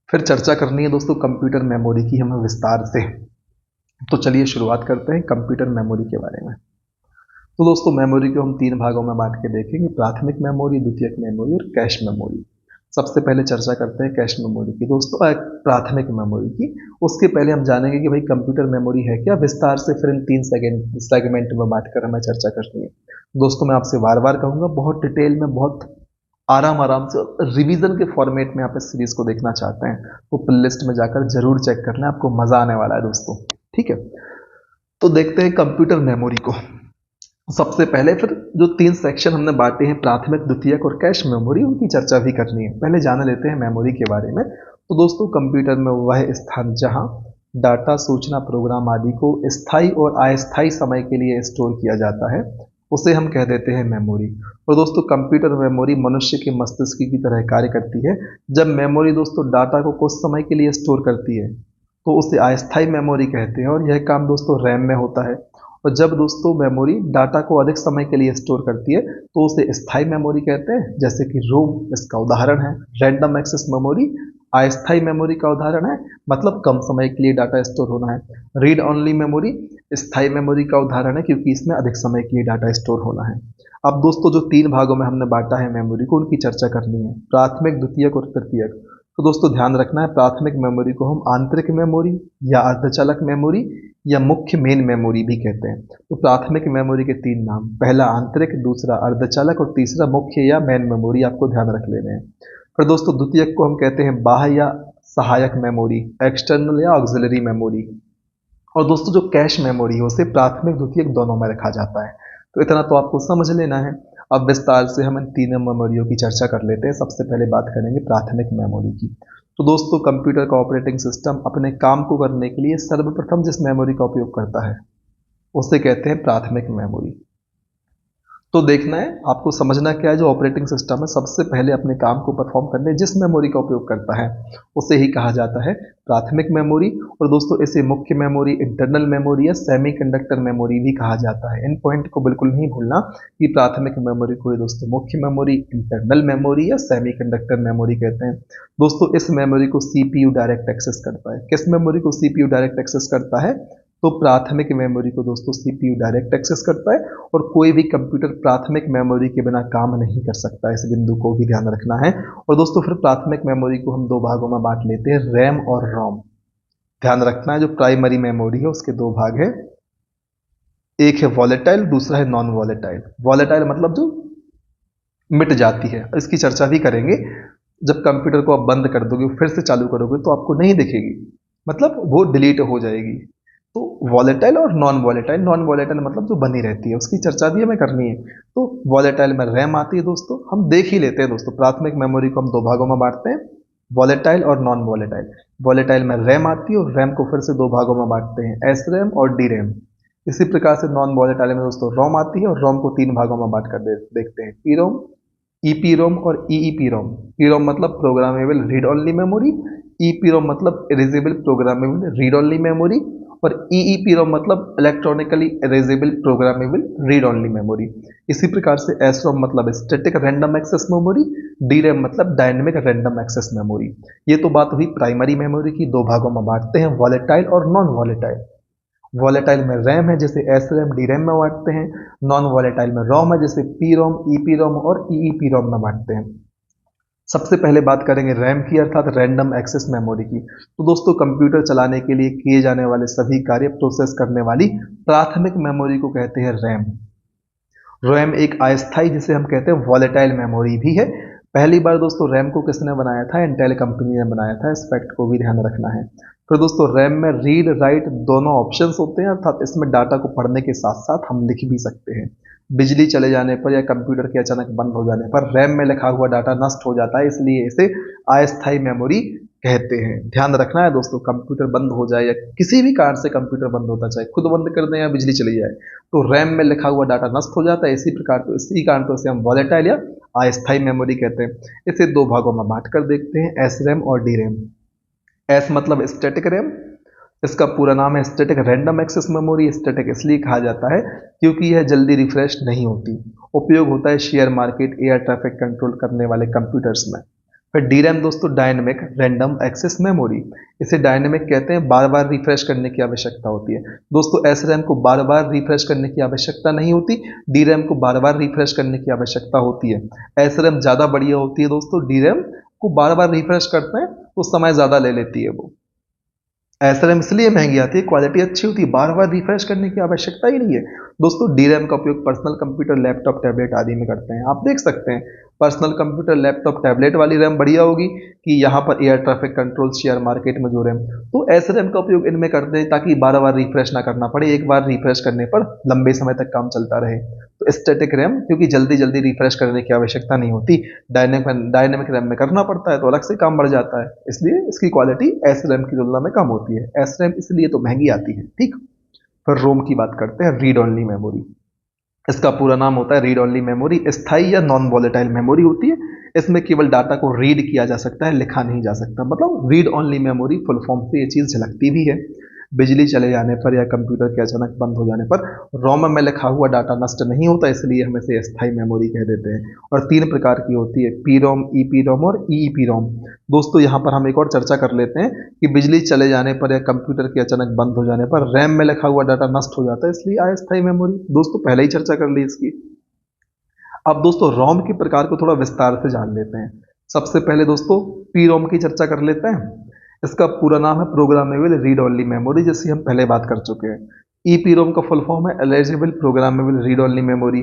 फिर चर्चा करनी है दोस्तों कंप्यूटर मेमोरी की हमें विस्तार से। तो चलिए शुरुआत करते हैं कंप्यूटर मेमोरी के बारे में। तो दोस्तों मेमोरी को हम तीन भागों में बांट के देखेंगे, प्राथमिक मेमोरी, द्वितीयक मेमोरी और कैश मेमोरी। सबसे पहले चर्चा करते हैं कैश मेमोरी की दोस्तों, प्राथमिक मेमोरी की। उसके पहले हम जानेंगे कि भाई कंप्यूटर मेमोरी है क्या, विस्तार से फिर इन तीन सेगमेंट में बांट कर हमें चर्चा करनी है। दोस्तों मैं आपसे बार बार कहूँगा, बहुत डिटेल में, बहुत आराम आराम से रिवीजन के फॉर्मेट में आप इस सीरीज को देखना चाहते हैं तो प्लेलिस्ट में जाकर जरूर चेक करना, आपको मजा आने वाला है दोस्तों। ठीक है, तो देखते हैं कंप्यूटर मेमोरी को। सबसे पहले फिर जो 3 सेक्शन हमने बांटे हैं, प्राथमिक, द्वितीयक और कैश मेमोरी, उनकी चर्चा भी करनी है। पहले जान लेते हैं मेमोरी के बारे में। तो दोस्तों कंप्यूटर में वह स्थान जहां डाटा, सूचना, प्रोग्राम आदि को स्थायी और अस्थायी समय के लिए स्टोर किया जाता है उसे हम कह देते हैं मेमोरी। और दोस्तों कंप्यूटर मेमोरी मनुष्य के मस्तिष्क की तरह कार्य करती है। जब मेमोरी दोस्तों डाटा को कुछ समय के लिए स्टोर करती है तो उसे अस्थायी मेमोरी कहते हैं, और यह काम दोस्तों रैम में होता है। और जब दोस्तों मेमोरी डाटा को अधिक समय के लिए स्टोर करती है तो उसे स्थायी मेमोरी कहते हैं, जैसे कि रोम इसका उदाहरण है। रैंडम एक्सेस मेमोरी अस्थायी मेमोरी का उदाहरण है, मतलब कम समय के लिए डाटा स्टोर होना है। रीड ओनली मेमोरी स्थायी मेमोरी का उदाहरण है, क्योंकि इसमें अधिक समय के लिए डाटा स्टोर होना है। अब दोस्तों जो 3 भागों में हमने बांटा है मेमोरी को, उनकी चर्चा करनी है, प्राथमिक, द्वितीयक और तृतीयक। तो दोस्तों ध्यान रखना है, प्राथमिक मेमोरी को हम आंतरिक मेमोरी या अर्धचालक मेमोरी या मुख्य मेन मेमोरी भी कहते हैं। तो प्राथमिक मेमोरी के 3 नाम, पहला आंतरिक, दूसरा अर्धचालक और तीसरा मुख्य या मेन मेमोरी, आपको ध्यान रख लेने हैं। फिर दोस्तों द्वितीयक को हम कहते हैं बाह्य या सहायक मेमोरी, एक्सटर्नल या ऑक्सिलरी मेमोरी। और दोस्तों जो कैश मेमोरी है उसे प्राथमिक, द्वितीयक दोनों में रखा जाता है। तो इतना तो आपको समझ लेना है। अब विस्तार से हम इन तीनों मेमोरियों की चर्चा कर लेते हैं। सबसे पहले बात करेंगे प्राथमिक मेमोरी की। तो दोस्तों कंप्यूटर का ऑपरेटिंग सिस्टम अपने काम को करने के लिए सर्वप्रथम जिस मेमोरी का उपयोग करता है उसे कहते हैं प्राथमिक मेमोरी। तो देखना है, आपको समझना क्या है, जो ऑपरेटिंग सिस्टम है सबसे पहले अपने काम को परफॉर्म करने जिस मेमोरी का उपयोग करता है उसे ही कहा जाता है प्राथमिक मेमोरी। और दोस्तों इसे मुख्य मेमोरी, इंटरनल मेमोरी या सेमीकंडक्टर मेमोरी भी कहा जाता है। इन पॉइंट को बिल्कुल नहीं भूलना कि प्राथमिक मेमोरी को ही दोस्तों मुख्य मेमोरी, इंटरनल मेमोरी या सेमीकंडक्टर मेमोरी कहते हैं। दोस्तों इस मेमोरी को सीपीयू डायरेक्ट एक्सेस करता है। किस मेमोरी को सीपीयू डायरेक्ट एक्सेस करता है? तो प्राथमिक मेमोरी को दोस्तों सीपीयू डायरेक्ट एक्सेस करता है, और कोई भी कंप्यूटर प्राथमिक मेमोरी के बिना काम नहीं कर सकता। इस बिंदु को भी ध्यान रखना है। और दोस्तों फिर प्राथमिक मेमोरी को हम 2 भागों में बांट लेते हैं, रैम और रोम। ध्यान रखना है, जो प्राइमरी मेमोरी है उसके 2 भाग है, एक है वॉलेटाइल, दूसरा है नॉन वॉलेटाइल। वॉलेटाइल मतलब जो मिट जाती है, इसकी चर्चा भी करेंगे। जब कंप्यूटर को आप बंद कर दोगे फिर से चालू करोगे तो आपको नहीं दिखेगी, मतलब वो डिलीट हो जाएगी। तो वॉलेटाइल और नॉन वॉलेटाइल, नॉन वॉलेटाइल मतलब जो बनी रहती है, उसकी चर्चा भी हमें करनी है। तो वॉलेटाइल में रैम आती है दोस्तों, हम देख ही लेते हैं दोस्तों। प्राथमिक मेमोरी को हम 2 भागों में बांटते हैं, वॉलेटाइल और नॉन वॉलेटाइल। वॉलेटाइल में रैम आती है और रैम को फिर से 2 भागों में बांटते हैं, एस रैम और डी रैम। इसी प्रकार से नॉन वॉलेटाइल में दोस्तों रोम आती है और रोम को 3 भागों में बांट कर देखते हैं, पी रोम, ईपी रोम और ईईपी रोम। पी रोम मतलब programmable read only memory, EP ROM मतलब erasable programmable read only memory, और ईईपी रोम मतलब electronically erasable programmable read only memory. इसी प्रकार से एस रोम मतलब static random access memory, D RAM मतलब डायनेमिक रैंडम एक्सेस मेमोरी। ये तो बात हुई प्राइमरी मेमोरी की। 2 भागों में बांटते हैं, वॉलेटाइल और नॉन वॉलेटाइल। वॉलेटाइल में रैम है, जैसे एस रैम, डी रैम में बांटते हैं। नॉन वॉलेटाइल में रोम है, जैसे पी रोम, ईपी रोम और ईईपी रोम में बांटते हैं। सबसे पहले बात करेंगे रैम की, अर्थात रैंडम एक्सेस मेमोरी की। तो दोस्तों कंप्यूटर चलाने के लिए किए जाने वाले सभी कार्य प्रोसेस करने वाली प्राथमिक मेमोरी को कहते हैं रैम। रैम एक अस्थायी, जिसे हम कहते हैं वॉलेटाइल मेमोरी भी है। पहली बार दोस्तों रैम को किसने बनाया था? इंटेल कंपनी ने बनाया था। इस फैक्ट को भी ध्यान रखना है। फिर दोस्तों रैम में रीड राइट दोनों ऑप्शंस होते हैं, अर्थात इसमें डाटा को पढ़ने के साथ साथ हम लिख भी सकते हैं। बिजली चले जाने पर या कंप्यूटर के अचानक बंद हो जाने पर रैम में लिखा हुआ डाटा नष्ट हो जाता है, इसलिए इसे अस्थायी मेमोरी कहते हैं। ध्यान रखना है दोस्तों, कंप्यूटर बंद हो जाए या किसी भी कारण से कंप्यूटर बंद होता, चाहे खुद बंद कर दें या बिजली चली जाए, तो रैम में लिखा हुआ डाटा नष्ट हो जाता है। इसी कारण तो इसे हम वॉलेटाइल या अस्थायी मेमोरी कहते हैं। इसे 2 भागों में बांट कर देखते हैं, एस रैम और डी रैम। एस मतलब स्टैटिक रैम, इसका पूरा नाम है static random access memory. Static इसलिए कहा जाता है क्योंकि यह जल्दी रिफ्रेश नहीं होती। उपयोग होता है share market, air traffic control करने वाले कंप्यूटर्स में। फिर डी रैम दोस्तों डायनेमिक रैंडम एक्सेस मेमोरी। इसे डायनेमिक कहते हैं, बार बार रिफ्रेश करने की आवश्यकता होती है। दोस्तों एस रैम को बार बार रिफ्रेश करने की आवश्यकता नहीं होती, डी रैम को बार बार रिफ्रेश करने की आवश्यकता होती है। एस रैम ज़्यादा बढ़िया होती है दोस्तों, डी रैम को बार बार रिफ्रेश करते हैं तो समय ज़्यादा ले लेती है वो। SRAM इसलिए महंगी आती है, क्वालिटी अच्छी होती है, बार बार रिफ्रेश करने की आवश्यकता ही नहीं है। दोस्तों DRAM का उपयोग पर्सनल कंप्यूटर, लैपटॉप, टैबलेट आदि में करते हैं। आप देख सकते हैं पर्सनल कंप्यूटर, लैपटॉप, टैबलेट वाली रैम बढ़िया होगी कि यहाँ पर air traffic control, share market में जो रैम, तो SRAM का उपयोग इनमें करते हैं ताकि बार बार रिफ्रेश ना करना पड़े, एक बार रिफ्रेश करने पर लंबे समय तक काम चलता रहे। तो स्टैटिक रैम क्योंकि जल्दी जल्दी रिफ्रेश करने की आवश्यकता नहीं होती, डायनेमिक रैम में करना पड़ता है तो अलग से काम बढ़ जाता है, इसलिए इसकी क्वालिटी SRAM की तुलना में कम होती है। SRAM इसलिए तो महंगी आती है। ठीक, फिर रोम की बात करते हैं, रीड ओनली मेमोरी। इसका पूरा नाम होता है रीड ओनली मेमोरी। स्थायी या नॉन वॉलेटाइल मेमोरी होती है, इसमें केवल डाटा को रीड किया जा सकता है, लिखा नहीं जा सकता। मतलब read only memory full form से ये चीज़ झलकती भी है। बिजली चले जाने पर या कंप्यूटर के अचानक बंद हो जाने पर रोम में लिखा हुआ डाटा नष्ट नहीं होता, इसलिए हम इसे स्थायी मेमोरी कह देते हैं। और 3 प्रकार की होती है, पी रोम, ईपी रोम और ईईपी रोम। दोस्तों यहाँ पर हम एक और चर्चा कर लेते हैं कि बिजली चले जाने पर या कंप्यूटर के अचानक बंद हो जाने पर रैम में लिखा हुआ डाटा नष्ट हो जाता है, इसलिए अस्थायी मेमोरी। दोस्तों पहले ही चर्चा कर ली इसकी। अब दोस्तों रोम के प्रकार को थोड़ा विस्तार से जान लेते हैं। सबसे पहले दोस्तों पी रोम की चर्चा कर लेते हैं। इसका पूरा नाम है प्रोग्रामेबल रीड ओनली मेमोरी, जिसकी हम पहले बात कर चुके हैं। ईपी रोम का फुल फॉर्म है eligible programmable read only memory,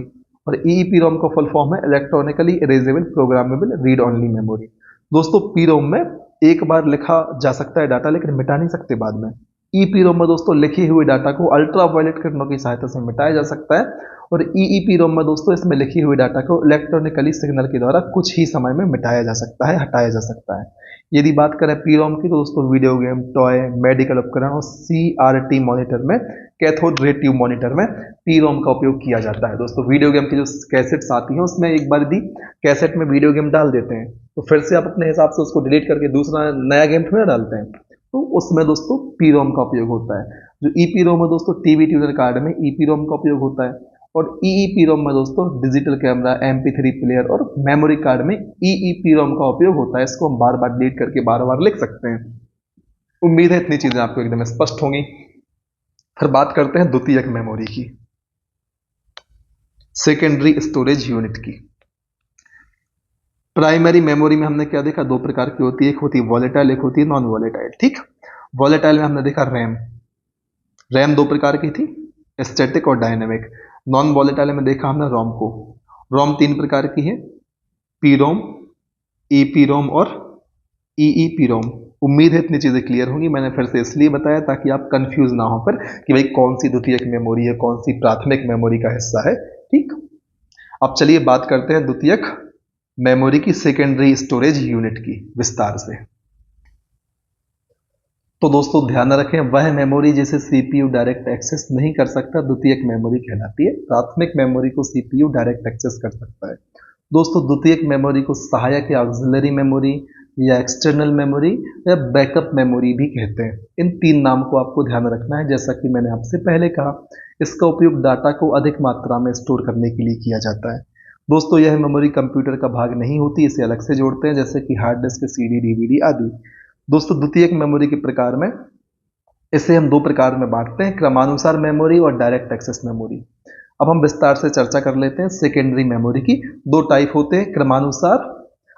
और ईईपी रोम का फुल फॉर्म है electronically erasable programmable read only memory. दोस्तों पी रोम में एक बार लिखा जा सकता है डाटा, लेकिन मिटा नहीं सकते बाद में। ईपी रोम में दोस्तों लिखे हुए डाटा को अल्ट्रा वायलेट किरणों की सहायता से मिटाया जा सकता है, और ईईपी रोम में दोस्तों इसमें लिखी हुई डाटा को इलेक्ट्रॉनिकली सिग्नल के द्वारा कुछ ही समय में मिटाया जा सकता है, हटाया जा सकता है। यदि बात करें पी रोम की तो दोस्तों वीडियो गेम, टॉय, मेडिकल उपकरण और CRT मॉनिटर में, कैथोड रे ट्यूब मॉनिटर में पी रोम का उपयोग किया जाता है। दोस्तों वीडियो गेम की जो कैसेट्स आती हैं उसमें एक बार यदि कैसेट में वीडियो गेम डाल देते हैं तो फिर से आप अपने हिसाब से उसको डिलीट करके दूसरा नया गेम थोड़ा डालते हैं, तो उसमें दोस्तों पी रोम का उपयोग होता है। जो ईपी रोम है दोस्तों टीवी ट्यूनर कार्ड में ईपी रोम का उपयोग होता है, और ईईपी रोम में दोस्तों डिजिटल कैमरा, MP3 प्लेयर और मेमोरी कार्ड में ईईपी रोम का उपयोग होता है। इसको हम बार बार डिलीट करके बार बार लिख सकते हैं। उम्मीद है इतनी चीजें आपको एकदम स्पष्ट होंगी। फिर बात करते हैं द्वितीयक मेमोरी की, सेकेंडरी स्टोरेज यूनिट की। प्राइमरी मेमोरी में हमने क्या देखा, 2 प्रकार की होती है, एक होती है वॉलेटाइल, एक होती है नॉन वॉलेटाइल। ठीक, वॉलेटाइल में हमने देखा रैम। रैम 2 प्रकार की थी, स्टैटिक और डायनेमिक। नॉन वॉलेटाइल में देखा हमने रोम को। रोम 3 प्रकार की है, पी रोम, ईपी रोम और ईईपी रोम। उम्मीद है इतनी चीजें क्लियर होंगी। मैंने फिर से इसलिए बताया ताकि आप कंफ्यूज ना हो फिर कि भाई कौन सी द्वितीयक मेमोरी है, कौन सी प्राथमिक मेमोरी का हिस्सा है। ठीक, अब चलिए बात करते हैं द्वितीयक मेमोरी की, सेकेंडरी स्टोरेज यूनिट की विस्तार से। तो दोस्तों ध्यान रखें, वह मेमोरी जिसे CPU डायरेक्ट एक्सेस नहीं कर सकता द्वितीयक मेमोरी कहलाती है। प्राथमिक मेमोरी को CPU डायरेक्ट एक्सेस कर सकता है। दोस्तों द्वितीयक मेमोरी को सहायक या ऑक्सिलरी मेमोरी या एक्सटर्नल मेमोरी या बैकअप मेमोरी भी कहते हैं। इन 3 नाम को आपको ध्यान रखना है। जैसा कि मैंने आपसे पहले कहा, इसका उपयोग डाटा को अधिक मात्रा में स्टोर करने के लिए किया जाता है। दोस्तों यह मेमोरी कंप्यूटर का भाग नहीं होती, इसे अलग से जोड़ते हैं, जैसे कि हार्ड डिस्क, CD, DVD आदि। दोस्तों द्वितीयक मेमोरी के प्रकार में इसे हम 2 प्रकार में बांटते हैं, क्रमानुसार मेमोरी और डायरेक्ट एक्सेस मेमोरी। अब हम विस्तार से चर्चा कर लेते हैं सेकेंडरी मेमोरी की। 2 टाइप होते हैं, क्रमानुसार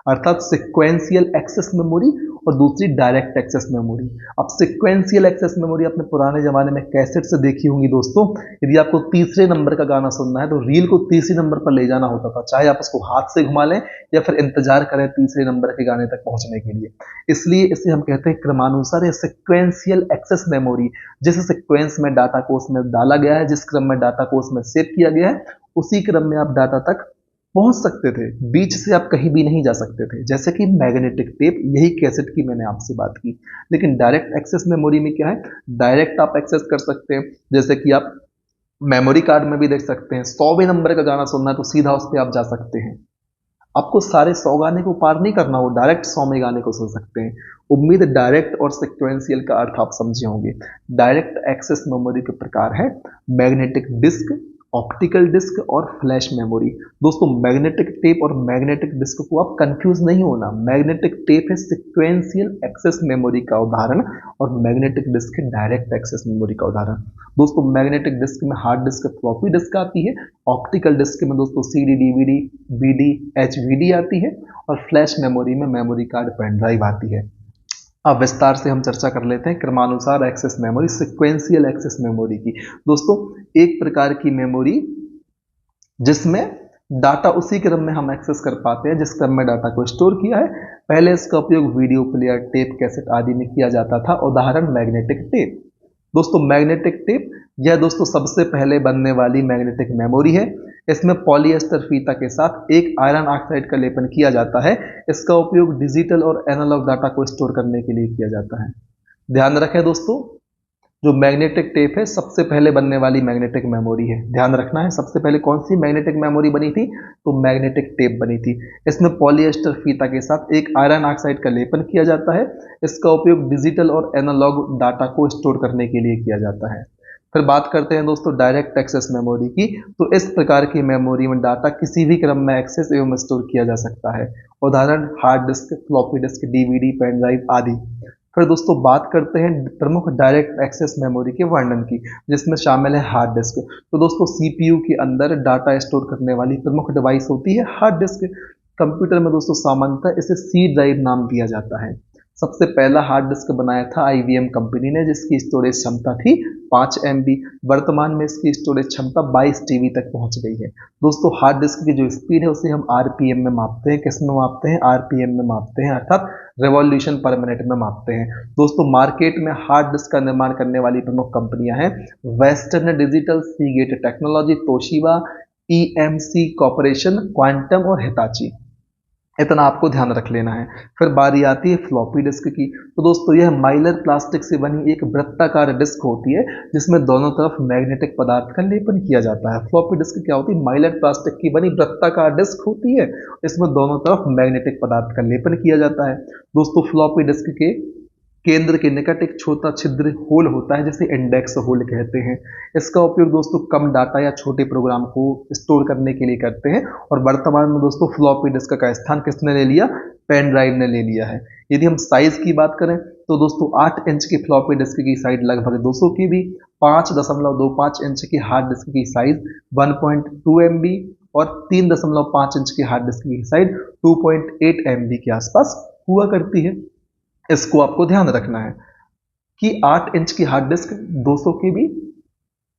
अर्थात सिक्वेंशियल एक्सेस मेमोरी, और दूसरी डायरेक्ट एक्सेस मेमोरी। अब सिक्वेंशियल एक्सेस मेमोरी अपने पुराने जमाने में कैसेट से देखी होंगी दोस्तों। यदि आपको तीसरे नंबर का गाना सुनना है तो रील को तीसरे नंबर पर ले जाना होता था, चाहे आप उसको हाथ से घुमा लें या फिर इंतजार करें तीसरे नंबर के गाने तक पहुंचने के लिए। इसलिए इसे हम कहते हैं क्रमानुसार या सिक्वेंशियल एक्सेस मेमोरी। जिस सिक्वेंस में डाटा को उसमें डाला गया है, जिस क्रम में डाटा को उसमें सेव किया गया है, उसी क्रम में आप डाटा तक पहुंच सकते थे, बीच से आप कहीं भी नहीं जा सकते थे। जैसे कि मैग्नेटिक टेप, यही कैसेट की मैंने आपसे बात की। लेकिन डायरेक्ट एक्सेस मेमोरी में क्या है, डायरेक्ट आप एक्सेस कर सकते हैं। जैसे कि आप मेमोरी कार्ड में भी देख सकते हैं, 100वें नंबर का गाना सुनना है तो सीधा उस पर आप जा सकते हैं। आपको सारे 100 गाने को पार नहीं करना हो, डायरेक्ट 100वें गाने को सुन सकते हैं। उम्मीद है डायरेक्ट और सिक्वेंशियल का अर्थ आप समझे होंगे। डायरेक्ट एक्सेस मेमोरी के प्रकार है मैग्नेटिक डिस्क, ऑप्टिकल डिस्क और फ्लैश मेमोरी। दोस्तों मैग्नेटिक टेप और मैग्नेटिक डिस्क को आप कंफ्यूज नहीं होना। मैग्नेटिक टेप है सिक्वेंशियल एक्सेस मेमोरी का उदाहरण, और मैग्नेटिक डिस्क है डायरेक्ट एक्सेस मेमोरी का उदाहरण। दोस्तों मैग्नेटिक डिस्क में हार्ड डिस्क, फ्लॉपी डिस्क आती है। ऑप्टिकल डिस्क में दोस्तों CD, DVD, BD, HVD आती है, और फ्लैश मेमोरी में मेमोरी कार्ड, पेन ड्राइव आती है। अब विस्तार से हम चर्चा कर लेते हैं क्रमानुसार access memory, sequential access memory की। दोस्तों, एक प्रकार की मेमोरी जिसमें डाटा उसी क्रम में हम एक्सेस कर पाते हैं जिस क्रम में डाटा को स्टोर किया है। पहले इसका उपयोग वीडियो प्लेयर, टेप कैसेट आदि में किया जाता था। उदाहरण मैग्नेटिक टेप। दोस्तों, मैग्नेटिक टेप यह दोस्तों सबसे पहले बनने वाली मैग्नेटिक मेमोरी है। इसमें पॉलिएस्टर फीता के साथ एक आयरन ऑक्साइड का लेपन किया जाता है। इसका उपयोग डिजिटल और एनालॉग डाटा को स्टोर करने के लिए किया जाता है। ध्यान रखें दोस्तों, जो मैग्नेटिक टेप है सबसे पहले बनने वाली मैग्नेटिक मेमोरी है। ध्यान रखना है, सबसे पहले कौन सी मैग्नेटिक मेमोरी बनी थी? तो मैग्नेटिक टेप बनी थी। इसमें पॉलिएस्टर फीता के साथ एक आयरन ऑक्साइड का लेपन किया जाता है। इसका उपयोग डिजिटल और एनालॉग डाटा को स्टोर करने के लिए किया जाता है। फिर बात करते हैं दोस्तों डायरेक्ट एक्सेस मेमोरी की। तो इस प्रकार की मेमोरी में डाटा किसी भी क्रम में एक्सेस एवं स्टोर किया जा सकता है। उदाहरण hard disk, floppy disk, DVD, pen drive आदि। फिर दोस्तों बात करते हैं प्रमुख डायरेक्ट एक्सेस मेमोरी के वर्णन की, जिसमें शामिल है हार्ड डिस्क। तो दोस्तों सीपीयू के अंदर डाटा स्टोर करने वाली प्रमुख डिवाइस होती है हार्ड डिस्क। कंप्यूटर में दोस्तों सामान्यतः इसे सी ड्राइव नाम दिया जाता है। सबसे पहला हार्ड डिस्क बनाया था आईबीएम कंपनी ने, जिसकी स्टोरेज क्षमता थी 5 MB। वर्तमान में इसकी स्टोरेज क्षमता 22 TB तक पहुंच गई है। दोस्तों हार्ड डिस्क की जो स्पीड है उसे हम आरपीएम में मापते हैं। किस में मापते हैं? आरपीएम में मापते हैं, अर्थात रेवोल्यूशन पर मिनट में मापते हैं। दोस्तों मार्केट में हार्ड डिस्क का निर्माण करने वाली प्रमुख कंपनियां हैं western digital, Seagate technology, Toshiba, EMC corporation, quantum और हिताची। इतना आपको ध्यान रख लेना है। फिर बारी आती है फ्लॉपी डिस्क की। तो दोस्तों यह माइलर प्लास्टिक से बनी एक वृत्ताकार डिस्क होती है जिसमें दोनों तरफ मैग्नेटिक पदार्थ का लेपन किया जाता है। फ्लॉपी डिस्क क्या होती है? माइलर प्लास्टिक की बनी वृत्ताकार डिस्क होती है, इसमें दोनों तरफ मैग्नेटिक पदार्थ का लेपन किया जाता है। दोस्तों फ्लॉपी डिस्क के केंद्र के निकट एक छोटा छिद्र होल होता है जिसे इंडेक्स होल कहते हैं। इसका उपयोग दोस्तों कम डाटा या छोटे प्रोग्राम को स्टोर करने के लिए करते हैं। और वर्तमान में दोस्तों फ्लॉपी डिस्क का स्थान किसने ले लिया? पेन ड्राइव ने ले लिया है। यदि हम साइज की बात करें तो दोस्तों 8 इंच की फ्लॉपी डिस्क की साइज लगभग 200 KB, 5.25 इंच की हार्ड डिस्क की साइज 1.2 MB और 3.5 इंच की हार्ड डिस्क की साइज 2.8 MB के आसपास हुआ करती है। इसको आपको ध्यान रखना है कि 8 इंच की हार्ड डिस्क 200 KB,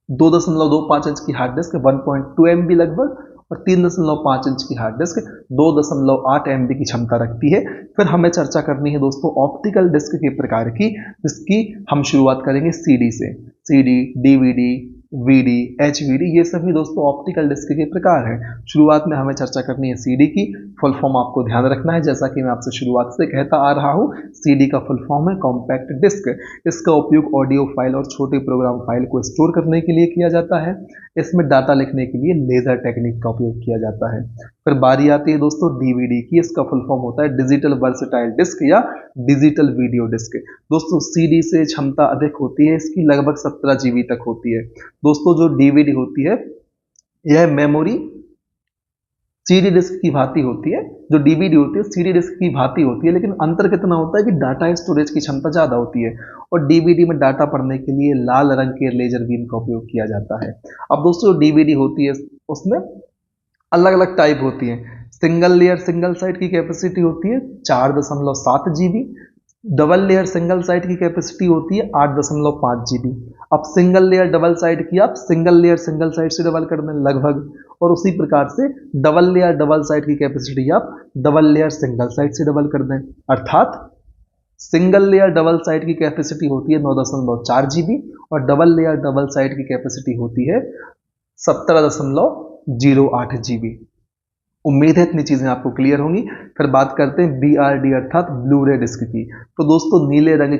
2.25 इंच की हार्ड डिस्क 1.2 MB लगभग और 3.5 इंच की हार्ड डिस्क 2.8 MB की क्षमता रखती है। फिर हमें चर्चा करनी है दोस्तों ऑप्टिकल डिस्क के प्रकार की, जिसकी हम शुरुआत करेंगे सीडी से। सीडी, डीवीडी, वीडी, एचवीडी, ये सभी दोस्तों ऑप्टिकल डिस्क के प्रकार हैं। शुरुआत में हमें चर्चा करनी है सीडी की। फुल फॉर्म आपको ध्यान रखना है, जैसा कि मैं आपसे शुरुआत से कहता आ रहा हूं, सीडी का फुल फॉर्म है कॉम्पैक्ट डिस्क। इसका उपयोग ऑडियो फाइल और छोटे प्रोग्राम फाइल को स्टोर करने के लिए किया जाता है। इसमें डाटा लिखने के लिए लेजर टेक्निक का उपयोग किया जाता है। फिर बारी आती है दोस्तों डीवीडी की। इसका फुल फॉर्म होता है डिजिटल वर्सटाइल डिस्क या डिजिटल वीडियो डिस्क। दोस्तों सीडी से क्षमता अधिक होती है, इसकी लगभग 17 GB तक होती है। दोस्तों जो डीवीडी होती है यह मेमोरी सीडी डिस्क की भांति होती है। जो डीवीडी होती है सीडी डिस्क की भांति होती है, लेकिन अंतर कितना होता है कि डाटा स्टोरेज की क्षमता ज्यादा होती है और डीवीडी में डाटा पढ़ने के लिए लाल रंग के लेजर बीम का उपयोग किया जाता है। अब दोस्तों डीवीडी होती है उसमें अलग अलग टाइप होती है। सिंगल लेयर सिंगल साइट की कैपेसिटी होती है 4.7 GB। Double layer single site की कैपेसिटी होती है 8.5 GB। अब सिंगल लेयर डबल साइट की आप सिंगल लेयर सिंगल साइट से डबल कर दें लगभग, और उसी प्रकार से डबल लेयर डबल साइट की कैपेसिटी आप डबल लेयर सिंगल साइट से डबल कर दें, अर्थात सिंगल लेयर डबल साइट की कैपेसिटी होती है 9.4 GB और डबल लेयर डबल साइट की कैपेसिटी होती है 17.08 GB। उम्मीद है इतनी चीजें आपको क्लियर होंगी। फिर बात करते हैं BRD अर्थात ब्लू रे डिस्क की। तो दोस्तों नीले रंग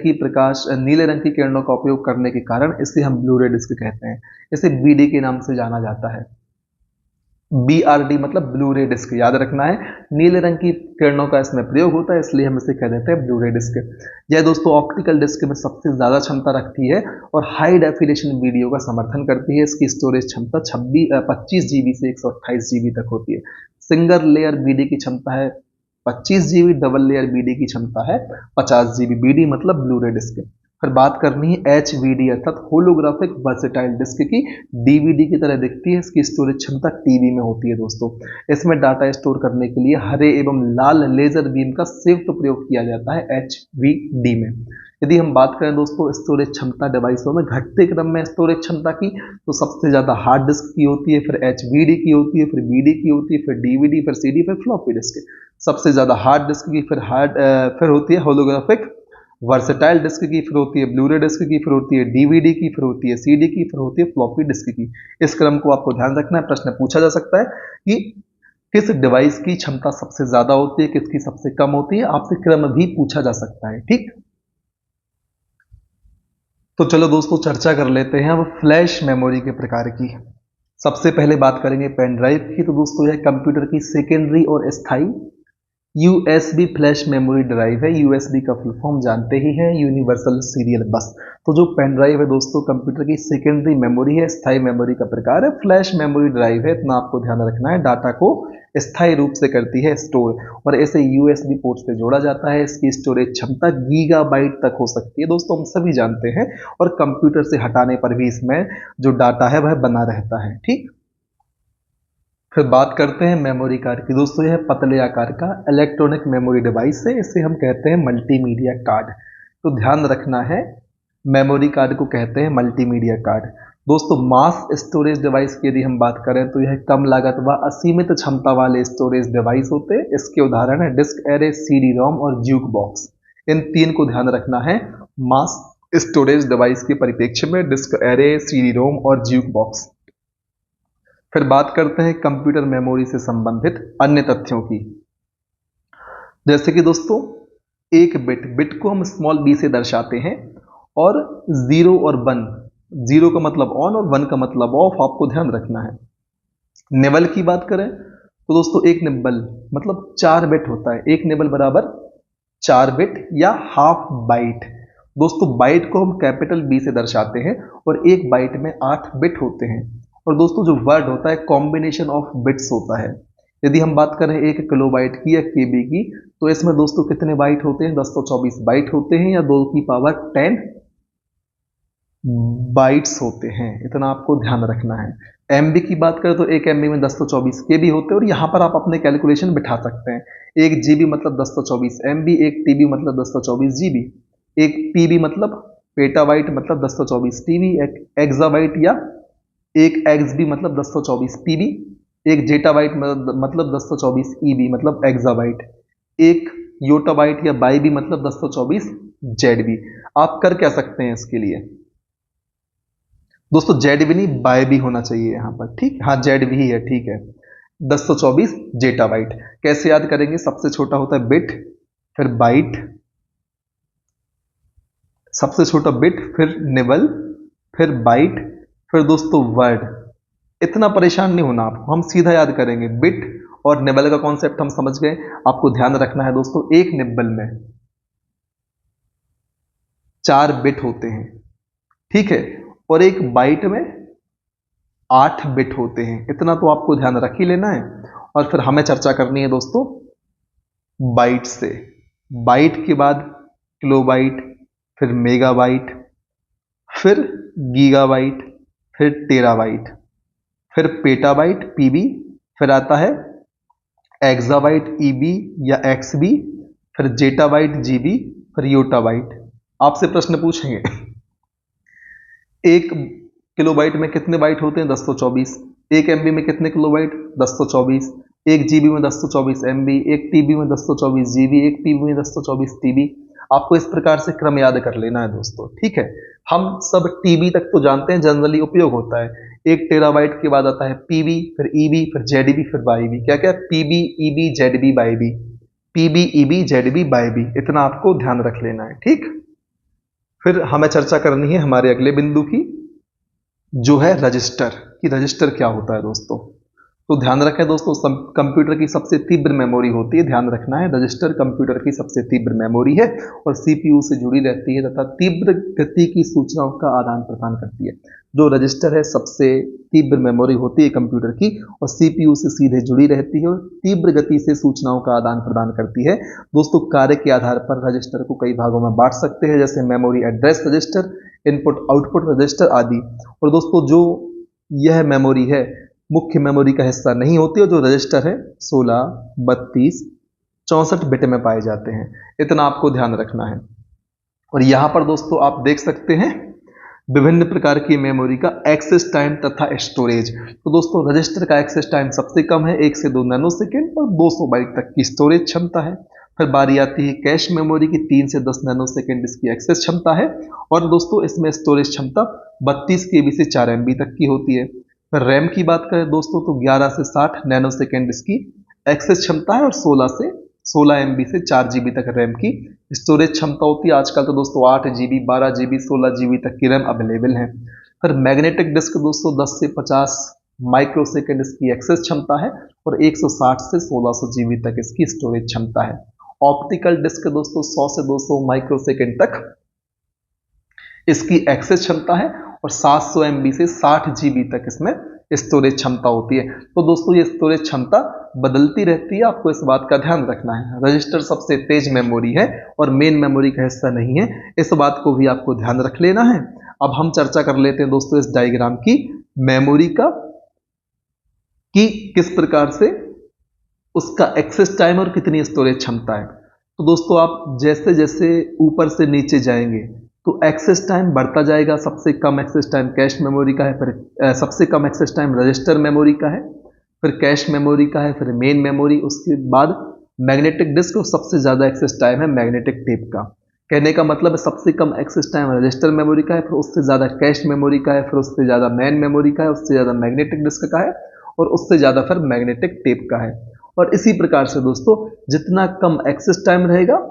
की किरणों का उपयोग करने के कारण इसे हम ब्लू रे डिस्क कहते हैं। इसे BD के नाम से जाना जाता है। BRD मतलब ब्लू रे डिस्क, याद रखना है। नीले रंग की किरणों का इसमें प्रयोग होता है, इसलिए हम इसे कह देते हैं ब्लू रे डिस्क। यह दोस्तों ऑप्टिकल डिस्क में सबसे ज्यादा क्षमता रखती है और हाई डेफिनेशन वीडियो का समर्थन करती है। इसकी स्टोरेज क्षमता 25 GB से 128 GB तक होती है। सिंगल लेयर BD की क्षमता है 25 GB, डबल लेयर BD की क्षमता है 50 GB। BD मतलब ब्लू रे डिस्क। फिर बात करनी है HVD अर्थात होलोग्राफिक वर्सेटाइल डिस्क की। DVD की तरह दिखती है, इसकी स्टोरेज क्षमता TB में होती है दोस्तों। इसमें डाटा स्टोर करने के लिए हरे एवं लाल लेजर बीम का संयुक्त प्रयोग किया जाता है HVD में। यदि हम बात करें दोस्तों स्टोरेज क्षमता डिवाइसों में घटते क्रम में स्टोरेज क्षमता की, तो सबसे ज्यादा हार्ड डिस्क की होती है, फिर HVD की होती है, फिर BD की होती है, फिर DVD, फिर CD, फिर फ्लॉपी डिस्क। सबसे ज्यादा हार्ड डिस्क की फिर होती है होलोग्राफिक वर्सेटाइल डिस्क की, फिर होती है ब्लूरे डिस्क की, फिर होती है DVD की, फिर होती है CD की, फिर होती है फ्लॉपी डिस्क की। इस क्रम को आपको ध्यान रखना है। प्रश्न पूछा जा सकता है कि किस डिवाइस की क्षमता सबसे ज्यादा होती है, किसकी सबसे कम होती है, आपसे क्रम भी पूछा जा सकता है। ठीक, तो चलो दोस्तों चर्चा कर लेते हैं अब फ्लैश मेमोरी के प्रकार की। सबसे पहले बात करेंगे पेन ड्राइव की। तो दोस्तों यह कंप्यूटर की सेकेंडरी और स्थायी USB फ्लैश मेमोरी ड्राइव है। USB का फुल फॉर्म जानते ही हैं, यूनिवर्सल सीरियल बस। तो जो पेन ड्राइव है दोस्तों कंप्यूटर की सेकेंडरी मेमोरी है, स्थायी मेमोरी का प्रकार है, फ्लैश मेमोरी ड्राइव है, इतना आपको ध्यान रखना है। डाटा को स्थायी रूप से करती है स्टोर और इसे USB पोर्ट से जोड़ा जाता है। इसकी स्टोरेज क्षमता गीगाबाइट तक हो सकती है दोस्तों, हम सभी जानते हैं, और कंप्यूटर से हटाने पर भी इसमें जो डाटा है वह बना रहता है। ठीक, फिर बात करते हैं मेमोरी कार्ड की। दोस्तों यह पतले आकार का इलेक्ट्रॉनिक मेमोरी डिवाइस है, इसे हम कहते हैं मल्टीमीडिया कार्ड। तो ध्यान रखना है, मेमोरी कार्ड को कहते हैं मल्टीमीडिया कार्ड। दोस्तों मास स्टोरेज डिवाइस की यदि हम बात करें तो यह कम लागत व असीमित क्षमता वाले स्टोरेज डिवाइस होते हैं। इसके उदाहरण है डिस्क एरे, CD-ROM और ज्यूक बॉक्स। इन तीन को ध्यान रखना है मास स्टोरेज डिवाइस के परिप्रेक्ष्य में, डिस्क एरे, CD-ROM और ज्यूक बॉक्स। फिर बात करते हैं कंप्यूटर मेमोरी से संबंधित अन्य तथ्यों की। जैसे कि दोस्तों एक बिट को हम स्मॉल b से दर्शाते हैं, और 0 और 1, 0 का मतलब ऑन और 1 का मतलब ऑफ, आपको ध्यान रखना है। निबल की बात करें तो दोस्तों एक निबल मतलब 4 बिट होता है। एक निबल बराबर 4 बिट या हाफ बाइट। दोस्तों बाइट को हम कैपिटल B से दर्शाते हैं और एक बाइट में 8 बिट होते हैं। और दोस्तों जो वर्ड होता है कॉम्बिनेशन ऑफ बिट्स होता है। यदि हम बात करें 1 किलोबाइट की या KB की, तो इसमें दोस्तों कितने बाइट होते हैं, 1024 बाइट होते हैं या 2 की पावर 10 बाइट्स होते हैं। इतना आपको ध्यान रखना है। MB की बात करें तो 1 MB में 1024 KB होते हैं, और यहाँ पर आप अपने कैलकुलेशन बिठा सकते हैं। 1 GB मतलब 1024 MB, 1 TB मतलब 1024 GB, 1 PB मतलब पेटाबाइट मतलब 1024 TB, एक एक्साबाइट या 1 XB मतलब 1024 PB, एक जेटाबाइट मतलब 1024 EB मतलब एक्साबाइट, एक योटाबाइट या बाइबी मतलब 1024 ZB। आप कर क्या सकते हैं इसके लिए दोस्तों, ZB नहीं बाइबी होना चाहिए यहां पर। ठीक, हाँ ZB ही है, ठीक है। 1024 जेटाबाइट कैसे याद करेंगे, सबसे छोटा होता है बिट, फिर बाइट, सबसे छोटा बिट, फिर निबल, फिर बाइट, फिर दोस्तों वर्ड। इतना परेशान नहीं होना आपको, हम सीधा याद करेंगे। बिट और निबल का कॉन्सेप्ट हम समझ गए। आपको ध्यान रखना है दोस्तों एक निबल में 4 बिट होते हैं, ठीक है, और एक बाइट में 8 बिट होते हैं। इतना तो आपको ध्यान रख ही लेना है। और फिर हमें चर्चा करनी है दोस्तों बाइट से। बाइट के बाद किलोबाइट, फिर मेगाबाइट, फिर गीगाबाइट, फिर टेराबाइट, फिर पेटाबाइट PB, फिर आता है एक्साबाइट EB या XB, फिर जेटाबाइट GB, फिर योटाबाइट। आपसे प्रश्न पूछेंगे 1 किलोबाइट में कितने बाइट होते हैं, 1024। 1 MB में कितने किलोबाइट, 1024। 1 GB में 1024 MB, 1 TB में 1024 GB, 1 PB में 1024 TB। आपको इस प्रकार से क्रम याद कर लेना है दोस्तों, ठीक है। हम सब TB तक तो जानते हैं, जनरली उपयोग होता है। 1 टेराबाइट के बाद आता है PB, फिर EB, फिर ZB, फिर YB। क्या क्या, PB, EB, ZB, YB, PB, EB, ZB, YB। इतना आपको ध्यान रख लेना है, ठीक। फिर हमें चर्चा करनी है हमारे अगले बिंदु की, जो है रजिस्टर। कि रजिस्टर क्या होता है दोस्तों। तो ध्यान रखें दोस्तों, कंप्यूटर की सबसे तीव्र मेमोरी होती है, ध्यान रखना है, रजिस्टर कंप्यूटर की सबसे तीव्र मेमोरी है और सीपीयू से जुड़ी रहती है तथा तीव्र गति की सूचनाओं का आदान प्रदान करती है। जो रजिस्टर है सबसे तीव्र मेमोरी होती है कंप्यूटर की और सीपीयू से सीधे जुड़ी रहती है और तीव्र गति से सूचनाओं का आदान प्रदान करती है। दोस्तों कार्य के आधार पर रजिस्टर को कई भागों में बांट सकते हैं, जैसे memory address register, input output register आदि। और दोस्तों जो यह मेमोरी है मुख्य मेमोरी का हिस्सा नहीं होती और जो रजिस्टर है 16, 32, 64 बिट में पाए जाते हैं। इतना आपको ध्यान रखना है। और यहां पर दोस्तों आप देख सकते हैं विभिन्न प्रकार की मेमोरी का एक्सेस टाइम तथा स्टोरेज। तो दोस्तों रजिस्टर का एक्सेस टाइम सबसे कम है, 1 से 2 नैनोसेकंड और 200 बाइट तक की स्टोरेज क्षमता है। फिर बारी आती है कैश मेमोरी की, 3 से 10 नैनोसेकंड इसकी एक्सेस क्षमता है और दोस्तों इसमें स्टोरेज क्षमता 32 केबी से 4 एमबी तक की होती है। फिर रैम की बात करें दोस्तों तो 11 से 60 नैनोसेकंड इसकी एक्सेस क्षमता है और 16 एमबी से 4 जीबी तक रैम की स्टोरेज क्षमता होती है। आजकल तो दोस्तों 8 जीबी, 12 जीबी, 16 जीबी तक की रैम अवेलेबल है। फिर मैग्नेटिक डिस्क दोस्तों 10 से 50 माइक्रोसेकंड इसकी एक्सेस क्षमता है और 160 से 1600 जीबी तक इसकी स्टोरेज क्षमता है। ऑप्टिकल डिस्क दोस्तों 100 से 200 माइक्रोसेकंड तक इसकी एक्सेस क्षमता है और 700 एमबी से 60 जीबी तक इसमें स्टोरेज क्षमता होती है। तो दोस्तों ये स्टोरेज क्षमता बदलती रहती है, आपको इस बात का ध्यान रखना है। रजिस्टर सबसे तेज मेमोरी है और मेन मेमोरी का हिस्सा नहीं है, इस बात को भी आपको ध्यान रख लेना है। अब हम चर्चा कर लेते हैं दोस्तों इस डायग्राम की मेमोरी का कि किस प्रकार से उसका एक्सेस टाइम और कितनी स्टोरेज क्षमता है। तो दोस्तों आप जैसे जैसे ऊपर से नीचे जाएंगे तो एक्सेस टाइम बढ़ता जाएगा। सबसे कम एक्सेस टाइम कैश मेमोरी का है, फिर सबसे कम एक्सेस टाइम रजिस्टर मेमोरी का है, फिर कैश मेमोरी का है, फिर मेन मेमोरी, उसके बाद मैग्नेटिक डिस्क और सबसे ज़्यादा एक्सेस टाइम है मैग्नेटिक टेप का। कहने का मतलब है सबसे कम एक्सेस टाइम रजिस्टर मेमोरी का है, फिर उससे ज़्यादा कैश मेमोरी का है, फिर उससे ज़्यादा मेन मेमोरी का है, उससे ज़्यादा मैग्नेटिक डिस्क का है और उससे ज़्यादा फिर मैग्नेटिक टेप का है। और इसी प्रकार से दोस्तों जितना कम एक्सेस टाइम रहेगा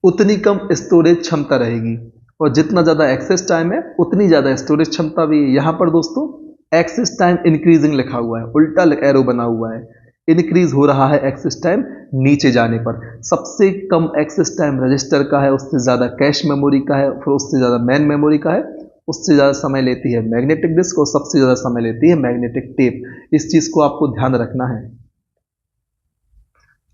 उतनी कम स्टोरेज क्षमता रहेगी और जितना ज़्यादा एक्सेस टाइम है उतनी ज़्यादा स्टोरेज क्षमता भी है। यहाँ पर दोस्तों एक्सेस टाइम इंक्रीजिंग लिखा हुआ है, उल्टा एरो बना हुआ है, इंक्रीज हो रहा है एक्सेस टाइम नीचे जाने पर। सबसे कम एक्सेस टाइम रजिस्टर का है, उससे ज़्यादा कैश मेमोरी का है, फिर उससे ज़्यादा मेन मेमोरी का है, उससे ज़्यादा समय लेती है मैग्नेटिक डिस्क और सबसे ज़्यादा समय लेती है मैग्नेटिक टेप। इस चीज़ को आपको ध्यान रखना है।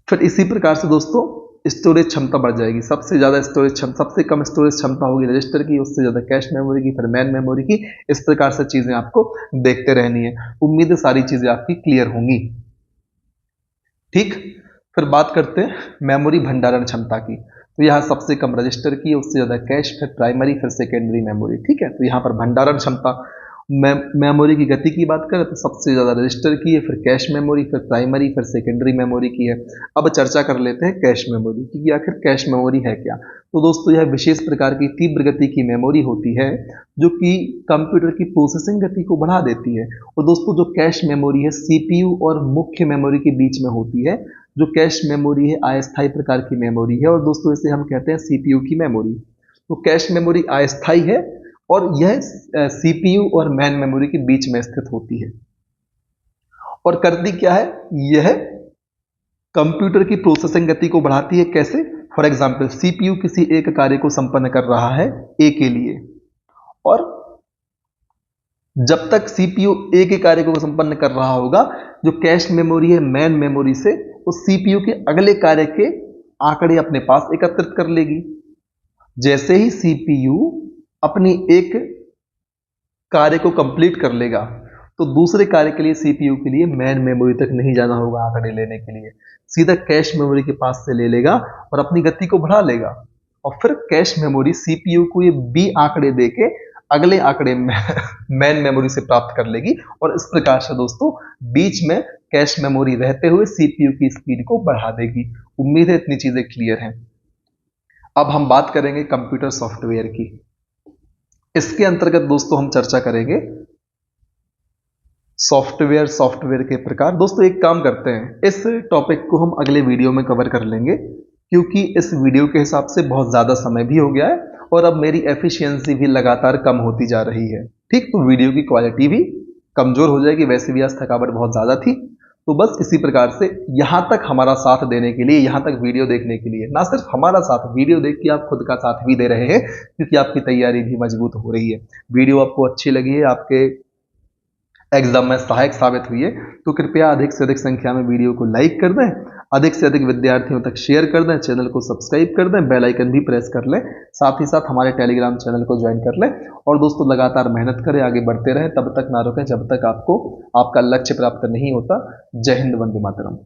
फिर इसी प्रकार से दोस्तों स्टोरेज क्षमता बढ़ जाएगी। सबसे ज़्यादा स्टोरेज क्षमता, सबसे कम स्टोरेज क्षमता होगी रजिस्टर की, उससे ज़्यादा कैश मेमोरी की, फिर मेन मेमोरी की। इस प्रकार से चीज़ें आपको देखते रहनी है। उम्मीद है सारी चीज़ें आपकी क्लियर होंगी। ठीक, फिर बात करते हैं मेमोरी भंडारण क्षमता की। तो यहाँ सबसे कम रजिस्टर की, उससे ज़्यादा कैश, फिर प्राइमरी, फिर सेकेंडरी मेमोरी। ठीक है, तो यहाँ पर भंडारण क्षमता मेमोरी की गति की बात करें तो सबसे ज़्यादा रजिस्टर की है, फिर कैश मेमोरी, फिर प्राइमरी, फिर सेकेंडरी मेमोरी की है। अब चर्चा कर लेते हैं कैश मेमोरी की कि आखिर कैश मेमोरी है क्या। तो दोस्तों यह विशेष प्रकार की तीव्र गति की मेमोरी होती है जो कि कंप्यूटर की प्रोसेसिंग गति को बढ़ा देती है। और दोस्तों जो कैश मेमोरी है सीपीयू और मुख्य मेमोरी के बीच में होती है। जो कैश मेमोरी है अस्थायी प्रकार की मेमोरी है और दोस्तों इसे हम कहते हैं सीपीयू की मेमोरी। तो कैश मेमोरी अस्थायी है और यह सीपीयू और मेन मेमोरी के बीच में स्थित होती है और करती क्या है, यह कंप्यूटर की प्रोसेसिंग गति को बढ़ाती है। कैसे? फॉर एग्जांपल सीपीयू किसी एक कार्य को संपन्न कर रहा है ए के लिए और जब तक सीपीयू ए के कार्य को संपन्न कर रहा होगा जो कैश मेमोरी है मेन मेमोरी से उस सीपीयू के अगले कार्य के आंकड़े अपने पास एकत्रित कर लेगी। जैसे ही सीपीयू अपनी एक कार्य को कंप्लीट कर लेगा तो दूसरे कार्य के लिए सीपीयू के लिए मेन मेमोरी तक नहीं जाना होगा आंकड़े लेने के लिए, सीधा कैश मेमोरी के पास से ले लेगा और अपनी गति को बढ़ा लेगा और फिर कैश मेमोरी सीपीयू को ये बी आंकड़े देके अगले आंकड़े मेन मेमोरी से प्राप्त कर लेगी और इस प्रकार से दोस्तों बीच में कैश मेमोरी रहते हुए सीपीयू की स्पीड को बढ़ा देगी। उम्मीद है इतनी चीजें क्लियर हैं। अब हम बात करेंगे कंप्यूटर सॉफ्टवेयर की। इसके अंतर्गत दोस्तों हम चर्चा करेंगे सॉफ्टवेयर के प्रकार। दोस्तों एक काम करते हैं, इस टॉपिक को हम अगले वीडियो में कवर कर लेंगे क्योंकि इस वीडियो के हिसाब से बहुत ज़्यादा समय भी हो गया है और अब मेरी एफिशिएंसी भी लगातार कम होती जा रही है। ठीक, तो वीडियो की क्वालिटी भी कमजोर हो जाएगी। वैसे भी आज थकावट बहुत ज़्यादा थी। तो बस इसी प्रकार से यहाँ तक हमारा साथ देने के लिए, यहाँ तक वीडियो देखने के लिए, ना सिर्फ हमारा साथ, वीडियो देख के आप खुद का साथ भी दे रहे हैं, क्योंकि आपकी तैयारी भी मजबूत हो रही है। वीडियो आपको अच्छी लगी है, आपके एग्जाम में सहायक साबित हुई है, तो कृपया अधिक से अधिक संख्या में वीडियो को लाइक कर दें, अधिक से अधिक विद्यार्थियों तक शेयर कर दें, चैनल को सब्सक्राइब कर दें, बेल आइकन भी प्रेस कर लें, साथ ही साथ हमारे टेलीग्राम चैनल को ज्वाइन कर लें। और दोस्तों लगातार मेहनत करें, आगे बढ़ते रहें, तब तक ना रुकें जब तक आपको आपका लक्ष्य प्राप्त नहीं होता। जय हिंद, वंदे मातरम।